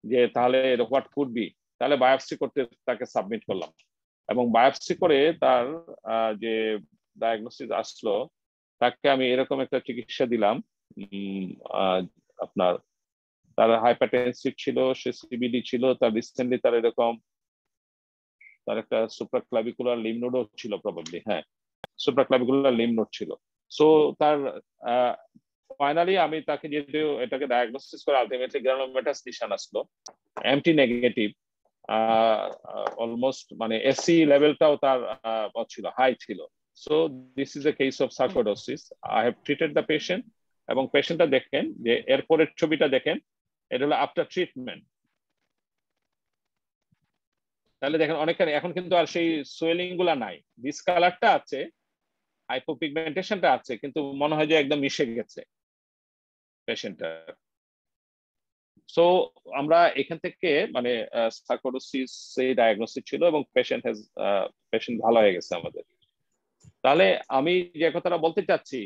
S2: যে তাহলে what could be, তাহলে বায়োপসি করতে তাকে সাবমিট করলাম, এবং বায়োপসি করে তার যে ডায়াগনোসিস আসলো, তাকে আমি এরকম একটা চিকিৎসা দিলাম। আপনার তার হাইপারটেনসিভ ছিল, সে সিবিডি ছিল, তার রিসেন্টলি তার এরকম তার একটা সুপ্রাক্লাভিকুলার লিম্ফ নোডও ছিল প্রবাবলি, হ্যাঁ সুপ্রাক্লাভিকুলার লিম্ফ নোড ছিল। সো তার ফাইনালি আমি তাকে যেহেতু এটাকে ডায়াগনোসিস করে আলটিমেটলি গ্রানুলোমেটাস লিশন আসলো, এমটি নেগেটিভ, অলমোস্ট মানে এসি লেভেলটাও তার ছিল, হাই ছিল। So this is a case of sarcoidosis. I have treated the patient, এবং পেশেন্টটা দেখেন যে এরপরের ছবিটা দেখেন, এটা হলো আফটার ট্রিটমেন্ট। তাহলে দেখেন অনেকখানি এখন কিন্তু আর সেই সোয়েলিং গুলা নাই, ডিসকালারটা আছে, হাইপোপিগমেন্টেশনটা আছে, কিন্তু মনে হয় যে একদম মিশে গেছে পেশেন্টটা। সো আমরা এখান থেকে মানে সার্কোডোসিস এই ডায়াগনোসিস ছিল, এবং পেশেন্ট ভালো হয়ে গেছে আমাদের। তাহলে আমি যে কথাটা বলতে চাচ্ছি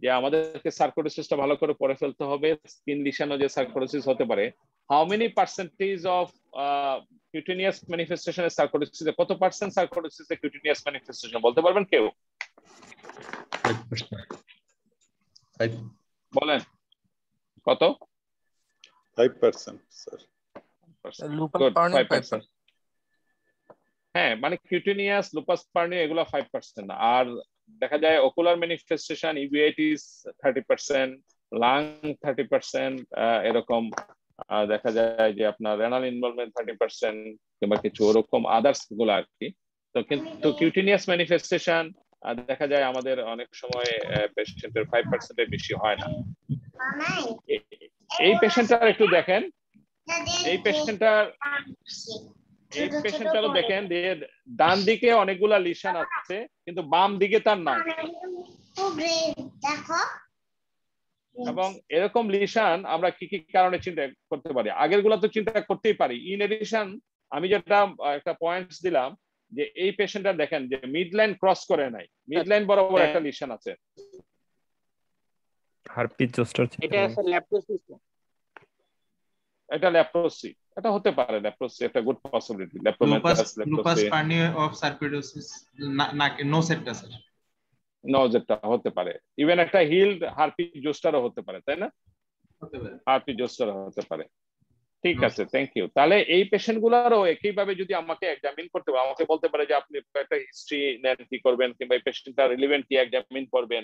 S2: যে আমাদেরকে সার্কোডোসিসটা ভালো করে পড়ে ফেলতে হবে। স্কিন লিশনও যে সার্কোডোসিস হতে পারে, how many percentage of cutaneous manifestation এর সার্কোডোসিস, কত পার্সেন্ট সার্কোডোসিস এর কিউটেনিয়াস ম্যানিফেস্টেশন বলতে পারবেন কেউ?
S20: 5%।
S2: বলেন কত?
S20: 5% স্যার।
S17: লুপাস পার্নি 5%।
S2: হ্যাঁ, মানে কিউটেনিয়াস, লুপাস পার্নি এগুলো 5%, আর দেখা যায় ওকুলার ম্যানিফেস্টেশন ইউভিআইটিস 30%, লাং 30%, এরকম দেখা যায় যে আপনার রেনাল ইনভলভমেন্ট 30% কিংবা কিছু ওরকম আদার্স গুলো আর কি। তো কিন্তু কিউটেনিয়াস ম্যানিফেস্টেশন দেখা যায় আমাদের অনেক সময় পেশেন্টের 5% এর বেশি হয় না। এই পেশেন্টটার একটু দেখেন, এই পেশেন্টটারও দেখেন যে ডান দিকে অনেকগুলা লিশন আছে, কিন্তু বাম দিকে তার নাই। এবং এরকম লিশন আমরা কি কি কারণে চিন্তা করতে পারি? আগের গুলা তো চিন্তা করতেই পারি। ইন এডিশন আমি যেটা একটা পয়েন্টস দিলাম যে এই পেশেন্টটা দেখেন যে মিডলাইন ক্রস করে নাই, মিডলাইন বরাবর একটা লিশন আছে।
S21: হার্পিস জোস্টার,
S8: এটা আছে ল্যাপ্রোসিস,
S2: এটা ল্যাপ্রোসি, এটা হতে পারে ল্যাপ্রোসি, একটা গুড পসিবিলিটি।
S9: লুপাস পার্নি অফ সার্কোডোসিস না নোসেটটা স্যার,
S2: নোজেটটা হতে পারে, ইভেন একটা হিলড হার্পিস জোস্টারও হতে পারে, তাই না?
S9: হতে পারে,
S2: হার্পিস জোস্টার হতে পারে। ঠিক আছে, থ্যাংক ইউ। তাহলে এই পেশেন্ট গুলারও একইভাবে যদি আমাকে এক্সামিন করতে হবে, আমাকে বলতে পারে যে আপনি একটা হিস্ট্রি নেন কি করবেন, কিংবা এই পেশেন্টটা রিলেভেন্ট কি এক্সামিন করবেন,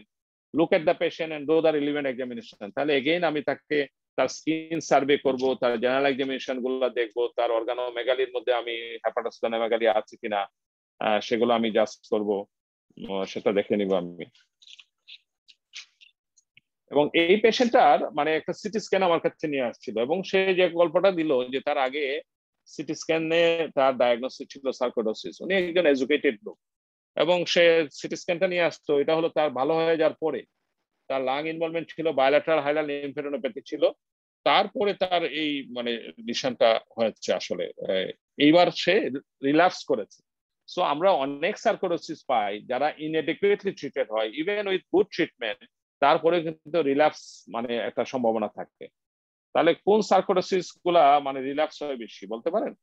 S2: look at the patient and do the relevant examination, তাহলে again আমি তাকে তার স্কিন সার্ভে করব, তার জেনারেল এক্সামিনেশন গুলো দেখবো, তার অর্গানোমেগালির মধ্যে আমি হেপাটোসোনোমেগালি আছে কিনা সেগুলো আমি জাস্ট করব, সেটা দেখে নিব আমি। এবং এই পেশেন্টটার মানে একটা সিটি স্ক্যান আমার কাছে নিয়ে আসছিল, এবং সে যে গল্পটা দিল যে তার আগে সিটি স্ক্যানে তার ডায়াগনোসিস ছিল সার্কোডোসিস। উনি একজন এডুকেটেড লোক, এবং সে সিটি স্ক্যানটা নিয়ে আসতো, এটা হলো তার ভালো হয়ে যাওয়ার পরে তার লাং ইনভলভমেন্ট ছিল, বায়োল্যাটারাল হাইলার লিম্ফোডেনোপ্যাথি ছিল, তারপরে তার এই মানে নিশানটা হয়েছে আসলে, এইবার সে রিল্যাপস করেছে। সো আমরা অনেক সার্কোডোসিস পাই যারা ইনএডিকুয়েটলি ট্রিটেড হয়, ইভেন উইথ গুড ট্রিটমেন্ট, তারপরে কিন্তু রিল্যাপস মানে একটা সম্ভাবনা থাকে। তাহলে কোন সার্কোডোসিস গুলা মানে রিল্যাপস হয় বেশি বলতে পারেন?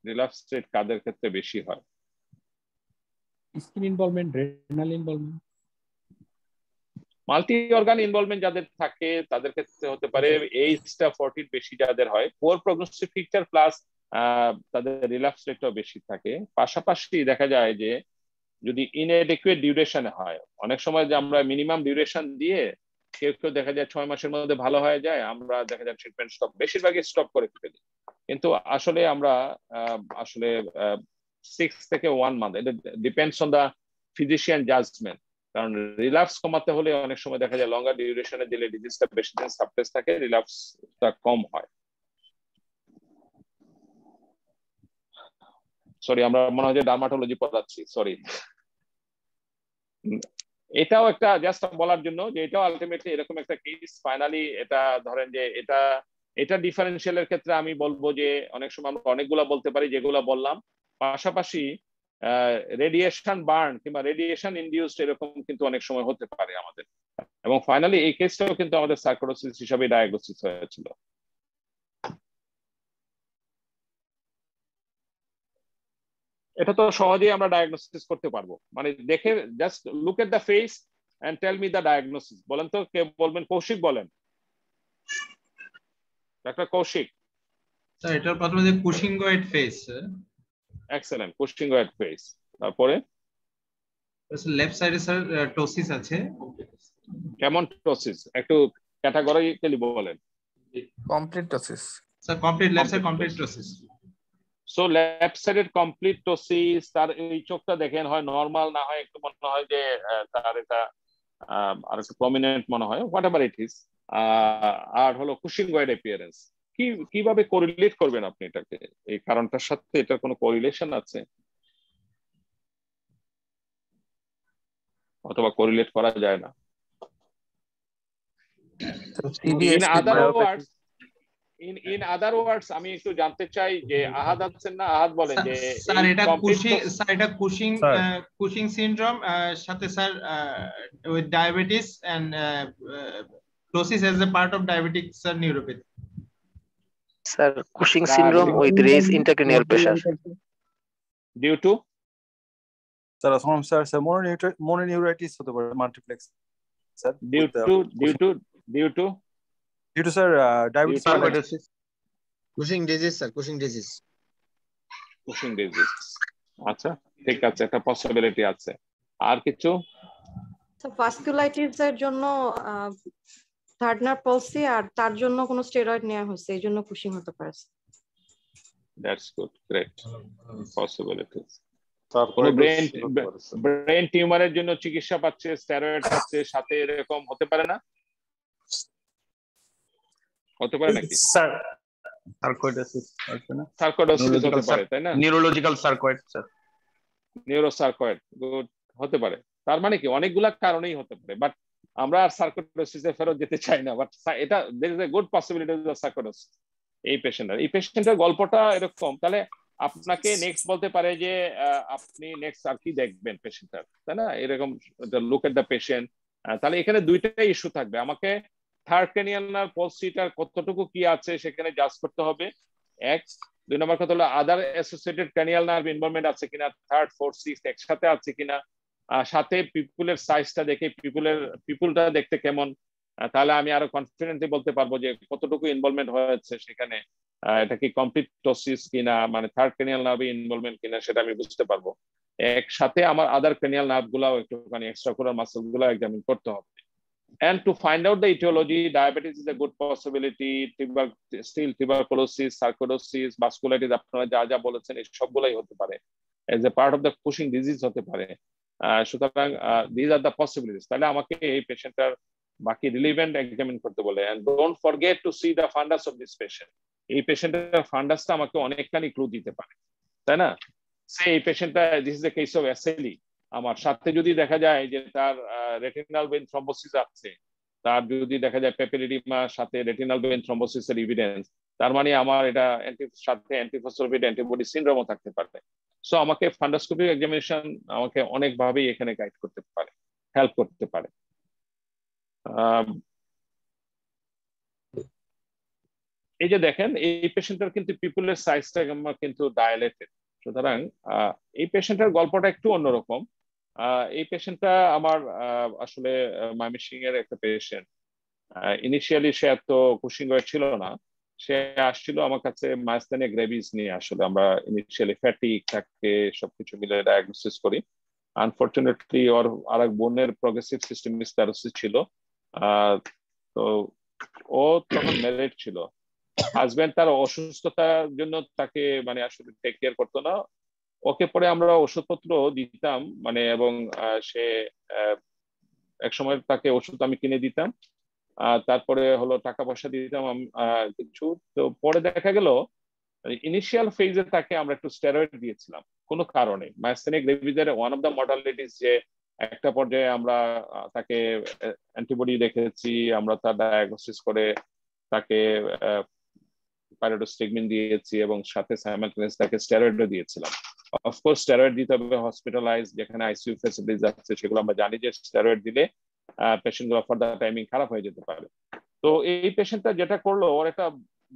S2: রিল্যাপস রেট কাদের ক্ষেত্রে বেশি হয়?
S5: Skin involvement, renal involvement,
S2: multi organ involvement যাদের থাকে তাদের ক্ষেত্রে হতে পারে। এইজটা 40 বেশি যাদের হয়, পোর প্রগনোসিস ফিচার প্লাস তাদের রিল্যাপস রেটটাও বেশি থাকে। পাশাপাশি দেখা যায় যে যদি ইনএডিকুয়েট ডিউরেশনে হয়, অনেক সময় যে আমরা মিনিমাম ডিউরেশন দিয়ে কেউ কেউ দেখা যায় 6 মাসের মধ্যে ভালো হয়ে যায়, আমরা দেখা যায় ট্রিটমেন্ট স্টপ, বেশিরভাগই স্টপ করে ফেলি। কিন্তু আসলে আমরা আসলে 6 থেকে 1 মান্থ, এটা depends on the physician judgement. কারণ রিল্যাপস কমাতে হলে অনেক সময় দেখা যায় লঙ্গার ডিউরেশনে দিলে ডিজিজটা বেশি দিন সাপ্রেস থাকে, রিল্যাপসটা কম হয়। সরি, আমরা মনে হয় যে ডার্মাটোলজি পড়াচ্ছি, সরি। এটাও একটা জাস্ট বলার জন্য যে এটাও আলটিমেটলি এরকম একটা কেস। ফাইনালি এটা ধরেন যে এটা ডিফারেন্সিয়ালের ক্ষেত্রে আমি বলবো যে অনেক সময় আমরা অনেকগুলা বলতে পারি যেগুলা বললাম, পাশাপাশি রেডিয়েশন বার্ন কিংবা রেডিয়েশন ইনডিউসড এরকম কিন্তু অনেক সময় হতে পারে আমাদের। এবং ফাইনালি এই কেসটাও কিন্তু আমাদের সার্কোডোসিস হিসাবে ডায়াগনোসিস হয়েছিল। এটা তো সহজেই আমরা ডায়াগনোসিস করতে পারবো, মানে দেখে just look at the face and tell me the diagnosis. বলেন তো, কে বলবেন? কৌশিক বলেন, ডাক্তার কৌশিক।
S9: স্যার এটার প্রথমে যে Cushingoid face.
S2: Excellent, Cushingoid face. তারপরে
S9: লেফট সাইডে স্যার টোসিস আছে।
S2: কেমন টোসিস একটু ক্যাটাগরিক্যালি বলেন।
S17: Complete ptosis
S9: sir, complete left side complete ptosis.
S2: So left সাইডের কমপ্লিট টোসিস, তার এই চোখটা দেখেন হয় নরমাল, না হয় একটু মনে হয় যে তার এটা আর একটু প্রমিনেন্ট মনে হয়, হোয়াট এভার ইট ইজ। আর হলো কুশিঙ্গয়েড অ্যাপিয়ারেন্স। কিভাবে কোরিলেট করবেন আপনি এটাকে? এই কারণটার সাথে এটার কোনো কোরিলেশন আছে অথবা কোরিলেট করা যায় না? ইন আদার ওয়ার্ডস আমি একটু জানতে চাই যে আহাদ আছেন না, আহাদ বলেন যে
S9: স্যার এটা কুশিং সিনড্রোম সাথে sir with diabetes and ptosis as a part of diabetic sir neuropathy.
S19: Sir Cushing syndrome with raise intracranial pressure
S2: due to
S21: sir mononeuritis হতে পারে, multiplex sir. Due to sir diabetes,
S22: Cushing disease sir, Cushing disease.
S2: আচ্ছা ঠিক আছে, একটা possibility আছে। আর কিছু?
S14: Vasculitis এর জন্য গার্ডনার পলসি, আর তার জন্য কোনো স্টেরয়েড নেওয়া হয়েছে, এই জন্য কুশিং হতে পারে।
S2: That's good, great possibilities. Brain টিউমারের জন্য চিকিৎসা পাচ্ছে, স্টেরয়েড পাচ্ছে, সাথে এরকম হতে পারে না? হতে পারে নাকি
S18: স্যার? সার্কোইডোসিস আছে না?
S2: সার্কোইডোসিস হতে পারে, তাই না?
S18: নিউরোলজিক্যাল সার্কয়েড স্যার,
S2: নিউরোসার্কয়েড গুড হতে পারে। তার মানে কি অনেকগুলা কারণেই হতে পারে, বাট আমরা আর সার্কোইডোসিসে ফেরত যেতে চাই না। বাট এটা there is a good possibility of sarcoidosis. এই পেশেন্টের গল্পটা এরকম, তাহলে আপনাকে নেক্সট বলতে পারে যে আপনি নেক্সট আর কি দেখবেন পেশেন্টটার, তাই না? এরকম লুক এট দ্য পেশেন্ট। তাহলে এখানে দুইটাই ইস্যু থাকবে, আমাকে থার্ড ক্রেনিয়াল নার্ভ পলসিটার কতটুকু কি আছে সেখানে জাজ করতে হবে। এক, দুই নম্বর কথা হলো আদার অ্যাসোসিয়েটেড ক্রেনিয়াল নার্ভ ইনভলভমেন্ট আছে কিনা, থার্ড ফোর্থ সিক্স একসাথে আছে কিনা, সাথে পিপুলের সাইজটা দেখে পিপুলটা দেখতে কেমন, তাহলে আমি আরো কনফিডেন্টলি বলতে পারবো যে কতটুকু ইনভলভমেন্ট হয়েছে সেখানে, এটা কি কমপ্লিট টোসিস কিনা, মানে থার্ড ক্রেনিয়াল নার্ভ ইনভলভমেন্ট কিনা সেটা আমি বুঝতে পারবো। একসাথে আমার আদার ক্রেনিয়াল নার্ভ গুলাও একটুখানি এক্সট্রাকুলার মাসল গুলো এক্সামিন করতে হবে। And to find out the etiology, diabetes is a good possibility. Still tuberculosis, sarcoidosis, vasculitis, আপনারা যা যা বলেছেন এই সবগুলাই হতে পারে as a part of the Cushing disease হতে পারে। সুতরাং these are the possibilities। তাহলে আমাকে এই পেশেন্টটার বাকি রিলেভেন্ট এক্সামিন করতে বলে। and don't forget to see the fundus of this patient। এই পেশেন্টের ফান্ডাসটা আমাকে অনেকখানি ক্লু দিতে পারে, তাই না? সেই পেশেন্টটা, this is a case of SLE, আমার সাথে যদি দেখা যায় যে তার রেটিনাল ভেইন থ্রম্বোসিস আছে, তার যদি দেখা যায় পেপিলিডিমা সাথে রেটিনাল ভেইন থ্রম্বোসিসের এভিডেন্স, তার মানে আমার এটা সাথে অ্যান্টিফসফোলিপিড অ্যান্টিবডি সিনড্রোমও থাকতে পারে। সো আমাকে ফান্ডোস্কোপিক এক্সামিনেশন আমাকে অনেকভাবেই এখানে গাইড করতে পারে, হেল্প করতে পারে। এই যে দেখেন এই পেশেন্টের কিন্তু পিপুলের সাইজটা কিন্তু ডায়ালেটেড, সুতরাং এই পেশেন্টের গল্পটা একটু অন্যরকম। এই পেশেন্টটা আমার আসলে ময়মনসিং এর একটা পেশেন্ট। ইনিশিয়ালি সে এত কুশিংয়ের ছিল না, সে আসছিল আমার কাছে মাইস্টেনিয়া গ্রেভিস নিয়ে। আসলে আমরা ইনিশিয়ালি ফ্যাটিক থাকে সবকিছু মিলে ডায়াগনোসিস করি। আনফরচুনেটলি ওর আরেক বোনের প্রগ্রেসিভ সিস্টেমিক স্ক্লেরোসিস ছিল। তো ও তখন ম্যারিড ছিল, হাজবেন্ড তার অসুস্থতার জন্য তাকে মানে আসলে টেক কেয়ার করতো না। ওকে পরে আমরা ওষুধপত্র দিতাম মানে, এবং সে এক সময় তাকে ওষুধ আমি কিনে দিতাম, তারপরে হলো টাকা পয়সা দিতাম কিছু। তো পরে দেখা গেল ইনিশিয়াল ফেজে তাকে আমরা একটু স্টেরয়েড দিয়েছিলাম কোনো কারণে। মাইস্টেনিয়া গ্রেভিসের ওয়ান অফ দ্য মডালিটিস যে একটা পর্যায়ে আমরা তাকে অ্যান্টিবডি দেখেছি, আমরা তার ডায়াগনোসিস করে তাকে পাইরোডোস্টিগমিন দিয়েছি এবং সাথে সাইমালটেনিয়াস তাকে স্টেরয়েডও দিয়েছিলাম। অফকোর্স স্টেরয়েড দিতে হবে হসপিটালাইজ, যেখানে আইসিইউ ফ্যাসিলিটিস আছে সেগুলো আমরা জানি যে স্টেরয়েড দিলে পেশেন্টগুলো ফর দ্য টাইমিং খারাপ হয়ে যেতে পারে। তো এই পেশেন্টটা যেটা করলো, ওর একটা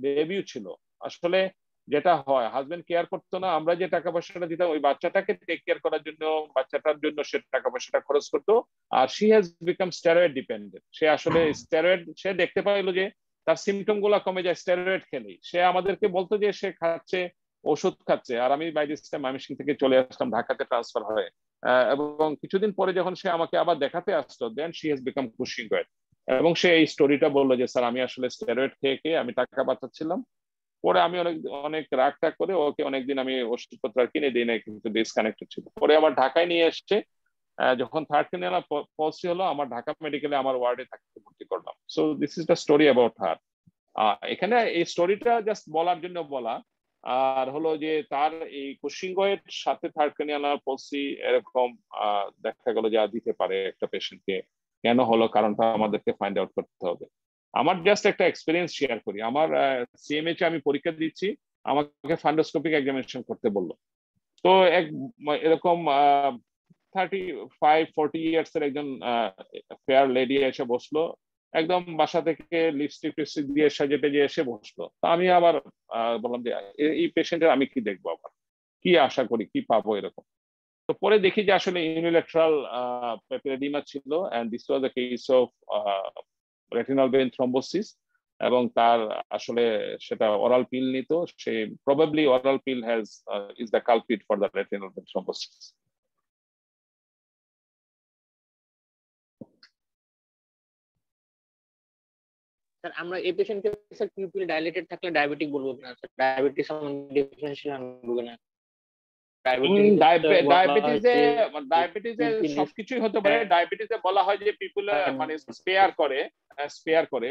S2: বেবিও ছিল। আসলে যেটা হয়, হাজবেন্ড কেয়ার করতো না, আমরা যে টাকা পয়সাটা দিতাম ওই বাচ্চাটাকে টেক কেয়ার করার জন্য, বাচ্চাটার জন্য সে টাকা পয়সাটা খরচ করতো। আর she has become steroid dependent. সে আসলে স্টেরয়েড, সে দেখতে পাইলো যে তার সিমটম গুলা কমে যায় স্টেরয়েড খেলেই। সে আমাদেরকে বলতো যে সে খাচ্ছে, ওষুধ খাচ্ছে। আর আমি বাই দিস টাইম ময়মনসিং থেকে চলে আসলাম ঢাকাতে ট্রান্সফার হয়ে, এবং কিছুদিন পরে যখন সে আমাকে আবার দেখাতে আসতো, দেন শি হ্যাজ বিকাম কুশিংয়ের। এবং সে এই স্টোরিটা বললো যে স্যার আমি আসলে স্টেরয়েড খেয়ে আমি টাকা বাঁচাচ্ছিলাম। পরে আমি অনেক রাগ টাগ করে ওকে অনেকদিন আমি ওষুধপত্র কিনে দিই না, কিন্তু ডিসকানেক্টেড ছিল। পরে আমার ঢাকায় নিয়ে এসছে, যখন থার্ড ক্রেনিয়াল পলসি হলো আমার ঢাকা মেডিকেলে আমার ওয়ার্ডে তাকে ভর্তি করলাম। So this is the story about her. এখানে এই স্টোরিটা জাস্ট বলার জন্য বলা, আর হলো যে তার এই কুশিংয়ের সাথে থার্ড ক্রেনিয়াল পলসি এরকম দেখা গেল যা দিতে পারে একটা পেশেন্টকে। কেন হলো কারণটা আমাদেরকে ফাইন্ড আউট করতে হবে। আমার জাস্ট একটা এক্সপিরিয়েন্স শেয়ার করি। আমার সিএমএইচ আমি পরীক্ষা দিচ্ছি, আমাকে ফান্ডোস্কোপিক এক্সামিনেশন করতে বললো। তো এরকম 35-40 ইয়ার্স এর একজন ফেয়ার লেডি এসে বসলো, একদম বাসা থেকে লিপস্টিক টিপস্টিক দিয়ে সাজেটে যে এসে বসলো। তো আমি আবার বললাম যে এই পেশেন্টের আমি কি দেখবো, আবার কি আশা করি, কি পাবো এরকম। তো পরে দেখি যে আসলে ইউনিল্যাটারাল পেপিলিডিমা ছিল, and this was the case of retinal vein thrombosis, এবং তার আসলে সেটা ওরাল পিল নিত। সে probably oral pill has is the culprit for the retinal vein thrombosis.
S8: Sir আমরা এই পেশেন্টকে স্যার পিউপিল ডাইলেটেড থাকলে ডায়াবেটিক বলবো না স্যার? ডায়াবেটিস ডিফারেন্সিয়েশন আনবো না?
S2: ডায়াবেটিসে সবকিছুই হতে পারে। ডায়াবেটিসে বলা হয় যে পিপল মানে স্পেয়ার করে,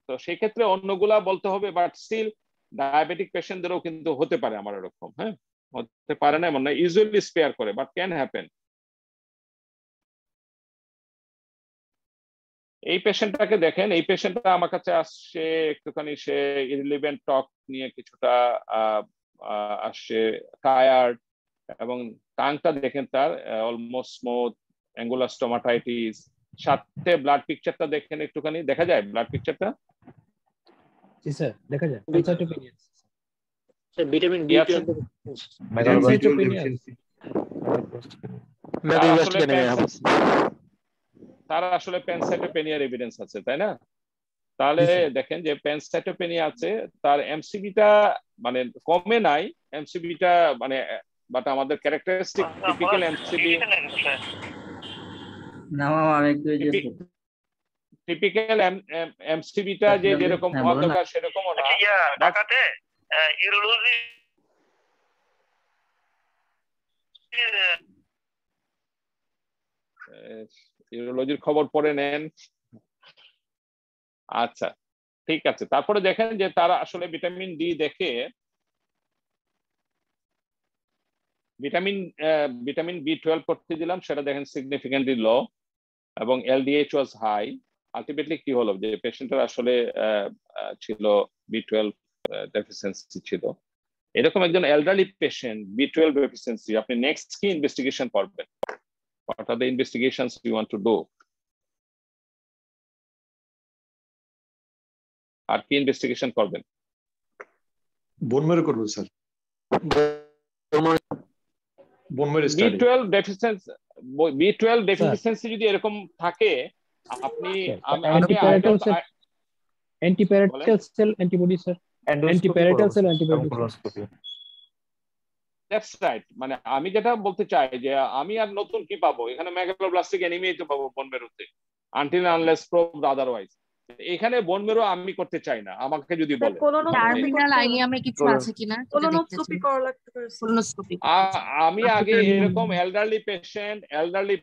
S2: তো সেই ক্ষেত্রে অন্যগুলা বলতে হবে। বাট স্টিল ডায়াবেটিক পেশেন্টদেরও কিন্তু হতে পারে আমার এরকম, হ্যাঁ হতে পারে না এমন না, ইউজুয়ালি স্পেয়ার করে, বাট ক্যান হ্যাপেন। এই পেশেন্টটাকে দেখেন, এই পেশেন্টটা আমার কাছে আসছে একটুখানি, সে ইররিলেভেন্ট টক নিয়ে কিছুটা আসছে, টায়ার্ড, এবং টাংটা দেখেন তার অলমোস্ট স্মুথ, অ্যাঙ্গুলার স্টোমাটাইটিস, সাথে ব্লাড পিকচারটা দেখেন একটুখানি, দেখা যায় ব্লাড পিকচারটা?
S5: জি স্যার দেখা যায়। প্যানসাইটোপেনিয়া
S8: স্যার ভিটামিন ডি
S2: তার আসলে প্যানসাইটোপেনিয়ার এভিডেন্স আছে, তাই না? তাহলে দেখেন যে প্যানসাইটোপেনিয়া আছে, তার এমসিবিটা মানে কমে নাই, এমসিবিটা মানে বাট আমাদের ক্যারেক্টারিস্টিক টিপিক্যাল এমসিবি
S3: না মামা আমি একটু
S2: টিপিক্যাল এমসিবিটা যে যেরকম হওয়া দরকার সেরকমও না।
S11: ঢাকাতে ইউরোলজি
S2: ইউরোলজির খবর পড়ে নেন। আচ্ছা ঠিক আছে, তারপরে দেখেন যে তারা আসলে ভিটামিন ডি দেখে ভিটামিন B12 করতে দিলাম, সেটা দেখেন সিগনিফিকেন্টলি লো এবং LDH ওয়াজ হাই। আলটিমেটলি কি হলো যে পেশেন্টের আসলে ছিল B12 ডেফিসিয়েন্সি ছিল। এরকম একজন এলডারলি পেশেন্ট B12 ডেফিসিয়েন্সি, আপনি নেক্সট কি ইনভেস্টিগেশন করবেন? What are the investigations you want to do? আর কি ইনভেস্টিগেশন করবেন?
S7: বোন ম্যারো করব sir. Bone marrow study. B12 deficiency যদি এরকম থাকে, আপনি
S5: antiparietal cell antibody sir, antiparietal cell antibody.
S2: That's right. মানে আমি যেটা বলতে চাই যে আমি আর নতুন কি পাবো এখানে? মেগালোব্লাস্টিক অ্যানিমিয়া তো পাবো বোন ম্যারোতে, আনটিল আনলেস প্রুভড আদারওয়াইজ। এখানে বোন ম্যারো আমি করতে চাই না, আমাকে যদি বলে
S6: টার্মিনাল আইলিয়ামে কিছু আছে কিনা
S14: কোলোনোস্কোপি করা লাগতে পারে।
S6: কোলোনোস্কোপি
S2: আমি আগে এরকম এলডারলি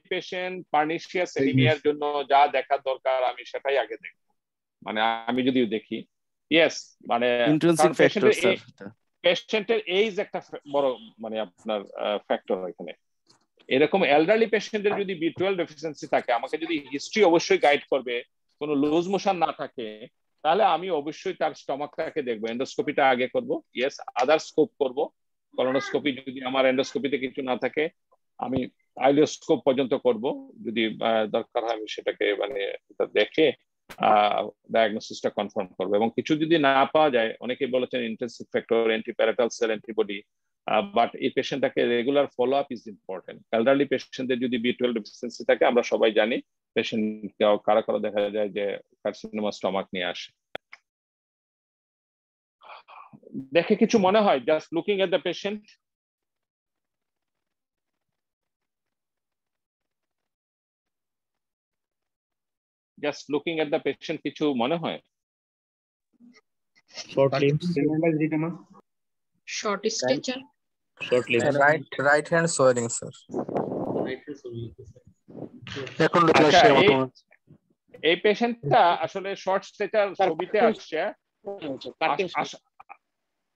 S2: পেশেন্ট পার্নিশিয়াস অ্যানিমিয়ার জন্য যা দেখা দরকার আমি সেটাই আগে দেখব। মানে আমি যদি দেখি ইয়েস মানে পেশেন্টের এইজ একটা বড় মানে আপনার ফ্যাক্টর এখানে। এরকম এলডারলি পেশেন্টের যদি B12 ডেফিসিয়েন্সি থাকে, আমাকে যদি হিস্ট্রি অবশ্যই গাইড করবে, কোনো লুজ মোশন না থাকে, তাহলে আমি অবশ্যই তার স্টমাকটাকে দেখবো। এন্ডোস্কোপিটা আগে করব, ইয়েস আদার স্কোপ করব। কলোনোস্কোপি যদি আমার এন্ডোস্কোপিতে কিছু না থাকে, আমি আইলিওস্কোপ পর্যন্ত করব। যদি দরকার হয় আমি সেটাকে মানে দেখে ডায়াগনোসিসটা কনফার্ম করবো। এবং কিছু যদি না পাওয়া যায়, অনেকে বলেছেন intensive factor, antiparietal cell antibody, but এই পেশেন্টটাকে regular follow up is important. Elderly পেশেন্টদের যদি B12 ডেফিসিয়েন্সি থাকে, আমরা সবাই জানি পেশেন্ট কারা কারা দেখা যায় যে কার্সিনোমা স্টমাক নিয়ে আসে। দেখে কিছু মনে হয় just looking at the patient? Just looking at the patient কিছু মনে হয়?
S3: Short limbs,
S6: short stretcher,
S3: short limbs,
S17: right hand swelling sir.
S4: এখন
S2: এই পেশেন্টটা আসলে শর্ট স্ট্রেচার ছবিতে আসছে,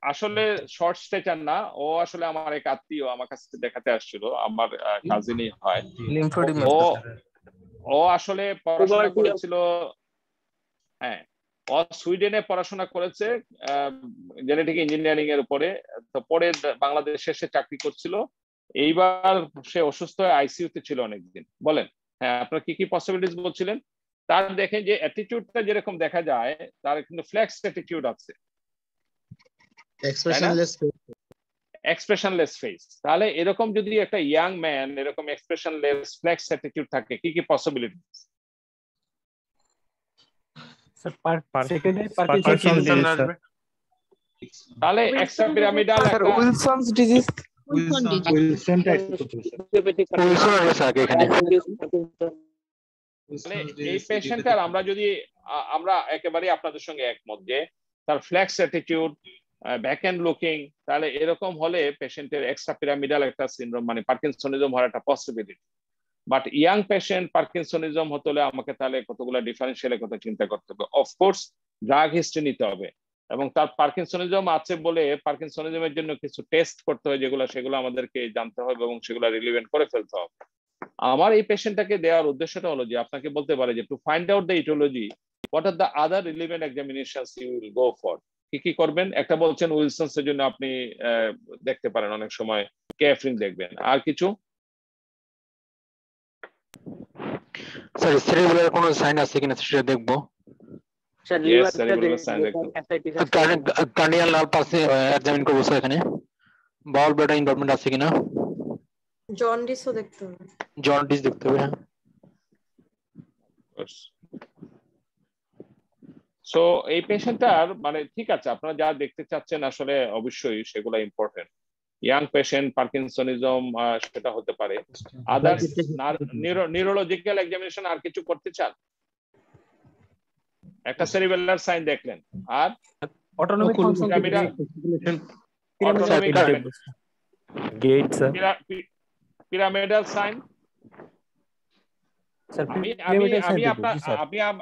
S2: আসলে শর্ট স্ট্রেচার না, ও আসলে আমার এক আত্মীয় আমার কাছে দেখাতে আসছিল, আমার কাজিনই হয়। ও আসলে পড়াশোনা করেছিল, হ্যাঁ ও সুইডেনে পড়াশোনা করেছে জেনেটিক ইঞ্জিনিয়ারিং এর উপরে। তো পরে বাংলাদেশে সে চাকরি করছিল। এইবার সে অসুস্থ হয়ে আইসিইউতে ছিল অনেকদিন। বলেন হ্যাঁ, আপনার কি কি পসিবিলিটিস বলছিলেন? তার দেখেন যে অ্যাটিটিউডটা যেরকম দেখা যায়, তার কিন্তু ফ্লেক্স অ্যাটিটিউড আছে, এক্সপ্রেশনলেস ফেস। তাহলে এরকম যদি একটা ইয়াং ম্যান এরকম এক্সপ্রেশনলেস ফ্লেক্স অ্যাটিটিউড থাকে, কি কি পসিবিলিটিস? তাহলে এক্সট্রা পিরামিডাল
S17: উইলসনস ডিজিজ,
S2: এই পেশেন্টের আমরা একেবারে আপনাদের সঙ্গে একমত যে তার flex attitude, back and looking, তাহলে এরকম হলে পেশেন্টের এক্সট্রা পিরামিডাল একটা সিনড্রোম মানে পার্কিনসনিজম হওয়ার একটা possibility. But young patient parkinsonism হতে হলে আমাকে তাহলে কতগুলো ডিফারেন্সিয়ালের কথা চিন্তা করতে হবে। অফকোর্স ড্রাগ হিস্ট্রি নিতে হবে, এবং তার পার্কিনসনিজম আছে বলে পার্কিনসনিজমের জন্য কিছু টেস্ট করতে হয়, সেগুলো আমাদেরকে জানতে হবে এবং সেগুলো রিলিভেন্ট করে ফেলতে হবে। আমার এই পেশেন্টটাকে দেওয়ার উদ্দেশ্যটা হলো যে আপনাকে বলতে পারে যে to find out the aetiology, what are the other relevant examinations you will go for. কি কি করবেন? একটা বলছেন উইলসনস এর জন্য আপনি দেখতে পারেন, অনেক সময় কেফরিন দেখবেন। আর কিছু?
S4: স্যার সেরিব্রাল কোনো সাইন আছে কিনা সেটা দেখবো।
S8: স্যার লিভার সাইন দেখুন,
S4: কার্ডিয়াল লাল পাশে এক্সামিন করব স্যার। এখানে বাউল ব্লাড ইনভলভমেন্ট আছে কিনা,
S14: জন্ডিসও দেখতে হবে,
S4: জন্ডিস দেখতে হবে।
S2: সো এই পেশেন্টটার মানে ঠিক আছে, আপনারা যা দেখতে চাচ্ছেন আসলে অবশ্যই সেগুলো ইম্পর্টেন্ট, ইয়াং পেশেন্ট পার্কিনসনিজম সেটা হতে পারে। আদার্স নিউরোলজিক্যাল এক্সামিনেশন আর কিছু করতে চান? একটা সেরিবেলার সাইন দেখলেন, আর
S5: অটোনমিক ফাংশন
S2: পিরামিডাল সাইন।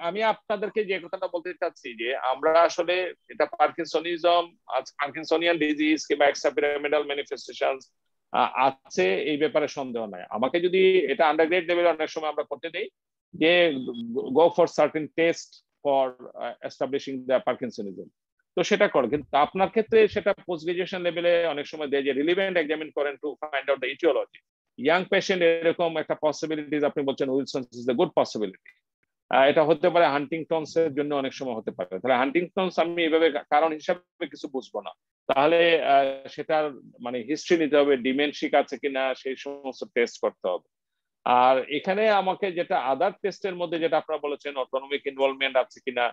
S2: আমি আপনাদেরকে যে কথাটা বলতে চাচ্ছি যে আমরা আসলে এটা পার্কিনসনিয়ান ডিজিজ কিংবা এক্সট্রাপিরামিডাল ম্যানিফেস্টেশন আছে এই ব্যাপারে সন্দেহ নাই। আমাকে যদি এটা আন্ডারগ্রেড লেভেলে অনেক সময় আমরা করতে দেই যে go for certain test for establishing the parkinsonism, তো সেটা করে। কিন্তু আপনার ক্ষেত্রে সেটা পোস্ট গ্রাজুয়েশন লেভেলে অনেক সময় দেয় যে রিলিভেন্ট এক্সামিন করেন to find out the aetiology. Young patient এরকম একটা পসিবিলিটিস আপনি বলছেন Wilson is the good possibility. এটা হতে পারে হান্টিংটনস এর জন্য অনেক সময় হতে পারে। তাহলে হান্টিংটনস আমি এইভাবে কারণ হিসাবে কিছু বুঝবো না, তাহলে সেটার মানে হিস্ট্রি নিতে হবে, ডিমেনশিক আছে কিনা সেই সমস্ত টেস্ট করতে হবে। আর এখানে আমাকে যেটা আদার টেস্টের মধ্যে যেটা আপনারা বলেছেন অটোনমিক ইনভলভমেন্ট আছে কিনা,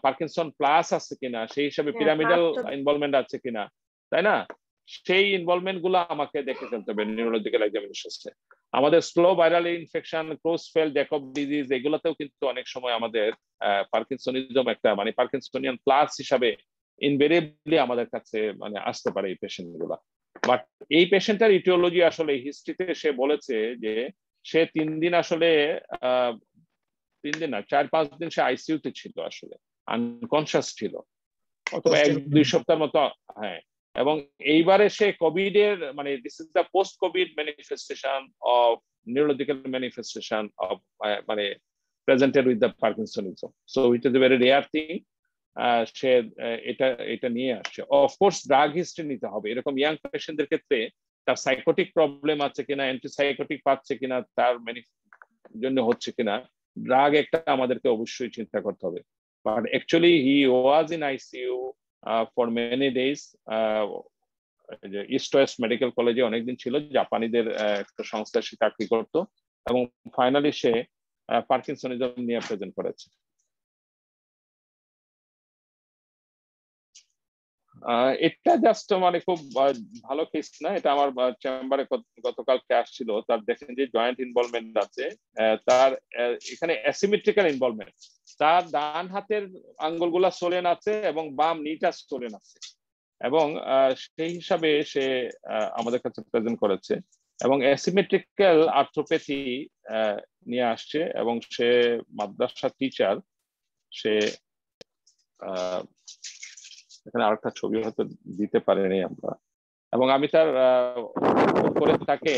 S2: পার্কিনসন প্লাস আছে কিনা, সেই হিসাবে পিরামিডাল ইনভলভমেন্ট আছে কিনা, তাই না? সেই ইনভলভমেন্ট গুলো আমাকে দেখে ফেলতে হবে নিউরোলজিক্যাল এক্সামিনেশনে। আমাদের slow viral infection, Creutzfeldt Jakob disease এগুলোতেও কিন্তু অনেক সময় আমাদের পার্কিনসনিজম একটা মানে পার্কিনসনিয়ান প্লাস হিসাবে ইনভেরিয়েবলি আমাদের কাছে মানে আসতে পারে এই পেশেন্ট গুলা। বাট এই পেশেন্টের ইটিওলজি আসলে হিস্ট্রিতে সে বলেছে যে সে 3 দিন আসলে 3 দিন না 4-5 দিন সে আইসিইউতে ছিল, আসলে আনকনশাস ছিল, অথবা 1-2 সপ্তাহের মতো। হ্যাঁ, এবং এইবারে সে কোভিড এর মানে this is the post Covid manifestation of neurological manifestation of মানে presented with the parkinsonism. So it is a very rare thing. সে এটা নিয়ে আসছে। অফকোর্স ড্রাগ হিস্ট্রি নিতে হবে। এরকম ইয়াং পেশেন্টদের ক্ষেত্রে তার সাইকোটিক প্রবলেম আছে কিনা, অ্যান্টিসাইকোটিক পাচ্ছে কিনা, তার জন্য হচ্ছে কিনা, ড্রাগ একটা আমাদেরকে অবশ্যই চিন্তা করতে হবে। But actually he was in ICU for many days. East West medical কলেজে অনেকদিন ছিল, জাপানিদের একটা সংস্থায় সে চাকরি করতো, এবং ফাইনালি সে পার্কিনসনিজম নিয়ে প্রেজেন্ট করেছে। এটা জাস্ট মানে খুব ভালো কেস না, এটা আমার চেম্বারে গতকালকে আসছিল। তার দেখেন যে জয়েন্ট ইনভলভমেন্ট আছে, তার এখানে অ্যাসিমেট্রিক্যাল ইনভলভমেন্ট, তার ডান হাতের আঙ্গুলগুলা সোলেন আছে এবং বাম নিটা সোলেন আছে, এবং সেই হিসাবে সে আমাদের কাছে প্রেজেন্ট করেছে, এবং অ্যাসিমেট্রিক্যাল আর্থ্রোপ্যাথি নিয়ে আসছে, এবং সে মাদ্রাসা টিচার। সে এখানে আরেকটা ছবি হয়তো দিতে পারেনি আমরা, এবং আমি তার করে তাকে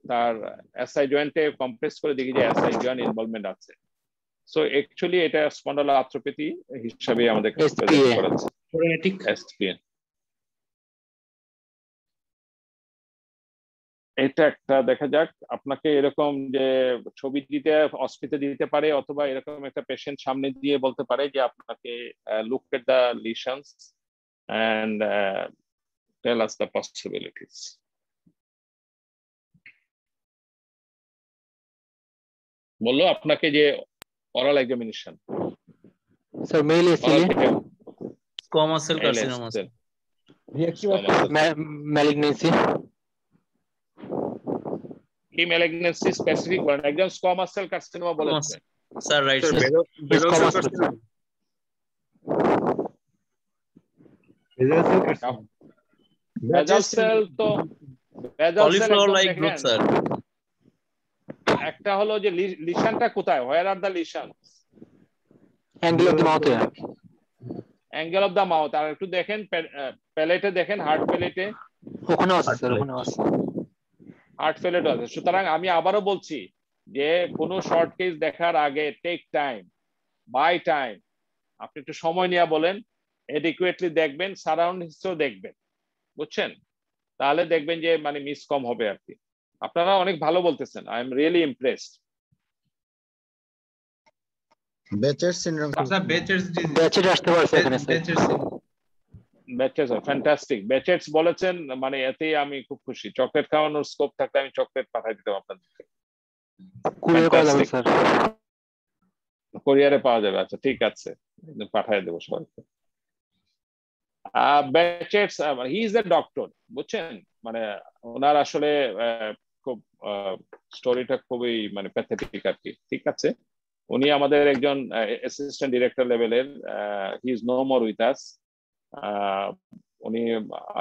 S2: তার এসআই জয়েন্টে কম্প্রেস করে দেখি যে এসআই জয়েন্ট ইনভলভমেন্ট আছে। সো অ্যাকচুয়ালি এটা স্পন্ডালো আর্থ্রোপ্যাথি হিসাবে আমাদের প্রেজেন্ট করেছে। এসপিএন এটা একটা দেখা যাক। আপনাকে এরকম যে ছবি দিতে অস্পিতে দিতে পারে, অথবা এরকম একটা পেশেন্ট সামনে দিয়ে বলতে পারে যে আপনাকে look at the lesions and tell us the possibilities. বললো আপনাকে যে oral examination
S4: sir male SLA
S3: squamous cell carcinoma,
S5: reactive
S4: malignancy
S2: কি ম্যালিগনেন্সি স্পেসিফিক বলেন, একদম স্কোয়ামাস সেল কার্সিনোমা বলেছে
S3: স্যার। রাইট স্যার,
S2: বেজাল সেল তো
S3: কলিফ্লাওয়ার লাইক গ্রুপ স্যার।
S2: একটা হলো যে লিশনটা কোথায়, where are the lesion,
S4: angle of the mouth,
S2: angle of the mouth. আর একটু দেখেন প্যালেটে, দেখেন হার্ট প্যালেটে,
S4: ওখানে আছে স্যার, ওখানে আছে
S2: হার্ট প্যালেট আছে। সুতরাং আমি আবারও বলছি যে কোনো শর্ট কেস দেখার আগে টেক টাইম, বাই টাইম, আপনি একটু সময় নিয়ে বলেন, এডিকুয়েটলি দেখবেন, সারাউন্ডিংসও দেখবেন, বুঝছেন? তাহলে দেখবেন যে মানে মিস কম হবে আর কি। আপনারা অনেক ভালো বলতেছেন, I am really impressed.
S22: Behcet syndrome,
S9: sir Behcet's disease,
S4: Behcet আসতে পারছে এখানে স্যার।
S2: বেচেস ফ্যান্টাস্টিক, বেচেটস বলেছেন, মানে এতেই আমি খুব খুশি। চকলেট খাওয়ানোর স্কোপ থাকলে আমি চকলেট পাঠাই দিতাম আপনাদেরকে।
S4: কুরিয়ার করা যাবে স্যার,
S2: কোরিয়ারে পাওয়া যাবে। আচ্ছা ঠিক আছে, পাঠিয়ে দেবো সবাইকে। বেচেটস হি ইজ এ ডক্টর, বুঝছেন, মানে ওনার আসলে খুব স্টোরিটা খুবই মানে প্যাথেটিক আর কি। ঠিক আছে, উনি আমাদের একজন অ্যাসিস্ট্যান্ট ডিরেক্টর লেভেলের, he is no more with us. উনি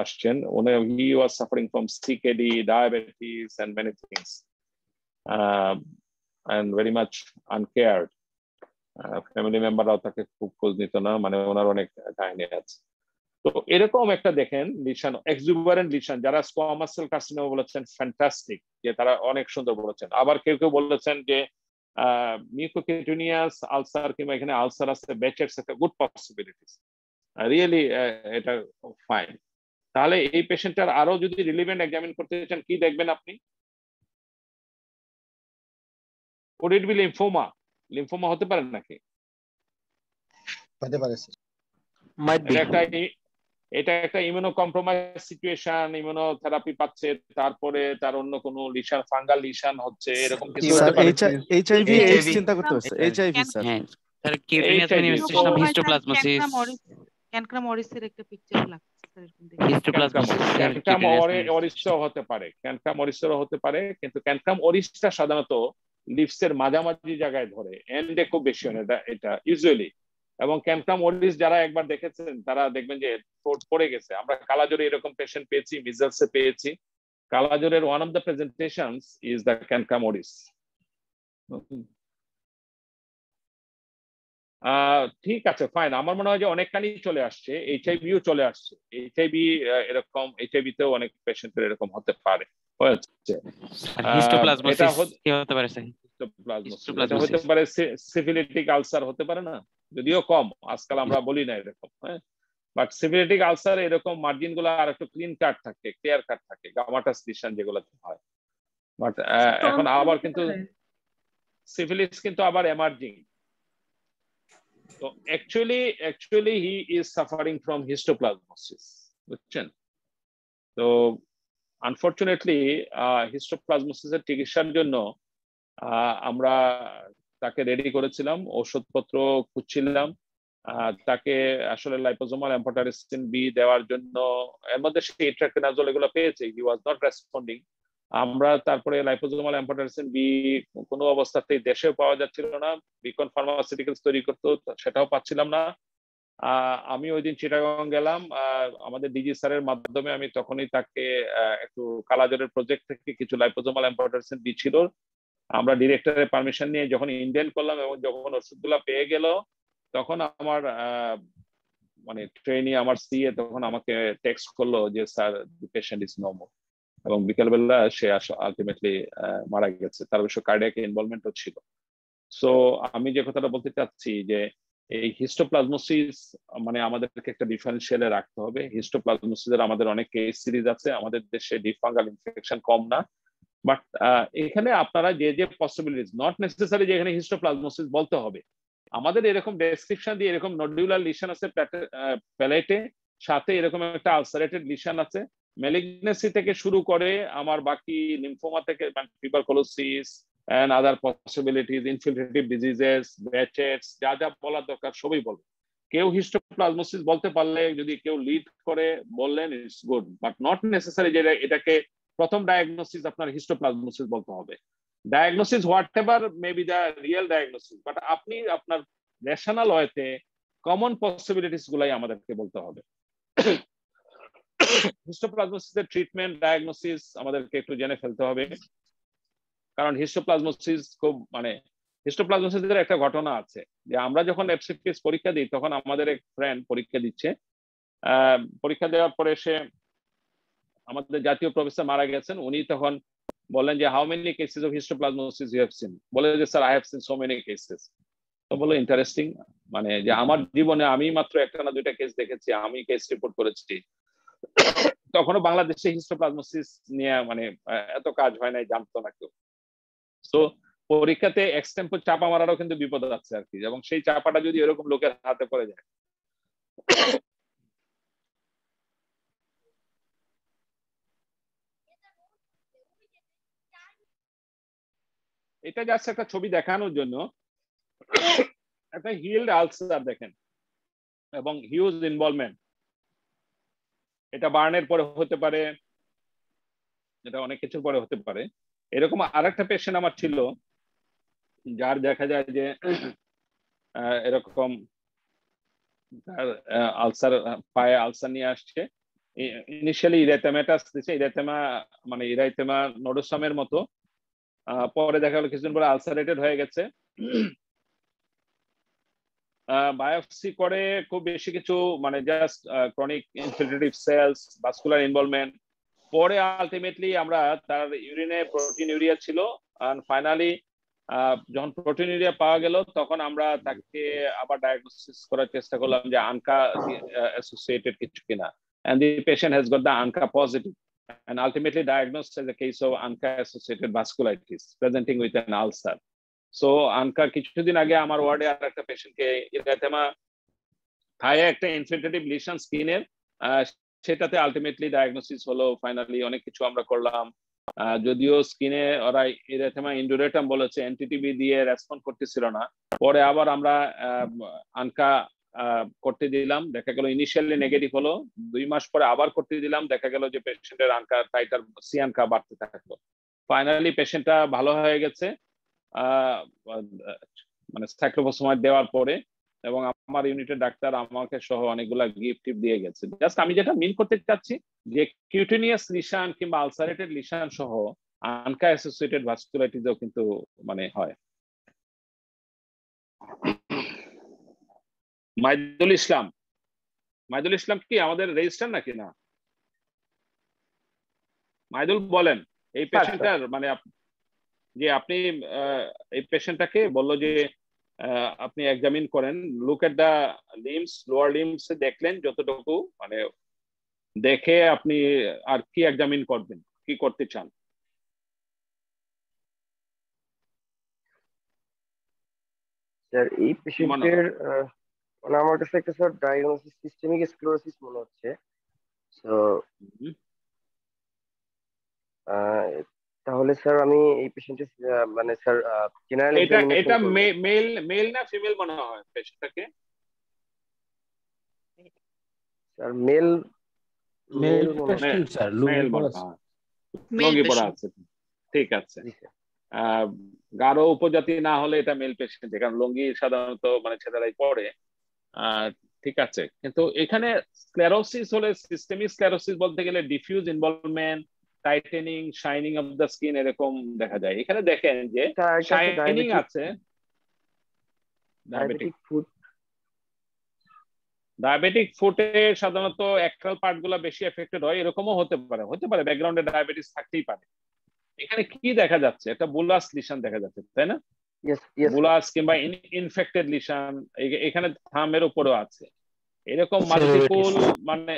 S2: আসছেন, উনি he was suffering from CKD, diabetes and many things, and very much uncared. Family মেম্বাররাও তাকে খুব খোঁজ নিত না, মানে ওনার অনেক কাহিনী আছে। তো এরকম একটা দেখেন লিশন, এক্সুবারেন্ট লিশন, যারা স্কোয়ামাস সেল কার্সিনোমা বলেছেন ফ্যান্টাস্টিক, যে তারা অনেক সুন্দর বলেছেন। আবার কেউ কেউ বলেছেন যে মিউকোকিউটেনিয়াস আলসার কিংবা এখানে আলসার আছে, বেচেটস একটা গুড পসিবিলিটিস, রিয়েলি এটা ফাইন। তাহলে এই পেশেন্টটার আরো যদি রিলিভেন্ট এক্সামিন করতে চান, কি দেখবেন আপনি? Would it be lymphoma? Lymphoma হতে পারে নাকি?
S22: হতে পারে স্যার,
S4: মাইট বি।
S2: এটা একটা ইমিউনো কম্প্রোমাইজ সিচুয়েশন, ইমিউনোথেরাপি পাচ্ছে, তারপরে তার অন্য কোনো লিশন, ফাঙ্গাল লিশন হচ্ছে, এরকম কিছু হতে পারে।
S16: এইচআইভি এইডস চিন্তা করতে হবে, এইচআইভি স্যার।
S3: হ্যাঁ sir, cutaneous manifestation of histoplasmosis,
S12: cancrum অরিসের একটা পিকচার লাগছে স্যার এরকম দেখে।
S3: হিস্টোপ্লাজমোসিস
S2: ক্যানক্রাম অরিসও হতে পারে, ক্যানক্রাম অরিসও হতে পারে, কিন্তু ক্যানক্রাম অরিসটা সাধারণত লিফসের মাঝামাঝি জায়গায় ধরে, এন্ডে খুব বেশি হয় না এটা ইউজুয়ালি। এবং ক্যানক্রাম অরিস যারা একবার দেখেছেন তারা দেখবেন যে ঠোঁট পড়ে গেছে। আমরা কালাজ্বরে এরকম পেশেন্ট পেয়েছি, মিজলসে পেয়েছি। কালাজ্বরের one of the presentations is the cancrum oris. ঠিক আছে, ফাইন। আমার মনে হয় যে অনেকখানি চলে আসছে, এইচআইভিও চলে আসছে। এইচআইভি এরকম, এইচআইভি তেও অনেক পেশেন্টের এরকম হতে পারে, হচ্ছে।
S3: হিস্টোপ্লাজমোসিস কি হতে পারে স্যার?
S2: এটা হতে পারে সিফিলিটিক আলসার হতে পারে না, যদিও কম আজকাল আমরা বলি না এরকম, হ্যাঁ। বাট সিফিলিটিক আলসার এরকম মার্জিন গুলো আর একটু ক্লিন কাট থাকে, ক্লিয়ার কাট থাকে, গামাটাস লিশন যেগুলোতে হয়। বাট এখন আবার কিন্তু সিফিলিস কিন্তু আবার এমার্জিং। তো actually he is suffering from histoplasmosis, বুঝছেন। তো আনফরচুনেটলি হিস্টোপ্লাজমোসিসের চিকিৎসার জন্য আমরা তাকে রেডি করেছিলাম, ওষুধপত্র খুঁজছিলাম, তাকে আসলে লাইপোজোমাল এম্ফোটেরিসিন বি দেওয়ার জন্য। এর মধ্যে সে ইট্রাকিনাজোল এগুলো পেয়েছে, হি ওয়াজ নট রেসপন্ডিং। আমরা তারপরে লাইপোজোমাল এম্ফোটেরিসিন বি কোনো অবস্থাতেই দেশেও পাওয়া যাচ্ছিল না, বিকন ফার্মাসিউটিক্যালস তৈরি করতো, সেটাও পাচ্ছিলাম না। আমি ওই দিন চিটাগং গেলাম, আমাদের ডিজি স্যারের মাধ্যমে আমি তখনই তাকে একটু কালাজ্বরের প্রজেক্ট থেকে কিছু লাইপোজোমাল এম্ফোটেরিসিন বি ছিল, আমরা ডিরেক্টরের পারমিশন নিয়ে যখন ইন্ডিয়ান করলাম এবং যখন ওষুধগুলো পেয়ে গেল, তখন আমার মানে ট্রেনি, আমার সিএ তখন আমাকে টেক্সট করলো যে sir the patient is no more, এবং বিকেলবেলা সে আলটিমেটলি মারা গেছে। তার অবশ্য কার্ডিয়াক ইনভলভমেন্টও ছিল। সো আমি যে কথাটা বলতে চাচ্ছি যে এই হিস্টোপ্লাজমোসিস মানে আমাদেরকে একটা ডিফারেন্সিয়ালে রাখতে হবে। হিস্টোপ্লাজমোসিসের আমাদের অনেক কেস সিরিজ আছে, আমাদের দেশে ডিপ ফাঙ্গাল ইনফেকশন কম না। বাট এখানে আপনারা যে যে পসিবিলিটিস, নট নেসেসারি যে এখানে হিস্টোপ্লাজমোসিস বলতে হবে, আমাদের এরকম ডেসক্রিপশন দিয়ে এরকম নডুলার লিশন আছে প্যালেটে, সাথে এরকম একটা আলসারেটেড লিশন আছে, ম্যালিগনেন্সি থেকে শুরু করে আমার বাকি লিম্ফোমা থেকে tuberculosis and other possibilities, infiltrative diseases, Behcet's, যা যা বলার দরকার সবই বলবো। কেউ হিস্টোপ্লাজমোসিস বলতে পারলে, যদি কেউ লিড করে বললেন, it's good, but not necessary যে এটাকে প্রথম ডায়াগনোসিস আপনার হিস্টোপ্লাজমোসিস বলতে হবে। Diagnosis whatever may B the real diagnosis, but আপনি আপনার রেশনাল ওয়েতে কমন পসিবিলিটিস গুলাই আমাদেরকে বলতে হবে। হিস্টোপ্লাজমোসিসের ট্রিটমেন্ট, ডায়াগনোসিস আমাদেরকে একটু জেনে ফেলতে হবে, কারণ হিস্টোপ্লাজমোসিস খুব মানে হিস্টোপ্লাজমোসিসের একটা ঘটনা আছে যে আমরা যখন এফসিপিএস পরীক্ষা দিই, তখন আমাদের এক ফ্রেন্ড পরীক্ষা দিচ্ছে, পরীক্ষা দেওয়ার পরে সে, আমাদের জাতীয় প্রফেসর মারা গেছেন, উনি তখন বললেন যে how many cases of histoplasmosis you have seen? বলে যে sir I have seen so many cases. তো বলো ইন্টারেস্টিং, মানে যে আমার জীবনে আমি মাত্র একটা না দুইটা কেস দেখেছি, আমি কেস রিপোর্ট করেছি। তখনও বাংলাদেশে হিস্টোপ্লাজমোসিস নিয়ে মানে এত কাজ হয় নাই, জানতো না কেউ। তো পরীক্ষাতে এক্সটেম্পোর চাপা মারারও কিন্তু বিপদ আছে আর কি, এবং সেই চাপাটা যদি এরকম লোকের হাতে পড়ে যায়। এটা জাস্ট একটা ছবি দেখানোর জন্য, একটা হিল্ড আলসার দেখেন এবং হিউজ ইনভলভমেন্ট, এটা বার্নের পরে হতে পারে, এটা অনেক কিছুর পরে হতে পারে। এরকম আরেকটা পেশেন্ট আমার ছিল যার দেখা যায় যে এরকম আলসার, পায়ে আলসার নিয়ে আসছে, ইনিশিয়ালি ইরাইথেমাটাস দিচ্ছে, ইরাইথেমা মানে ইরাইথেমা নোডোসামের মতো, পরে দেখা গেল কিছুদিন পরে আলসারেটেড হয়ে গেছে। বায়োপসি করে খুব বেশি কিছু মানে just chronic infiltrative cells, vascular involvement, পরে আলটিমেটলি আমরা তার ইউরিনে প্রোটিনিউরিয়া ছিল, আর ফাইনালি যখন প্রোটিনিউরিয়া পাওয়া গেল তখন আমরা তাকে আবার ডায়াগনোসিস করার চেষ্টা করলাম যে আনকা অ্যাসোসিয়েটেড কিছু কিনা, and the patient has got the ANCA positive and ultimately diagnosed as a case of ANCA associated vasculitis presenting with an ulcer. So ANCA কিছুদিন আগে আমার ওয়ার্ডে আর একটা পেশেন্টকে ইরাইথেমা থায়ে একটা ইনফিলট্রেটিভ লিশন স্কিনের, সেটাতে আলটিমেটলি ডায়াগনোসিস হলো। ফাইনালি অনেক কিছু আমরা করলাম, যদিও স্কিনে ওরা ইরাইথেমা ইন্ডুরেটাম বলেছে, এনটিটিভি দিয়ে রেসপন্ড করতেছিল না, পরে আবার আমরা আনকা করতে দিলাম, দেখা গেল ইনিশিয়ালি নেগেটিভ হলো, 2 মাস পরে আবার করতে দিলাম, দেখা গেল যে পেশেন্টের আনকা টাইটার সি আনকা বাড়তে থাকলো। ফাইনালি পেশেন্টটা ভালো হয়ে গেছে মানে সাইক্লোফোসফামাইড দেওয়ার পরে, এবং আমার ইউনিটের ডাক্তার আমাকে সহ অনেকগুলা গিফট দিয়ে গেছে। জাস্ট আমি যেটা মিন করতে চাচ্ছি যে কিউটেনিয়াস লিশন কিংবা আলসারেটেড লিশন সহ আনকা অ্যাসোসিয়েটেড ভাস্কুলাইটিসও কিন্তু মানে হয়। মাইদুল ইসলাম, মাইদুল ইসলাম কি আমাদের রেজিস্টার নাকি না? মাইদুল বলেন এই পেশেন্টটার মানে যে আপনি এই পেশেন্টটাকে বললো যে আপনি এক্সামিন করেন, look at the limbs, lower limbs দেখলেন যতটুকু, মানে দেখে আপনি আর কি এক্সামিন করবেন, কি করতে চান?
S10: স্যার এই পেশেন্টের মানে আমার কাছে একটা স্যার ডায়াগনোসিস সিস্টেমিক স্ক্লেরোসিস মনে হচ্ছে। সো তাহলে স্যার আমি এই পেশেন্টের মানে স্যার জেনারেল
S2: এটা মেল না ফিমেল মনে হয় পেশেন্টটাকে?
S10: স্যার মেল
S5: স্যার
S2: লুঙ্গি পরা আছে, ঠিক আছে। গাঢ় উপজাতি না হলে এটা মেল পেশেন্ট, কারণ লুঙ্গি সাধারণত মানে ছেলেরাই পরে, ঠিক আছে। কিন্তু এখানে স্ক্লেরোসিস হলে সিস্টেমিক স্ক্লেরোসিস বলতে গেলে diffuse involvement, tightening, shining of the skin এরকম দেখা যায়। এখানে দেখেন যে শাইনিং আছে, ডায়াবেটিক ফুটে সাধারণত অ্যাক্রাল পার্ট গুলা বেশি এফেক্টেড হয়, এরকমও হতে পারে ব্যাকগ্রাউন্ডে ডায়াবেটিস থাকতেই পারে। এখানে কি দেখা যাচ্ছে? একটা বুলাস লিশন দেখা যাচ্ছে, তাই না? বুলাস কিংবা ইনফেক্টেড লিশন এখানে থামের উপরেও আছে, এরকম মাল্টিপল মানে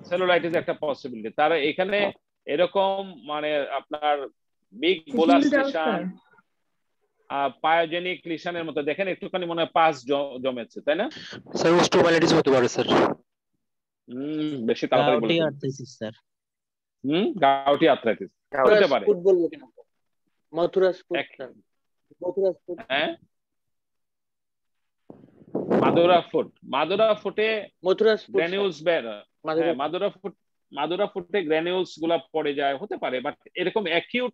S2: সেলুলাইটিস একটা পসিবিলিটি। তারা এখানে এরকম মানে আপনার বিগ বুলাস লিশন, পায়োজেনিক লিশনের মতো দেখেন, একটুখানি মনে হয় পাস জমেছে, তাই না?
S4: স্যার ওস্টোমাইলাইটিস হতে পারে স্যার।
S2: বেশি তাড়াতাড়ি বলে
S8: স্যার।
S2: গাউটি আর্থ্রাইটিস হতে পারে।
S8: ফুট বলবো কিনা? মথুরাস ফুট স্যার। মথুরাস ফুট,
S2: হ্যাঁ মাদুরা ফুটে
S8: মথুরাস
S2: গ্র্যানিউলস বের, মাদুরা ফুটে গ্র্যানিউলস গুলা পড়ে যায়, হতে পারে। বাট এরকম অ্যাকিউট,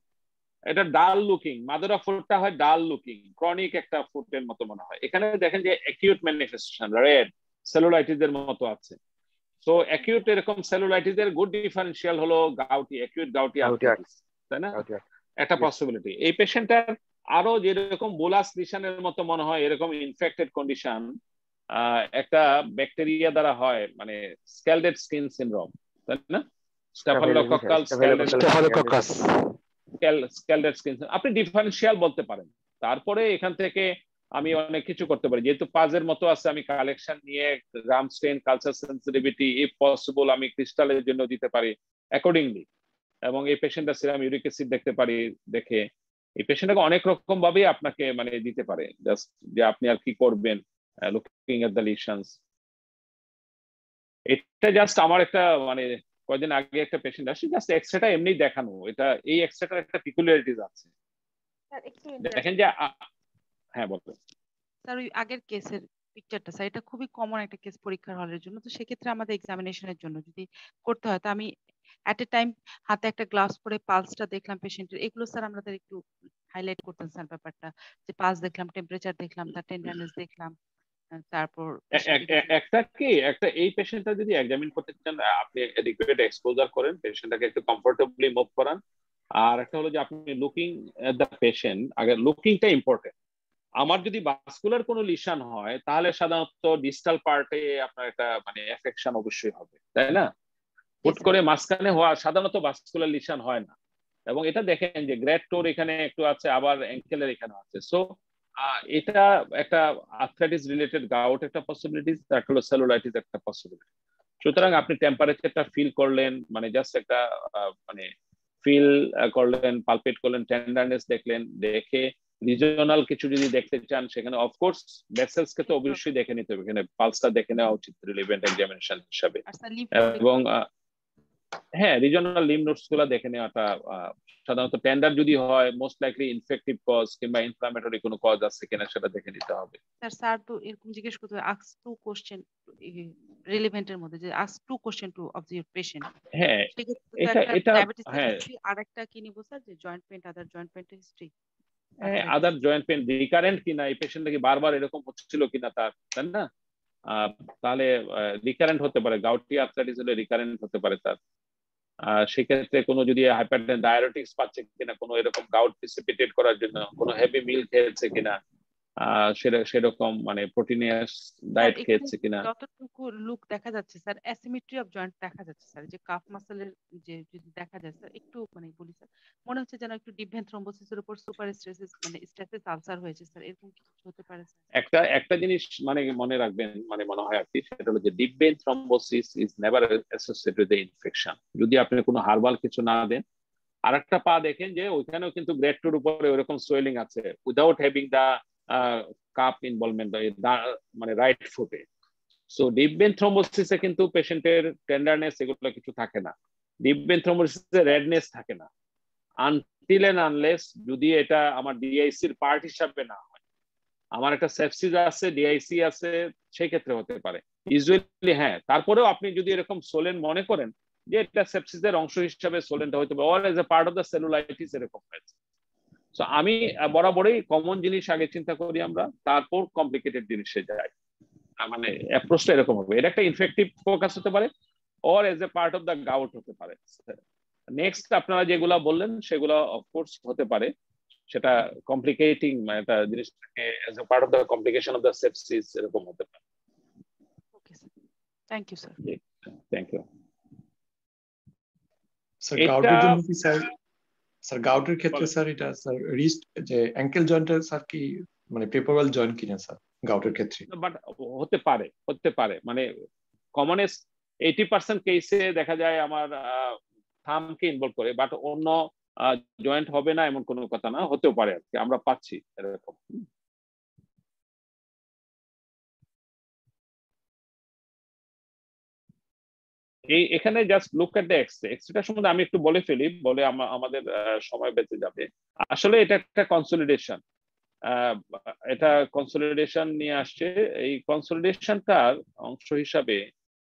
S2: এটা ডাল লুকিং, মাদুরা ফুটটা হয় ডাল লুকিং, ক্রনিক একটা ফুটের মতো মনে হয়। এখানে দেখেন যে অ্যাকিউট ম্যানিফেস্টেশন রেড সেলুলাইটিস এর মতো আছে। সো অ্যাকিউট এরকম সেলুলাইটিস এর গুড ডিফারেন্সিয়াল হলো গাউটি, অ্যাকিউট গাউটি আর্থ্রাইটিস, তাই না? একটা পসিবিলিটি। এই পেশেন্টটার আরো যেরকম বুলাস লিশনের মতো মনে হয় এরকম ইনফেক্টেড কন্ডিশন একটা ব্যাকটেরিয়া দ্বারা হয়, মানে স্ক্যালডেড স্কিন সিনড্রোম, তাই না? স্টাফিলোকক্কাল স্ক্যালডেড স্কিন, আপনি ডিফারেন্সিয়াল বলতে পারেন। তারপরে এখান থেকে আমি অনেক কিছু করতে পারি, যেহেতু পাজের মতো আছে, আমি কালেকশন নিয়ে গ্রাম স্টেন, কালচার সেন্সিটিভিটি ইফ পসিবল আমি ক্রিস্টালের জন্য দিতে পারি অ্যাকর্ডিংলি, এবং এই পেশেন্টটা সিরাম ইউরিক অ্যাসিড দেখতে পারি, দেখে এই পেশেন্টটাকে অনেক রকম ভাবে আপনাকে মানে দিতে পারে, জাস্ট যে আপনি আর কি করবেন লুকিং এট দ্য লিশনস। এটা জাস্ট আমার একটা মানে কয়েকদিন আগে একটা পেশেন্ট আসছে, জাস্ট এক্সরেটা এমনি দেখানো, এটা এই এক্সরেটার একটা পিকুলিয়ারিটিস আছে। দেখেন যে হ্যাঁ বলবেন
S12: স্যার ওই আগের কেসের পিকচারটা স্যার এটা খুবই কমন একটা কেস পরীক্ষার হলের জন্য। তো সেক্ষেত্রে আমাদের এক্সামিনেশনের জন্য যদি করতে হয়, তো আমি অ্যাট এ টাইম হাতে একটা গ্লাভস পরে পালসটা দেখলাম পেশেন্টের, এগুলো স্যার আমাদের একটু হাইলাইট করতেন স্যার ব্যাপারটা, যে পালস দেখলাম, টেম্পারেচার দেখলাম, তার টেন্ডারনেস দেখলাম, তারপর
S2: একটা এই পেশেন্টটা যদি এক্সামিন করতে চান, আপনি এডিকুয়েট এক্সপোজার করেন, পেশেন্টটাকে একটু কমফোর্টেবলি মুভ করান। আর একটা হলো যে আপনি লুকিং এট দ্য পেশেন্ট, আগে লুকিংটা ইম্পর্টেন্ট। আমার যদি ভাস্কুলার কোনো লিশন হয় তাহলে সাধারণত ডিস্টাল পার্টে আপনার একটা মানে এফেকশন অবশ্যই হবে, তাই না? হুট করে মাঝখানে হওয়া সাধারণত ভাস্কুলার লিশন হয় না। এবং এটা দেখেন যে গ্রেড টোর এখানে একটু আছে, আবার অ্যাঙ্কেলের এখানে আছে। সো এটা একটা আর্থ্রাইটিস রিলেটেড গাউট একটা পসিবিলিটিস, একটা হলো সেলুলাইটিস একটা পসিবিলিটি। সুতরাং আপনি টেম্পারেচারটা ফিল করলেন, মানে জাস্ট একটা মানে ফিল করলেন, পালপেট করলেন, টেন্ডারনেস দেখলেন, দেখে রিজনাল কিছু যদি দেখতে চান সেখানে অফকোর্স ভেসেলসকে তো অবশ্যই দেখে নিতে হবে, এখানে পালসটা দেখে নেওয়া উচিত রিলেভেন্ট এক্সামিনেশন হিসাবে। এবং হ্যাঁ, রিজনাল লিম্ফ নোডস গুলো দেখে নেওয়াটা সাধারণত টেন্ডার যদি হয় মোস্ট লাইকলি ইনফেক্টিভ কজ কিংবা ইনফ্লামেটরি কোনো কজ আছে কিনা সেটা দেখে নিতে হবে।
S12: স্যার তো এরকম জিজ্ঞেস করতে হবে, আস্ক টু কোশ্চেন রিলেভেন্টের মধ্যে, যে ask to question to of your patient.
S2: হ্যাঁ, এটা হ্যাঁ,
S12: আরেকটা কি নিব স্যার, যে joint pain, other joint pain history,
S2: other joint pain recurrent কিনা, এই পেশেন্টটা কি বারবার এরকম হচ্ছিল কিনা তার, তাই না? তাহলে রিকারেন্ট হতে পারে, গাউটি আর্থ্রাইটিস হলে রিকারেন্ট হতে পারে তার। সেক্ষেত্রে কোনো যদি হাইপারটেনশন ডায়াবেটিক্স পাচ্ছে কিনা, কোনো এরকম গাউট প্রিসিপিটেট করার জন্য কোনো হেভি মিল খেয়েছে কিনা, সেরকম মানে প্রোটিনিয়াস ডায়েট খেয়েছে কিনা।
S12: যতটুকু লুক দেখা যাচ্ছে স্যার, অ্যাসিমেট্রি অফ জয়েন্ট দেখা যাচ্ছে স্যার, যে কাফ মাসলের যে যদি দেখা যায় স্যার, একটু মানে বলি স্যার, মনে হচ্ছে যেন একটু ডিপ ভেন থ্রম্বোসিসের উপর সুপার স্ট্রেসিস মানে স্ট্রেসিস আলসার হয়েছে স্যার, এরকম কিছু হতে পারে স্যার?
S2: একটা জিনিস মানে মনে রাখবেন, মানে মনে হয় আর কি, সেটা হলো যে deep vein thrombosis is never associated with the infection, যদি আপনি কোনো হার্বাল কিছু না দেন। আর একটা পা দেখেন যে ওইখানেও কিন্তু গ্রেড টুর উপরে ওরকম সোয়েলিং আছে উইদাউট হ্যাভিং দা কাপ ইনভলভমেন্ট, মানে রাইট ফুটে। সো ডিপ ভেন থ্রম্বোসিসে কিন্তু পেশেন্টের টেন্ডারনেস এগুলো কিছু থাকে না, ডিপ ভেন থ্রম্বোসিসে রেডনেস থাকে না, আনটিল এন্ড আনলেস যদি এটা আমার ডিআইসির পার্ট হিসাবে না হয়। আমার একটা সেপসিস আছে, ডিআইসি আছে, সেই ক্ষেত্রে হতে পারে ইউজুয়ালি। হ্যাঁ, তারপরেও আপনি যদি এরকম সোলেন মনে করেন যে এটা সেপসিসের অংশ হিসাবে সোলেনটা হতে পারে, or age a part of the cellulitis এরকম হয়েছে। সো আমি বরাবরই কমন জিনিস আগে চিন্তা করি আমরা, তারপর কমপ্লিকেটেড জিনিসে যাই। মানে অ্যাপ্রোচটা এরকম হবে, এটা একটা ইনফেক্টিভ ফোকাস হতে পারে, or age a part of the gout হতে পারে। নেক্সট আপনারা যেগুলা বললেন সেগুলো অফকোর্স হতে পারে, সেটা কমপ্লিকেটিং মানে একটা জিনিসটাকে as a part of the complication of the sepsis এরকম হতে পারে।
S12: Okay sir, thank you sir.
S2: Thank you
S7: sir. গাউটের জন্য কি স্যার গাউটের ক্ষেত্রে স্যার এটা স্যার রিস্ট যে অ্যাঙ্কেল জয়েন্টের স্যার কি মানে প্রেফারেবল জয়েন্ট কিনা স্যার গাউটের ক্ষেত্রে?
S2: বাট হতে পারে মানে কমনেস্ট 80% কেসে দেখা যায় আমার থামকে ইনভলভ করে, বাট অন্য জয়েন্ট হবে না এমন কোনো কথা না, হতেও পারে আর কি, আমরা পাচ্ছি এরকম। এখানে just look at the xray. এক্সরেটা সম্বন্ধে আমি একটু বলে ফেলি, বলে আমাদের সময় বেঁচে যাবে। আসলে এটা একটা কনসলিডেশন, এটা কনসলিডেশন নিয়ে আসছে। এই কনসলিডেশনটার অংশ হিসাবে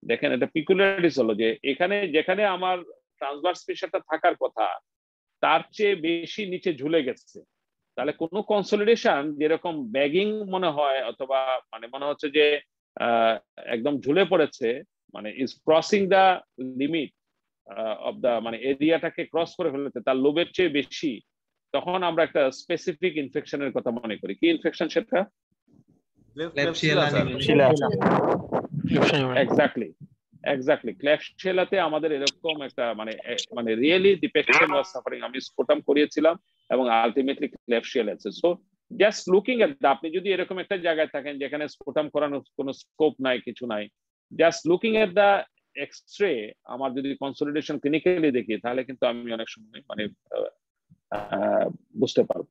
S2: দেখেন এটা পিকুলারিটিস হলো যে এখানে যেখানে আমার ট্রান্সভার্স প্রেশারটা থাকার কথা তার চেয়ে বেশি নিচে ঝুলে গেছে। তাহলে কোনো কনসলিডেশন যেরকম ব্যাগিং মনে হয়, অথবা মানে মনে হচ্ছে যে একদম ঝুলে পড়েছে, মানে is crossing the limit of the, মানে এরিয়াটাকে ক্রস করে ফেলেছে তার লোবের চেয়ে বেশি, তখন আমরা একটা স্পেসিফিক ইনফেকশনের কথা মনে করি। কি ইনফেকশন সেটা? এক্স্যাক্টলি ক্লেফশেলাতে আমাদের এরকম একটা মানে really the patient was suffering. আমি স্পোটাম করিয়েছিলাম এবং আলটিমেটলি ক্লেফশেল আছে। So just looking at the, আপনি যদি এরকম একটা জায়গায় থাকেন যেখানে স্পোটাম করানোর কোনো স্কোপ নাই, কিছু নাই, just looking at the x-ray, আমার যদি কনসলিডেশন ক্লিনিক্যালি দেখি তাহলে কিন্তু আমি অনেক সময় মানে বুঝতে পারবো।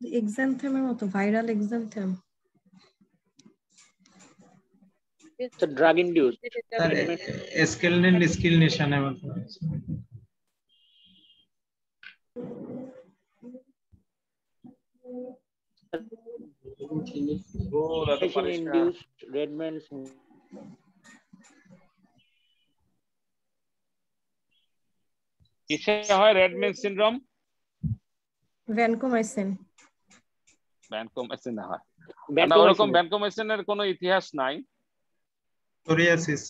S14: এক্সান্থেমের মতো ভাইরাল এক্সান্থেম
S8: তো ড্রাগ ইনডিউস
S9: স্যার স্কেলনেন স্কিলনেশনের মতো
S8: ইনডিউসড রেডম্যান
S2: কিসে হয় রেডম্যান সিনড্রোম?
S14: ভ্যানকোমাইসিন
S2: না হয় না, ওরকম ভ্যানকোমাইসিনের কোনো ইতিহাস নাই।
S9: সোরিয়াসিস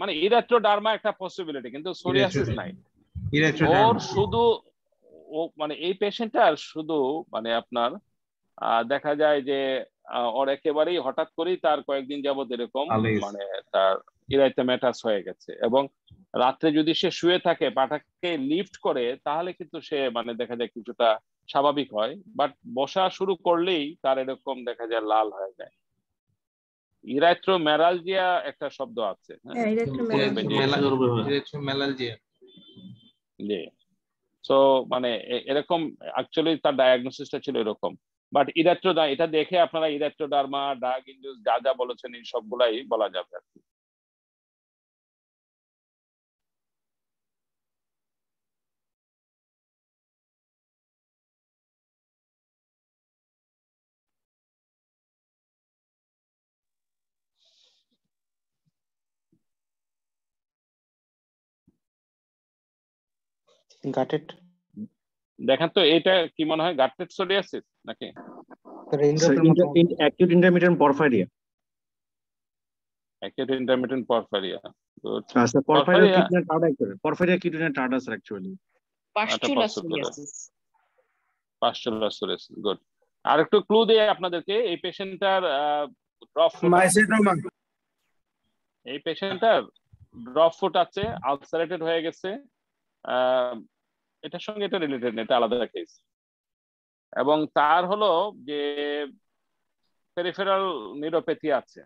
S2: মানে ইরেথ্রোডার্মা একটা পসিবিলিটি, কিন্তু সোরিয়াসিস নাই। ওর শুধু মানে এই পেশেন্টটার শুধু মানে আপনার দেখা যায় যে ওর একেবারেই হঠাৎ করেই তার কয়েকদিন যাবত এরকম মানে তার ইরাইথেমেটাস হয়ে গেছে, এবং রাত্রে যদি সে শুয়ে থাকে পাটাকে লিফট করে তাহলে কিন্তু সে মানে দেখা যায় কিছুটা স্বাভাবিক হয়, বাট বসা শুরু করলেই তার এরকম দেখা যায় লাল হয়ে যায়। ইরাইথ্রোমেলালজিয়া একটা শব্দ আছে, সো মানে এরকম অ্যাকচুয়ালি তার ডায়াগনোসিসটা ছিল এরকম। বাট এটা দেখে আপনারা ইরেথ্রোডার্মা, ড্রাগ ইনডিউস যা যা বলেছেন এই সবগুলাই বলা যাবে আর কি।
S13: গাটেড
S2: দেখেন তো এটা কি মনে হয়, গাটেড সোরিয়াসিস নাকি
S13: acute intermittent porphyria?
S2: Acute intermittent porphyria,
S13: আচ্ছা porphyria cutanea tarda, porphyria cutanea tarda actually
S6: pustular psoriasis.
S2: Pustular psoriasis, good. আর একটু ক্লু দেই আপনাদেরকে, এই পেশেন্টটার ড্রপ ফুট আছে, আলসারেটেড হয়ে গেছে, এটার সঙ্গে এটা রিলেটেড না, এটা আলাদা কেস। এবং তার হলো যে পেরিফেরাল নিউরোপ্যাথি আছে,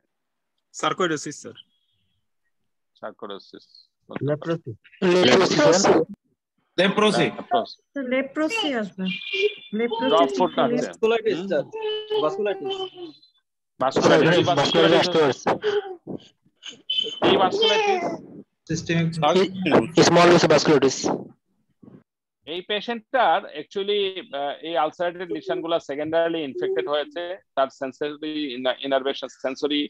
S21: সার্কোইডোসিস স্যার।
S2: সার্কোইডোসিস,
S21: লেপ্রোসি
S14: আসবে,
S2: ড্রপ ফুট আছে,
S21: ভাস্কুলাইটিস স্যার, ভাস্কুলাইটিস
S2: এই vasculitis
S4: systemic small vessel vasculitis.
S2: এই পেশেন্টটার অ্যাকচুয়ালি এই আলসারেটেড লিশনগুলো সেকেন্ডারিলি ইনফেক্টেড হয়েছে, তার সেন্সরি ইনারভেশন সেন্সরি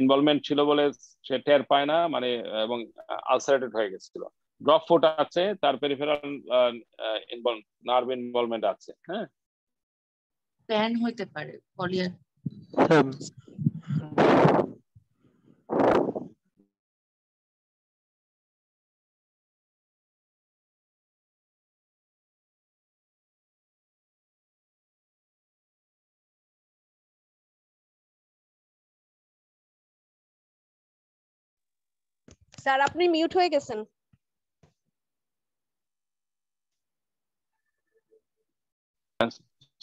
S2: ইনভলভমেন্ট ছিল বলে সে টের পায় না, মানে এবং আলসারেটেড হয়ে গেছিল। ড্রপ ফুট আছে, তার পেরিফেরাল নার্ভ ইনভলভমেন্ট আছে। হ্যাঁ,
S6: প্যান হইতে পারে পলিয়ার।
S1: স্যার আপনি মিউট হয়ে গেছেন।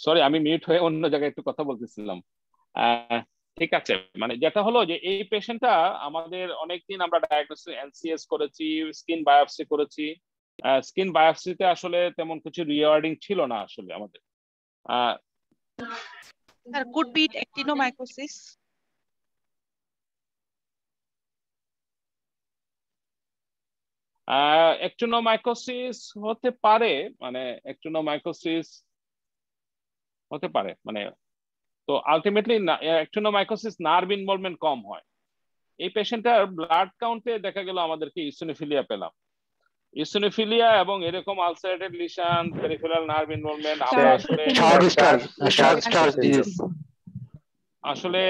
S2: সরি, আমি মিউট হয়ে অন্য জায়গায় একটু কথা বলতেছিলাম। ঠিক আছে, মানে যেটা হলো যে এই পেশেন্টটা আমাদের অনেকদিন আমরা ডায়াগনোসিস এনসিএস করেছি, স্কিন বায়োপসি করেছি। স্কিন বায়োপসিতে আসলে তেমন কিছু রিওয়ার্ডিং ছিল না আসলে আমাদের।
S12: Sir could be actinomycosis.
S2: Actinomycosis হতে পারে, মানে অ্যাক্টিনোমাইকোসিস হতে পারে, মানে তো আলটিমেটলি অ্যাক্টিনোমাইকোসিস নার্ভ ইনভলভমেন্ট কম হয়। এই পেশেন্টটার ব্লাড কাউন্টে দেখা গেল আমাদেরকে ইসিনোফিলিয়া পেলাম। ইসিনোফিলিয়া এবং এরকম আলসারেটেড লিশন, পেরিফেরাল নার্ভ ইনভলভমেন্ট আমরা আসলে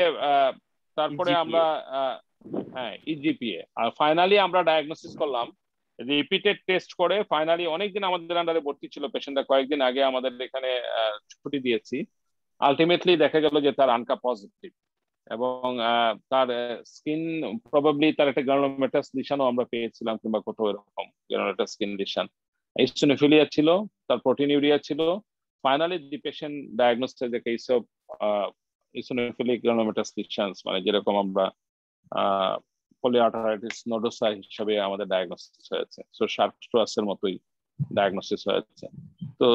S2: তারপরে আমরা হ্যাঁ ইজিপিএ, আর ফাইনালি আমরা ডায়াগনোসিস করলাম রিপিটেড টেস্ট করে। ফাইনালি অনেকদিন আমাদের আন্ডারে ভর্তি ছিল পেশেন্টটা, কয়েকদিন আগে আমাদের এখানে ছুটি দিয়েছি। আলটিমেটলি দেখা গেল যে তার আনকা পজিটিভ, এবং তার স্কিন প্রবাবলি তার একটা গ্রানুলোমেটাস লিশনও আমরা পেয়েছিলাম, কিংবা কোথাও এরকম গ্রানুলোমেটাস স্কিন লিশন। ইসিনোফিলিয়া ছিল, তার প্রোটিনিউরিয়া ছিল। Finally the patient diagnosed as a case of eosinophilic granulomatous lesions, মানে যেরকম আমরা পলিআর্টারাইটিস নোডোসা হিসেবে আমাদের ডায়াগনোসিস হয়েছে। সো শার্প স্ট্রাসের মতোই ডায়াগনোসিস হয়েছে। তো তো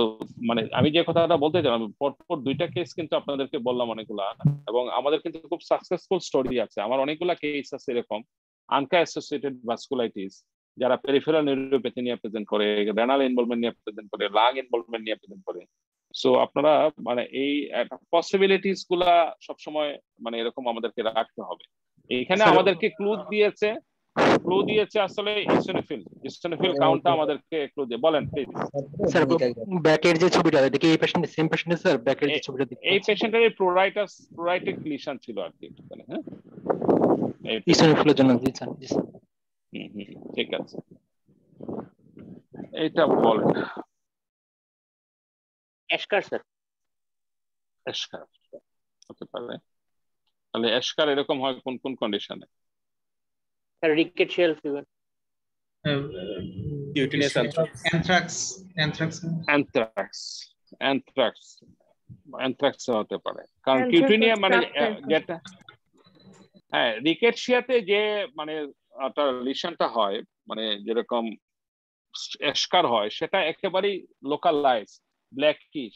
S2: মানে আমি যে কথাটা বলতে চাই, পরপর দুইটা কেস কিন্তু আপনাদেরকে বললাম অনেকগুলা, এবং আমাদের কিন্তু খুব সাকসেসফুল স্টোরি আছে। আমার অনেকগুলা কেস আছে এরকম আনকা অ্যাসোসিয়েটেড ভাস্কুলাইটিস, যারা পেরিফেরাল নিউরোপ্যাথি নিয়ে প্রেজেন্ট করে, রেনাল ইনভলভমেন্ট নিয়ে প্রেজেন্ট করে, লাং ইনভলভমেন্ট নিয়ে প্রেজেন্ট করে। সো আপনারা মানে এই পসিবিলিটিস গুলা সবসময় মানে এরকম আমাদেরকে রাখতে হবে। এইখানে আমাদেরকে ক্লু দিয়েছে আসলে ইসোনোফিল কাউন্টটা আমাদেরকে ক্লু দিয়ে বলেন প্লিজ
S4: স্যার। ব্যাকের যে ছবিটা এটা কি এই পেশেন্টের সেম পেশেন্ট স্যার? ব্যাকের যে ছবিটা দেখতে
S2: এই পেশেন্টের প্রোরাইটিক লিশন ছিল আর কি, হ্যাঁ
S4: ইসোনোফিলের জন্য। জি স্যার, জি স্যার।
S2: ঠিক আছে, এইটা বলেন।
S8: এশকার স্যার,
S2: এশকার হতে পারে। তাহলে এশকার এরকম হয় কোন কোন কন্ডিশনে?
S8: স্যার রিকেটশিয়াল ফিভার,
S18: কিউটিনিয়াস
S2: অ্যানথ্রাক্স হতে পারে, কারণ কিউটিনিয়া মানে যেটা, হ্যাঁ রিকেটশিয়াতে যে মানে একটা লিশনটা হয় মানে যেরকম এশকার হয় সেটা একেবারেই লোকালাইজ ব্ল্যাকিশ,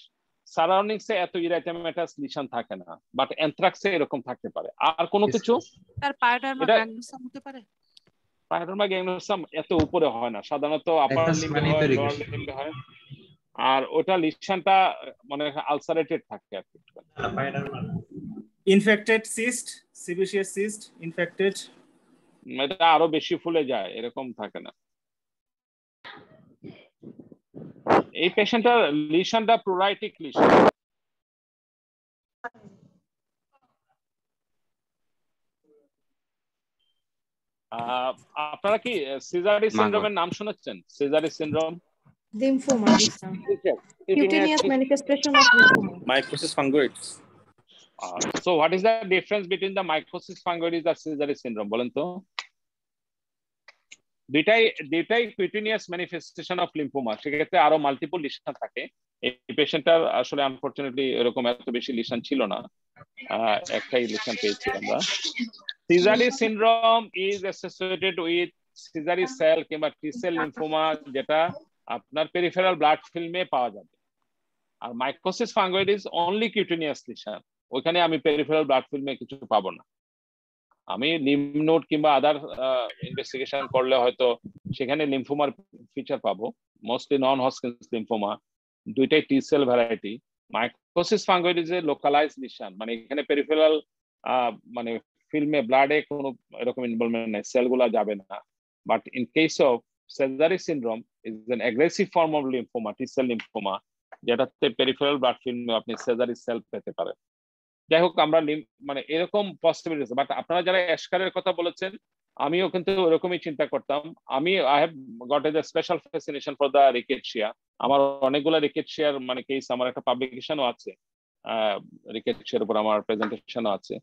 S2: সারাউন্ডিংসে এত ইরাইটেমাটাস লিশন থাকে না, বাট অ্যানথ্রাক্সে এরকম থাকতে পারে। আর কোনো কিছু
S12: স্যার পায়োডার্মা গ্যাংগ্নোসাম হতে পারে?
S2: পায়োডার্মা গ্যাংগ্নোসাম এত উপরে হয় না, সাধারণত আপার লিম্বে হয়, লোয়ার লিম্বে হয়, আর ওটা লিশনটা মানে আলসারেটেড থাকে আর কি।
S18: ইনফেক্টেড সিস্ট, সিবিসিয়াস সিস্ট ইনফেক্টেড,
S2: এটা আরো বেশি ফুলে যায়, এরকম থাকে না। এই পেশেন্টটার লিশনটা প্রোরাইটিক লিশন। আপনারা কি সিজারি সিনড্রোমের নাম শুনেছেন? Sezary syndrome,
S14: lymphoma, cutaneous manifestation of lymphoma,
S18: mycosis fungoides.
S2: So what is the difference between the mycosis fungoides and Sézary syndrome বলেন তো? দুইটাই cutaneous manifestation of lymphoma, সেক্ষেত্রে আরো মাল্টিপল লিশন থাকে। এই পেশেন্টটার আসলে আনফরচুনেটলি এরকম এত বেশি লিশন ছিল না, একটাই লিশন পেয়েছি আমরা। Sézary syndrome is associated with Sézary cell কিংবা T-cell lymphoma, যেটা আপনার পেরিফেরাল ব্লাড ফিল্মে পাওয়া যাবে। আর মাইকোসিস ফাঙ্গোইডিস অনলি কিউটেনিয়াস লিশন, ওইখানে আমি পেরিফেরাল ব্লাড ফিল্মে কিছু পাবো না। আমি লিম্ফ নোড কিংবা আদার ইনভেস্টিগেশন করলে হয়তো সেখানে লিম্ফোমার ফিচার পাবো, মোস্টলি নন হজকিনস লিম্ফোমা, দুইটাই টি সেল ভ্যারাইটি। মাইকোসিস ফাঙ্গোইডিস এ লোকালাইজ লিশন, মানে এখানে পেরিফেরাল মানে ফিল্মে ব্লাডে কোনো এরকম ইনভলভমেন্ট নাই, সেলগুলা যাবে না। But in case of Sézary syndrome is an aggressive form of lymphoma, T-cell lymphoma, যেটাতে পেরিফেরাল ব্লাড ফিল্মে আপনি Sézary সেল পেতে পারেন। যাই হোক, আমরা মানে এরকম পসিবিলিটি আছে। বাট আপনারা যারা এশকারের কথা বলেছেন, আমিও কিন্তু ওরকমই চিন্তা করতাম। I have got a special fascination for the Rickettsia. আমার অনেকগুলো রিকেটশিয়ার মানে কেস, আমার একটা পাবলিকেশনও আছে রিকেটশিয়ার উপর, আমার প্রেজেন্টেশনও আছে।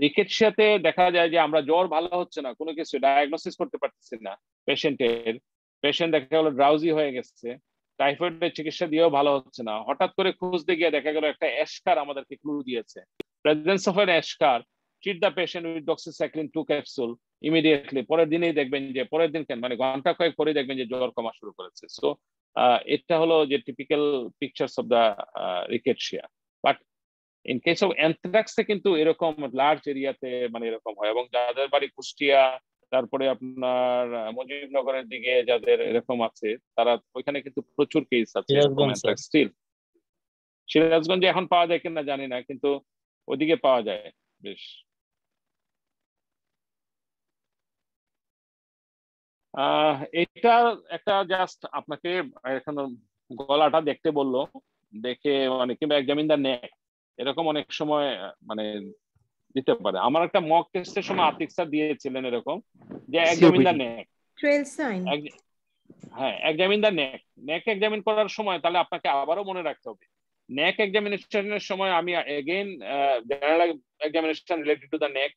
S2: রিকেটশিয়াতে দেখা যায় যে আমরা জ্বর ভালো হচ্ছে না, কোনো কিছু ডায়াগনোসিস করতে পারতেছি না পেশেন্ট দেখা গেল ড্রাউজি হয়ে গেছে, টাইফয়েডের চিকিৎসা দিয়েও ভালো হচ্ছে না, হঠাৎ করে খুঁজতে গিয়ে দেখা গেল একটা এশকার আমাদেরকে ক্লু দিয়েছে। Presence of an eschar, treat the patient with doxycycline 2 capsule immediately. পরের দিনেই দেখবেন যে, পরের দিন কেন মানে ঘন্টা কয়েক পরে দেখবেন যে জ্বর কমা শুরু করেছে। সো এটা হলো যে typical pictures of the rickettsia. But in case of অ্যানথ্রাক্সে কিন্তু এরকম লার্জ এরিয়াতে মানে এরকম হয়, এবং যাদের বাড়ি কুষ্টিয়া, তারপরে আপনার মুজিবনগরের দিকে যাদের এরকম আছে, তারা ওইখানে কিন্তু প্রচুর কেস আছে। স্টিল সিরাজগঞ্জে এখন পাওয়া যায় কিনা জানি না, কিন্তু ওদিকে পাওয়া যায় বেশ। এটা একটা জাস্ট আপনাকে এখন গলাটা দেখতে বললো, দেখে মানে কিংবা এক্সামিন দা নেক, এরকম অনেক সময় মানে দিতে পারে। আমার একটা মক টেস্টের সময় আতিক স্যার দিয়েছিলেন এরকম যে এক্সামিন দা নেক, হ্যাঁ এক্সামিন দা নেক এক্সামিন করার সময় তাহলে আপনাকে আবারও মনে রাখতে হবে, নেক এক্সামিনেশনের সময় আমি again general examination related to the neck,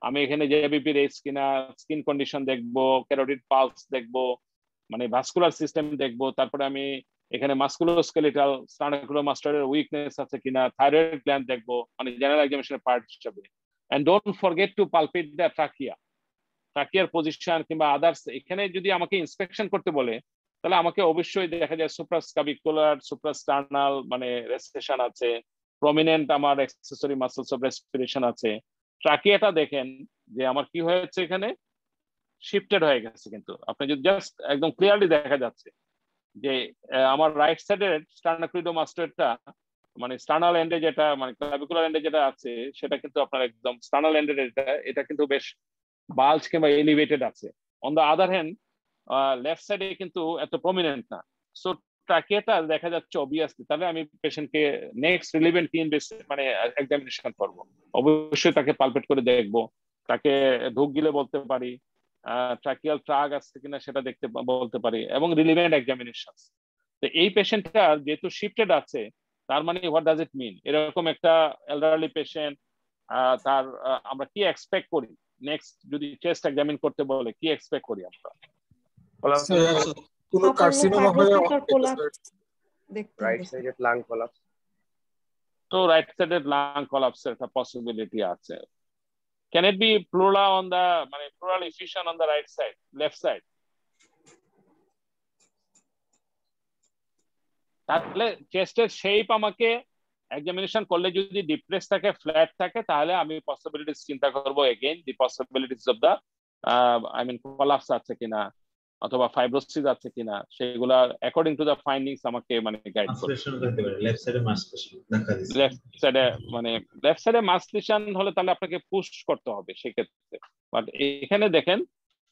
S2: আমি এখানে জেবিপি রেস কিনা, স্কিন কন্ডিশন দেখবো, ক্যারোটিড পালস দেখবো, মানে ভাস্কুলার সিস্টেম দেখবো, তারপরে আমি এখানে মাস্কুলোস্কেলেটাল স্টার্নাকুলোমাস্টারের উইকনেস আছে কিনা, থাইরয়েড গ্ল্যান্ড দেখবো, মানে জেনারেল এক্সামিনেশনের পার্ট হিসেবে। And don't forget to palpate the ট্রাকিয়ার পজিশন কিংবা আদার্স। এখানে যদি আমাকে ইন্সপেকশন করতে বলে তাহলে আমাকে অবশ্যই দেখা যায় সুপ্রাস্কাবিকুলার সুপ্রাস্টার্নাল মানে রেসেশন আছে, প্রমিনেন্ট আমার অ্যাক্সেসরি মাসলস অফ রেসপিরেশন আছে। ট্রাকিয়াটা দেখেন যে আমার কি হয়েছে, এখানে শিফটেড হয়ে গেছে, কিন্তু আপনি যদি জাস্ট একদম ক্লিয়ারলি দেখা যাচ্ছে যে আমার রাইট সাইডের স্টার্নাক্লিডোমাস্টয়েডটা মানে স্টার্নাল এন্ডে যেটা মানে ক্লাভিকুলার এন্ডে যেটা আছে সেটা কিন্তু আপনার একদম স্টার্নাল এন্ডের এটা কিন্তু বেশ বাল্জ কিংবা এলিভেটেড আছে। On the other hand left সাইডে কিন্তু এত প্রমিনেন্ট না। সো ট্রাকিয়াটা দেখা যাচ্ছে অবভিয়াসলি, তাহলে আমি পেশেন্টকে নেক্সট রিলিভেন্ট মানে এক্সামিনেশন করবো। অবশ্যই তাকে পালপেট করে দেখবো, তাকে ঢুক গিলে বলতে পারি, ট্রাকিয়াল ট্রাক আছে কিনা সেটা দেখতে বলতে পারি, এবং রিলিভেন্ট এক্সামিনেশন। তো এই পেশেন্টটা যেহেতু শিফটেড আছে, তার মানে হোয়াট ডাজ ইট মিন, এরকম একটা এলডারলি পেশেন্ট তার আমরা কি এক্সপেক্ট করি নেক্সট যদি চেস্ট এক্সামিন করতে বলে, কি এক্সপেক্ট করি আমরা?
S22: কোনো কার্সিনোমা হয়ে
S10: রাইট সাইডেড লাং কোলাপস,
S2: তো রাইট সাইডেড লাং কোলাপসের একটা পসিবিলিটি আছে। Can it be pleural on the মানে pleural effusion on the right side, left side? তাহলে চেস্টের শেপ আমাকে এক্সামিনেশন করলে যদি ডিপ্রেস থাকে, ফ্ল্যাট থাকে, তাহলে আমি পসিবিলিটিস চিন্তা করব again the possibilities of the I mean collapse আছে কিনা অথবা ফাইব্রোসিস আছে কিনা, সেগুলা অ্যাকর্ডিং টু দা ফাইন্ডিংস আমাকে মানে গাইড করবে।
S15: লেফট সাইডে মাসলেশন দেখা দিচ্ছে,
S2: লেফট সাইডে মানে লেফট সাইডে মাসলেশন হলে তাহলে আপনাকে পুশ করতে হবে সেক্ষেত্রে। বাট এখানে দেখেন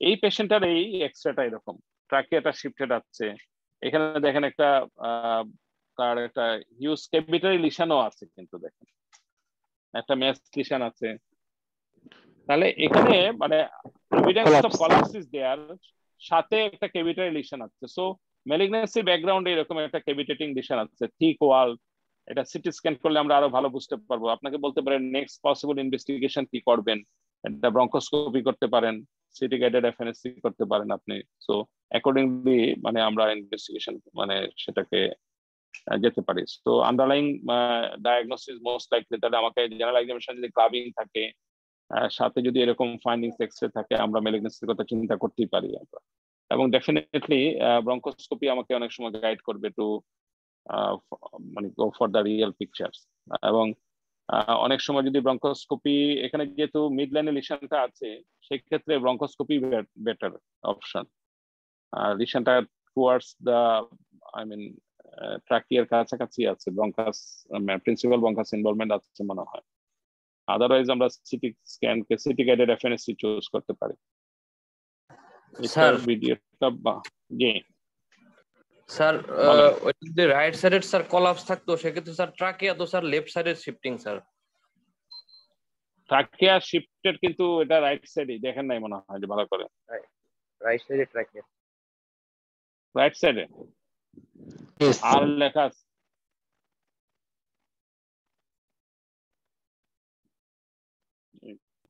S2: এই পেশেন্টের এই এক্সরেটা এরকম, ট্রাকিয়াটা শিফটেড আছে, এখানে দেখেন একটা তার একটা হিউজ ক্যাভিটারি লিশনও আছে, কিন্তু দেখেন একটা মেস লিশন আছে। তাহলে এখানে মানে evidence of collapse is there, সাথে একটা ক্যাভিটারি লিশন আছে। সো ম্যালিগন্যান্সি ব্যাকগ্রাউন্ডে এরকম একটা ক্যাভিটেটিং লিশন আছে, থিক ওয়াল। এটা সিটি স্ক্যান করলে আমরা আরো ভালো বুঝতে পারবো। আপনাকে বলতে পারেন নেক্সট পসিবল ইনভেস্টিগেশন কি করবেন, এটা ব্রঙ্কোস্কোপি করতে পারেন, সিটি গাইডেড এফএনএসসি করতে পারেন আপনি। সো অ্যাকর্ডিংলি মানে আমরা ইনভেস্টিগেশন মানে সেটাকে যেতে পারি। তো আন্ডারলাইং ডায়াগনোসিস মোস্ট লাইকলি, তাহলে আমাকে জেনারেল এক্সামিনেশন যদি ক্লাবিং থাকে, সাথে যদি এরকম ফাইন্ডিংস এক্সরে থাকে, আমরা ম্যালিগন্যান্সির কথা চিন্তা করতেই পারি আমরা। এবং ডেফিনেটলি ব্রঙ্কোস্কোপি আমাকে অনেক সময় গাইড করবে টু মানে go for the real pictures. এবং অনেক সময় যদি ব্রঙ্কোস্কোপি, এখানে যেহেতু মিড লাইনে লিশনটা আছে, সেক্ষেত্রে ব্রঙ্কোস্কোপি বেটার অপশন। লিশনটা টুয়ার্ডস দ্য আই মিন ট্রাকিয়ার কাছাকাছি আছে, ব্রঙ্কাস প্রিন্সিপাল ব্রঙ্কাস ইনভলভমেন্ট আছে মনে হয়। আদারওয়াইজ আমরা সিটি স্ক্যান কে সিটি গাইডেড এফএনএসসি চুজ করতে পারি।
S20: স্যার
S2: ভিডিওটা জি
S20: স্যার ওই যদি রাইট সাইডের স্যার কোলাপস থাকতো, সেক্ষেত্রে স্যার ট্রাকিয়া তো স্যার লেফট সাইডের শিফটিং স্যার।
S2: ট্রাকিয়া শিফটেড, কিন্তু এটা রাইট সাইডে দেখেন নাই মনে হয় যে ভালো করে।
S10: রাইট সাইডে ট্রাকিয়া,
S2: রাইট সাইডে আর লেখা আছে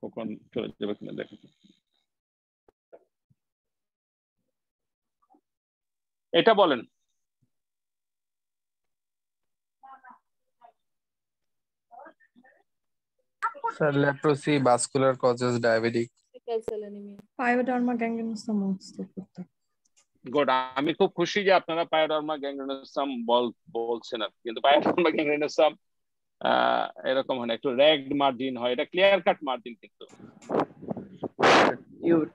S2: কখন চলে যাবে কিনা দেখেন। এটা বলেন
S17: Sir, leprosy, vascular causes diabetic.
S14: Pyoderma gangrenosum
S2: good. আমি খুব খুশি যে আপনারা পায়োডার্মা গ্যাংগ্রেনোসাম বলছেন, কিন্তু পায়োডার্মা গ্যাংগ্রেনোসাম এরকম হয় না, একটু র্যাগড মার্জিন হয়, এটা ক্লিয়ার কাট মার্জিন। কিন্তু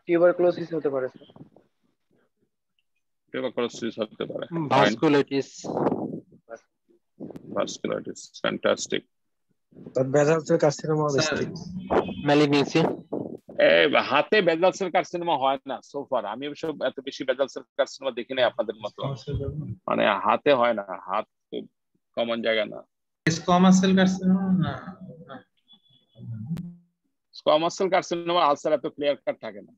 S10: টিউবারকুলোসিস হতে পারে স্যার,
S2: টিউবারকুলোসিস হতে পারে, vasculitis fantastic.
S22: Basal cell carcinoma বেস্টিক,
S4: ম্যালিগন্যান্সি
S2: হাতে বেজাল সেল কার্সিনোমা হয় না সোফার। আমি অবশ্য এত বেশি বেজাল সেল কার্সিনোমা দেখি নাই আপনাদের মতো, মানে হাতে হয় না, হাত খুব কমন জায়গা না।
S9: স্কোয়ামাস সেল কার্সিনোমা না,
S2: স্কোয়ামাস সেল কার্সিনোমা আলসার এত ক্লিয়ার কাট থাকে না,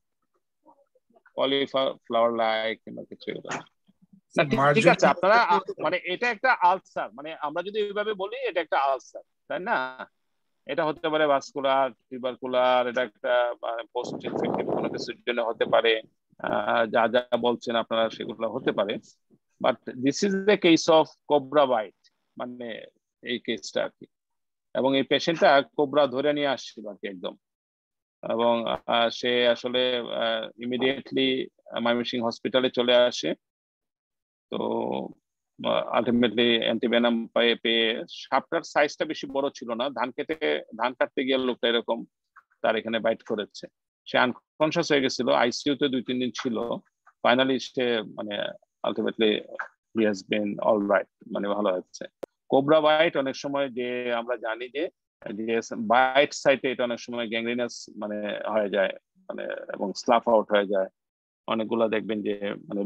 S2: কলিফ্লাওয়ার লাইক কিংবা কিছু। ঠিক আছে, আপনারা মানে এটা একটা আলসার, মানে আমরা যদি এইভাবে বলি এটা একটা আলসার, তাই না? এটা হতে পারে ভাস্কুলার, টিউবারকুলার, এটা একটা পোস্ট ইনফেক্টিভ কোনো কিছুর জন্য হতে পারে, যা যা বলছেন আপনারা সেগুলো হতে পারে। But this is the case of cobra bite, মানে এই কেসটা আর কি। এবং এই পেশেন্টটা কোবরা ধরে নিয়ে আসছিল আর কি একদম, এবং সে আসলে ইমিডিয়েটলি ময়মনসিংহ হসপিটালে চলে আসে। তো আলটিমেটলি অ্যান্টিভেনাম পেয়ে সাপটার সাইজটা বেশি বড় ছিল না, ধান কাটতে গিয়ে লোকটা এরকম তার এখানে বাইট করেছে, সে আনকনশিয়াস হয়ে গেছিল, আইসিইউতে 2-3 দিন ছিল, ফাইনালি সে মানে ultimately he has bin all right, মানে ভালো হচ্ছে। কোবরা বাইট অনেক সময় যে আমরা জানি যে বাইট সাইটে এটা অনেক সময় গ্যাংগ্রিনাস মানে হয়ে যায়, মানে এবং স্লাফ আউট হয়ে যায়, অনেকগুলা দেখবেন যে মানে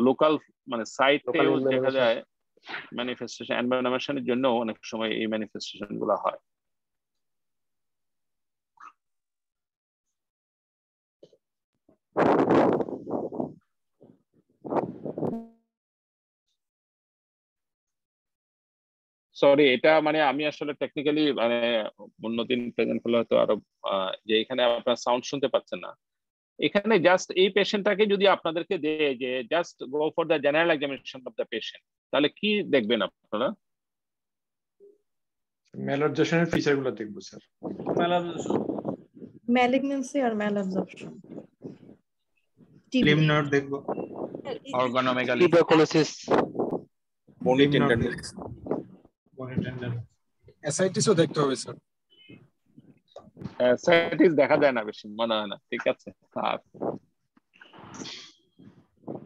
S2: লোকাল মানে সাইটেও দেখা যায় ম্যানিফেস্টেশন, এনভায়রনমেন্টের জন্য অনেক সময় এই ম্যানিফেস্টেশন গুলো হয়। সরি, এটা মানে আমি আসলে টেকনিক্যালি মানে অন্যদিন প্রেজেন্ট করলে হয়তো আরো যে এখানে আপনারা সাউন্ড শুনতে পাচ্ছেন না, এখানে জাস্ট এই পেশেন্টটাকে যদি আপনাদেরকে দেয় যে just go for the general examination of the patient, তাহলে কি দেখবেন আপনারা?
S7: ম্যালঅবজর্পশনের ফিচারগুলো দেখবো স্যার।
S14: ম্যালিগন্যান্সি আর ম্যালঅবজর্পশন,
S9: লিম্ফ নোড দেখবো,
S4: অর্গানোমেগালি, টিউবারকুলোসিস,
S18: বনি টেন্ডারনেস,
S21: অ্যাসাইটিসও দেখতে হবে স্যার।
S2: অ্যাসাইটিস দেখা যায় না বেশি, মনে হয় না। ঠিক আছে, আর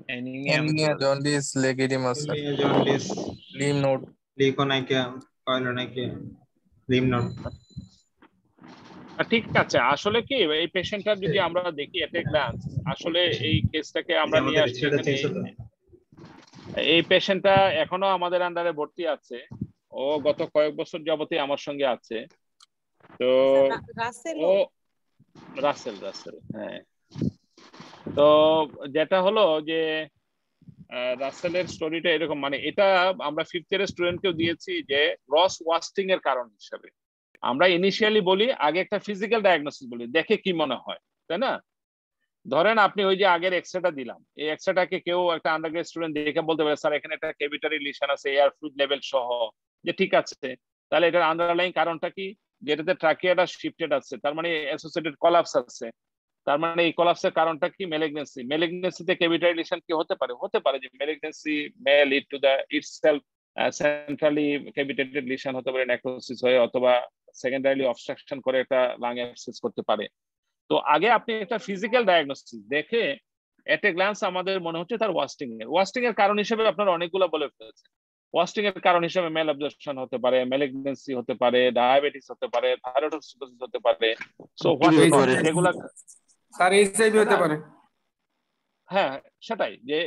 S17: anaemia, jaundice, leg oedema,
S9: jaundice,
S17: lymph node,
S9: leukonychia, pilonychia, lymph node.
S2: ঠিক আছে, আসলে কি এই পেশেন্টটা যদি আমরা দেখি এট এ গ্ল্যান্স, আসলে এই কেসটাকে আমরা নিয়ে আসছি, এই পেশেন্টটা এখনো আমাদের আন্ডারে ভর্তি আছে, ও গত কয়েক বছর যাবতই আমার সঙ্গে আছে। তো ও রাসেল, হ্যাঁ। তো যেটা হলো যে রাসেলের স্টোরিটা এরকম, মানে এটা আমরা 5th ইয়ারের স্টুডেন্টকেও দিয়েছি যে গ্রস ওয়াস্টিং এর কারণ হিসাবে। আমরা ইনিশিয়ালি বলি আগে একটা ফিজিক্যাল ডায়াগনোসিস বলি, দেখে কি মনে হয়, তাই না? ধরেন আপনি ওই যে আগের এক্সরেটা দিলাম, এই এক্সরেটাকে কেউ একটা আন্ডারগ্রেড স্টুডেন্ট দেখে বলতে পারে স্যার এখানে একটা ক্যাভিটারি লিশন আছে এয়ার ফ্লুইড লেভেল সহ, যে ঠিক আছে, তাহলে এটার আন্ডারলাইং কারণটা কি, যেটাতে ট্রাকিয়াটা শিফটেড আছে, তার মানে অ্যাসোসিয়েটেড কলাপস আছে, তার মানে এই কলাপসের কারণটা কি ম্যালিগন্যান্সি। ম্যালিগন্যান্সিতে ক্যাভিটারি লিশন কি হতে পারে? হতে পারে যে malignancy may lead to the itself centrally cavitated lesion হতে পারে, নেক্রোসিস হয়ে, অথবা সেকেন্ডারিলি অবস্ট্রাকশন করে একটা লাং অ্যাবসেস করতে পারে। তো আগে আপনি একটা ফিজিক্যাল ডায়াগনোসিস দেখে এট এ গ্ল্যান্স আমাদের মনে হচ্ছে তার ওয়াস্টিং এর কারণ হিসেবে আপনারা অনেকগুলো বলে ফেলেছেন। ওয়াস্টিং এর কারণ হিসেবে ম্যালঅবজর্পশন হতে পারে, ম্যালিগন্যান্সি হতে পারে, ডায়াবেটিস হতে পারে, থাইরয়েডোসিটোসিস হতে পারে, সো হোয়াট যেগুলা
S21: স্যার এইচআইভি হতে পারে।
S2: হ্যাঁ, সেটাই, যে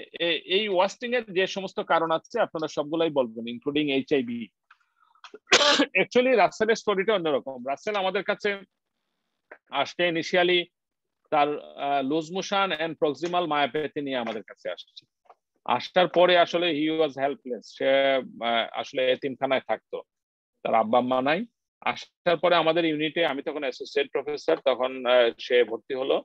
S2: এই ওয়াস্টিং এর যে সমস্ত কারণ আছে আপনারা সবগুলাই বলবেন, ইনক্লুডিং এইচআইভি। অ্যাকচুয়ালি রাসেলের স্টোরিটা অন্যরকম। রাসেল আমাদের কাছে আসছে ইনিশিয়ালি তার loose motion and proximal myopathy নিয়ে আমাদের কাছে আসছে। আসার পরে আসলে হি ওয়াজ হেল্পলেস, সে আসলে এতিমখানায় থাকতো, তার আব্বা আম্মা নাই। আসার পরে আমাদের ইউনিটে, আমি তখন অ্যাসোসিয়েট প্রফেসর, তখন সে ভর্তি হলো।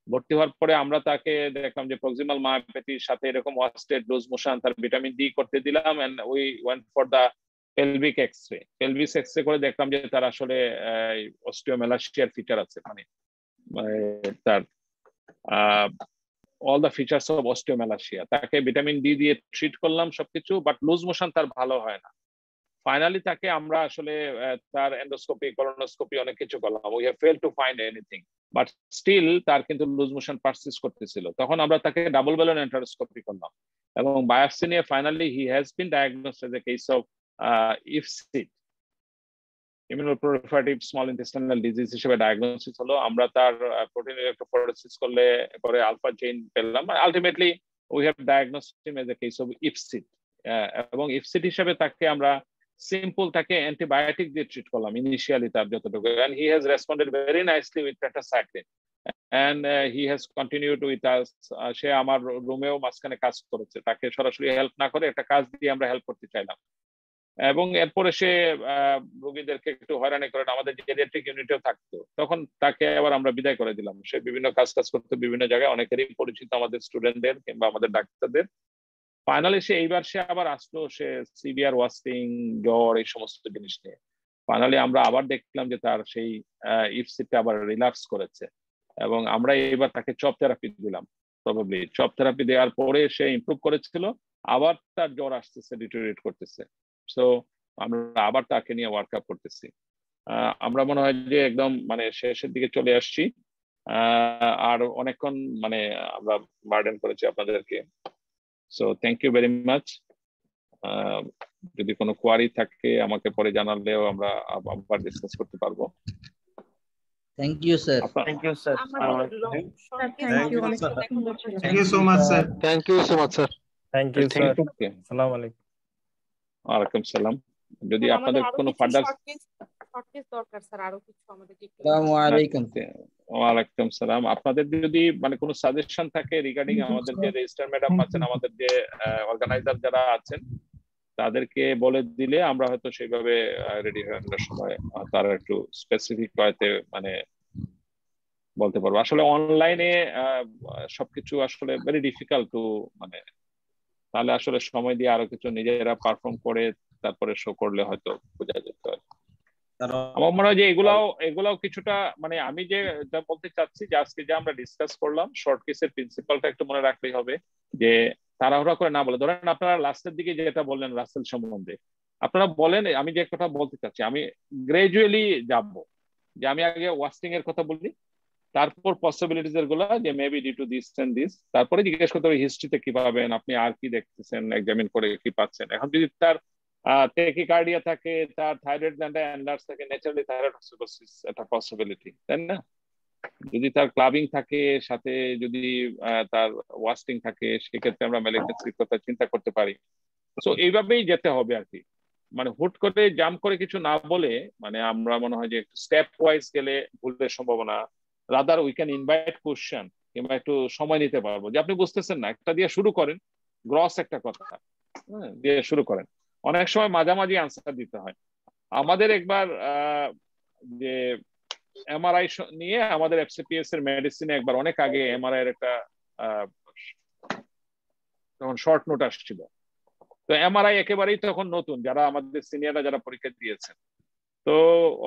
S2: ভর্তি হওয়ার পরে আমরা তাকে দেখলাম যে প্রক্সিমাল মায়োপ্যাথির সাথে এরকম ওয়াস্টেড, লুজ মোশন, তার ভিটামিন ডি করতে দিলাম, and we went for the pelvic x-ray. Pelvic x-ray করে দেখলাম যে তার আসলে অস্টিওমেলাসিয়ার ফিচার আছে, মানে তার all the features of osteomalacia. তাকে ভিটামিন ডি দিয়ে ট্রিট করলাম সবকিছু, বাট লুজ মোশন তার ভালো হয় না। ফাইনালি তাকে আমরা আসলে তার এন্ডোস্কোপি, কলোনোস্কোপি অনেক কিছু করলাম, we have failed to find anything, but still তার কিন্তু লুজ মোশন পারসিস্ট করতেছিল। তখন আমরা তাকে ডাবল ব্যালন এন্টারোস্কোপি করলাম এবং বায়োপসি নিয়ে finally he has been diagnosed as a case of IPSID, immunoproliferative small intestinal disease হিসেবে ডায়াগনোসিস হলো। আমরা তার প্রোটিন ইলেক্ট্রোফোরেসিস করলে পরে আলফা চেইন পেলাম। Ultimately we have diagnosed him as a case of IPSID, এবং ইফসিট হিসেবে তাকে আমরা সিম্পল তাকে অ্যান্টিবায়োটিক দিয়ে ট্রিট করলাম ইনিশিয়ালি তার যতটুকু, and he has responded very nicely with tetracycline and he has continued with us. সে আমার রুমেও মাঝখানে কাজ করেছে, তাকে সরাসরি হেল্প না করে একটা কাজ দিয়ে আমরা হেল্প করতে চাইলাম। এবং এরপরে সে রোগীদেরকে একটু হয়রানি করে, আমাদের জেরিয়াট্রিক ইউনিটেও থাকতো, তখন তাকে আবার আমরা বিদায় করে দিলাম। সে বিভিন্ন কাজ করতো বিভিন্ন জায়গায়, অনেকেরই পরিচিত আমাদের স্টুডেন্টদের কিংবা আমাদের ডাক্তারদের। ফাইনালি সে এইবার সে আবার আসলো, সে সিভিয়ার ওয়াস্টিং, জ্বর, এই সমস্ত জিনিস নিয়ে। ফাইনালি আমরা আবার দেখলাম যে তার সেই ইফসিটটা আবার রিল্যাপস করেছে, এবং আমরা এইবার তাকে চপ থেরাপি দিলাম। প্রবাবলি চপ থেরাপি দেওয়ার পরে সে ইমপ্রুভ করেছিল, আবার তার জ্বর আসতেছে, ডিটোরিয়েট করতেছে। সো আমরা আবার তাকে নিয়ে ওয়ার্কআপ করতেছি। আমরা মনে হয় যে একদম মানে শেষের দিকে চলে আসছি, আর অনেকক্ষণ মানে আমরা বার্ডেন করেছি আপনাদেরকে। So thank you very much. যদি কোনো কোয়ারি থাকে আমাকে পরে জানালেও আমরা আবার ডিসকাস করতে পারবো।
S11: Thank you, sir.
S2: Thank you, sir.
S11: Thank you.
S9: Thank you so much, sir.
S4: Thank you so much, sir.
S19: Thank you, sir. Assalamu alaikum.
S2: ওয়ালাইকুম সালাম। যদি আপনাদের কোনো ফার্দার
S12: দরকার স্যার, আরো কিছু আমাদেরকে
S11: আসসালামু আলাইকুম।
S2: ওয়ালাইকুম সালাম। আপনাদের যদি মানে কোনো সাজেশন থাকে রিগার্ডিং আমাদের যে রেজিস্ট্রার ম্যাডাম আছেন, আমাদের যে অর্গানাইজার যারা আছেন, তাদেরকে বলে দিলে আমরা হয়তো সেইভাবে রেডি হয়ে আসার সময় তারা একটু স্পেসিফিক ওয়েতে মানে বলতে পারবো। আসলে অনলাইনে সবকিছু আসলে ভেরি ডিফিকাল্ট টু মানে, তাহলে আসলে সময় দিয়ে আরো কিছু নিজেরা পারফর্ম করে তারপরে শো করলে হয়তো বোঝা যেত। আমার মনে হয় যে এগুলাও কিছুটা মানে আমি যেটা বলতে চাচ্ছি যে আজকে যে আমরা ডিসকাস করলাম শর্ট কেসের প্রিন্সিপালটা একটু মনে রাখলেই হবে, যে তাড়াহুড়া করে না বলে। ধরেন আপনারা লাস্টের দিকে যেটা বললেন রাসেল সম্বন্ধে, আপনারা বলেন আমি যে কথা বলতে চাচ্ছি, আমি গ্রাজুয়ালি যাব, যে আমি আগে ওয়াস্টিং এর কথা বলি, তারপর পসিবিলিটিস এর গুলা যে maybe due to this and this, তারপরে জিজ্ঞেস করতে হবে হিস্ট্রিতে কি পাবেন, আপনি আর কি দেখতেছেন, এক্সামিন করে কি পাচ্ছেন। এখন যদি তার টেকিকার্ডিয়া থাকে, তার থাইরয়েড গ্ল্যান্ডে এনলার্জ থাকে, ন্যাচারালি থাইরয়েড অক্সিডোসিস একটা পসিবিলিটি, তাই না? যদি তার ক্লাবিং থাকে, সাথে যদি তার ওয়াস্টিং থাকে, সেক্ষেত্রে আমরা ম্যালিগনেন্সির কথা চিন্তা করতে পারি। সো এইভাবেই যেতে হবে আর কি, মানে হুট করে জাম্প করে কিছু না বলে, মানে আমরা মনে হয় যে স্টেপ ওয়াইজ গেলে ভুলের সম্ভাবনা, rather we can invite question, কিংবা একটু সময় নিতে পারবো যে আপনি বুঝতেছেন না, একটা দিয়ে শুরু করেন, গ্রস একটা কথা দিয়ে শুরু করেন, অনেক সময় মাঝামাঝি আনসার দিতে হয়। আমাদের একবার যে এমআরআই নিয়ে আমাদের এফসিপিএস এর মেডিসিনে একবার অনেক আগে এমআরআই এর একটা তখন শর্ট নোট আসছিল, তো এমআরআই একেবারেই তখন নতুন, যারা আমাদের সিনিয়ররা যারা পরীক্ষা দিয়েছেন, তো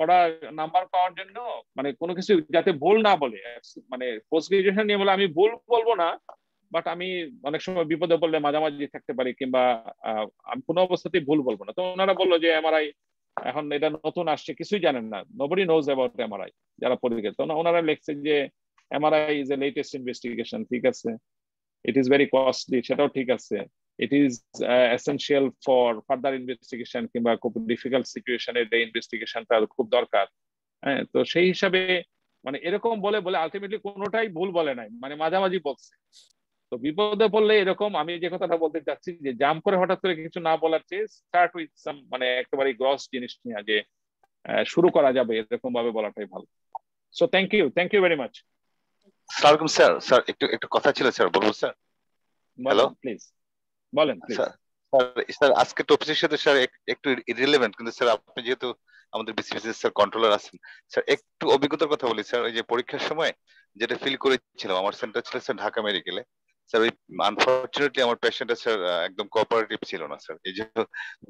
S2: ওরা নাম্বার পাওয়ার জন্য মানে কোনো কিছু যাতে ভুল না বলে, মানে পোস্ট গ্রাজুয়েশন নিয়ে বলে আমি ভুল বলবো না, বাট আমি অনেক সময় বিপদে পড়লে মাঝামাঝি থাকতে পারি, কিংবা আমি কোনো অবস্থাতেই ভুল বলবো না। তো ওনারা বললো যে এমআরআই এখন এটা নতুন আসছে, কিছুই জানেন না, নোবডি নোজ অ্যাবাউট এমআরআই যারা পরীক্ষা, তো ওনারা লিখছে যে MRI is a latest investigation, ঠিক আছে, ইট ইজ ভেরি কস্টলি, সেটাও ঠিক আছে, it is essential for further investigation, কিংবা খুব ডিফিকাল্ট সিচুয়েশনের এই ইনভেস্টিগেশনটা খুব দরকার। হ্যাঁ, তো সেই হিসাবে মানে এরকম বলে আলটিমেটলি কোনোটাই ভুল বলে নাই, মানে মাঝামাঝি বলছে। তো বিপদে পড়লে এরকম আমি যে কথাটা বলতে চাচ্ছি যে জাম করে হঠাৎ করে কিছু না বলার চেয়ে স্টার্ট উইথ সাম মানে একেবারে গ্রস জিনিস নিয়ে যে শুরু করা যাবে এরকম ভাবে বলাটাই ভালো। So thank you very much.
S23: আসসালামু স্যার। স্যার একটু কথা ছিল স্যার, বলবো স্যার? হ্যালো,
S2: প্লিজ বলেন।
S23: স্যার আজকে টপিকের সাথে স্যার একটু ইররিলেভেন্ট, কিন্তু স্যার আপনি যেহেতু আমাদের বিসিবিসি স্যার কন্ট্রোলার আছেন, স্যার একটু অভিজ্ঞতার কথা বলি স্যার। ওই যে পরীক্ষার সময় যেটা ফিল করেছিলাম, আমার সেন্টার ছিল স্যার ঢাকা মেডিকেলে স্যার, ওই আনফরচুনেটলি আমার পেশেন্টটা স্যার একদম কোঅপারেটিভ ছিল না স্যার। এই যে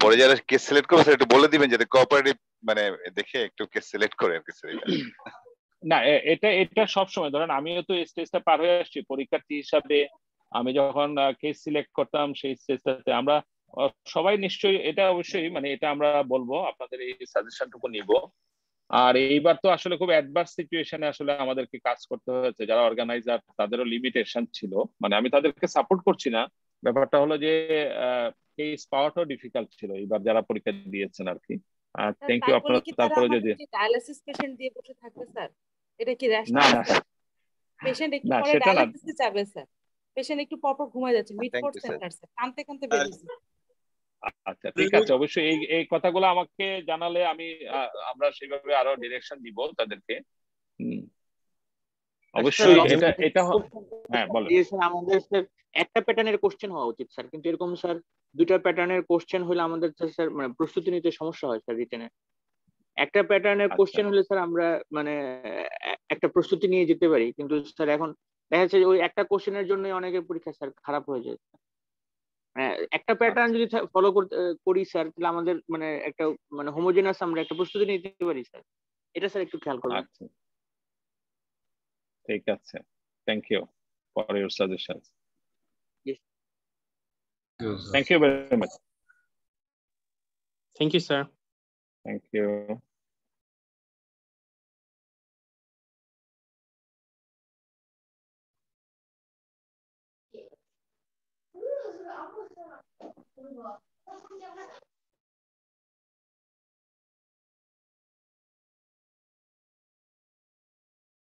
S23: পরে যারা কেস সিলেক্ট করবে স্যার একটু বলে দিবেন যাতে কোঅপারেটিভ মানে দেখে একটু কেস সিলেক্ট করে আর কি স্যার।
S2: না এটা সব সময় ধরেন আমিও তো স্টেজটা পার হয়ে আসছি পরীক্ষার্থী হিসাবে, আমি যখন কেস সিলেক্ট করতাম সেই স্টেজটাতে আমরা সবাই নিশ্চয়ই এটা অবশ্যই মানে এটা আমরা বলবো, আপনাদের এই সাজেশনটুকু নিব। আর এইবার তো আসলে খুব অ্যাডভান্স সিচুয়েশনে আসলে আমাদেরকে কাজ করতে হয়েছে, যারা অর্গানাইজার তাদেরও লিমিটেশন ছিল, মানে আমি তাদেরকে সাপোর্ট করছি না, ব্যাপারটা হলো যে কেস পাওয়াটাও ডিফিকাল্ট ছিল এইবার যারা পরীক্ষা দিয়েছেন আর কি। আর থ্যাংক ইউ আপনারা। তারপরে যদি
S12: ডায়ালিসিস পেশেন্ট দিয়ে বসে থাকবে স্যার, এটা কি
S2: না
S12: পেশেন্ট একটু পরে ডায়ালিসিসে যাবে স্যার, পেশেন্ট একটু পরপর ঘুমায় যাচ্ছে, মিডফোর্ড সেন্টার স্যার, কাঁদতে বেরিয়েছে।
S2: আচ্ছা ঠিক আছে, অবশ্যই এই কথাগুলো আমাকে জানালে আমরা সেইভাবে আরো ডিরেকশন দিব তাদেরকে। অবশ্যই এটা হ্যাঁ বলেন।
S8: স্যার আমাদের স্যার একটা প্যাটার্নের কোশ্চেন হওয়া উচিত স্যার, কিন্তু এরকম স্যার দুইটা প্যাটার্নের কোশ্চেন হলে আমাদের স্যার মানে প্রস্তুতি নিতে সমস্যা হয় স্যার রিটেনে। একটা প্যাটার্নের কোশ্চেন হলে স্যার আমরা মানে একটা প্রস্তুতি নিয়ে যেতে পারি, কিন্তু স্যার এখন দেখা যাচ্ছে ওই একটা কোশ্চেনের জন্য অনেকের পরীক্ষা স্যার খারাপ হয়ে যায়। একটা প্যাটার্ন যদি ফলো করি স্যার, তাহলে আমাদের মানে একটা মানে হোমোজেনাস আমরা একটা প্রস্তুতি নিতে পারি স্যার, এটা স্যার একটু খেয়াল করবেন।
S2: ঠিক আছে, thank you. for your suggestions.
S8: Yes.
S2: Thank you very much.
S3: Thank you, sir.
S2: Thank you.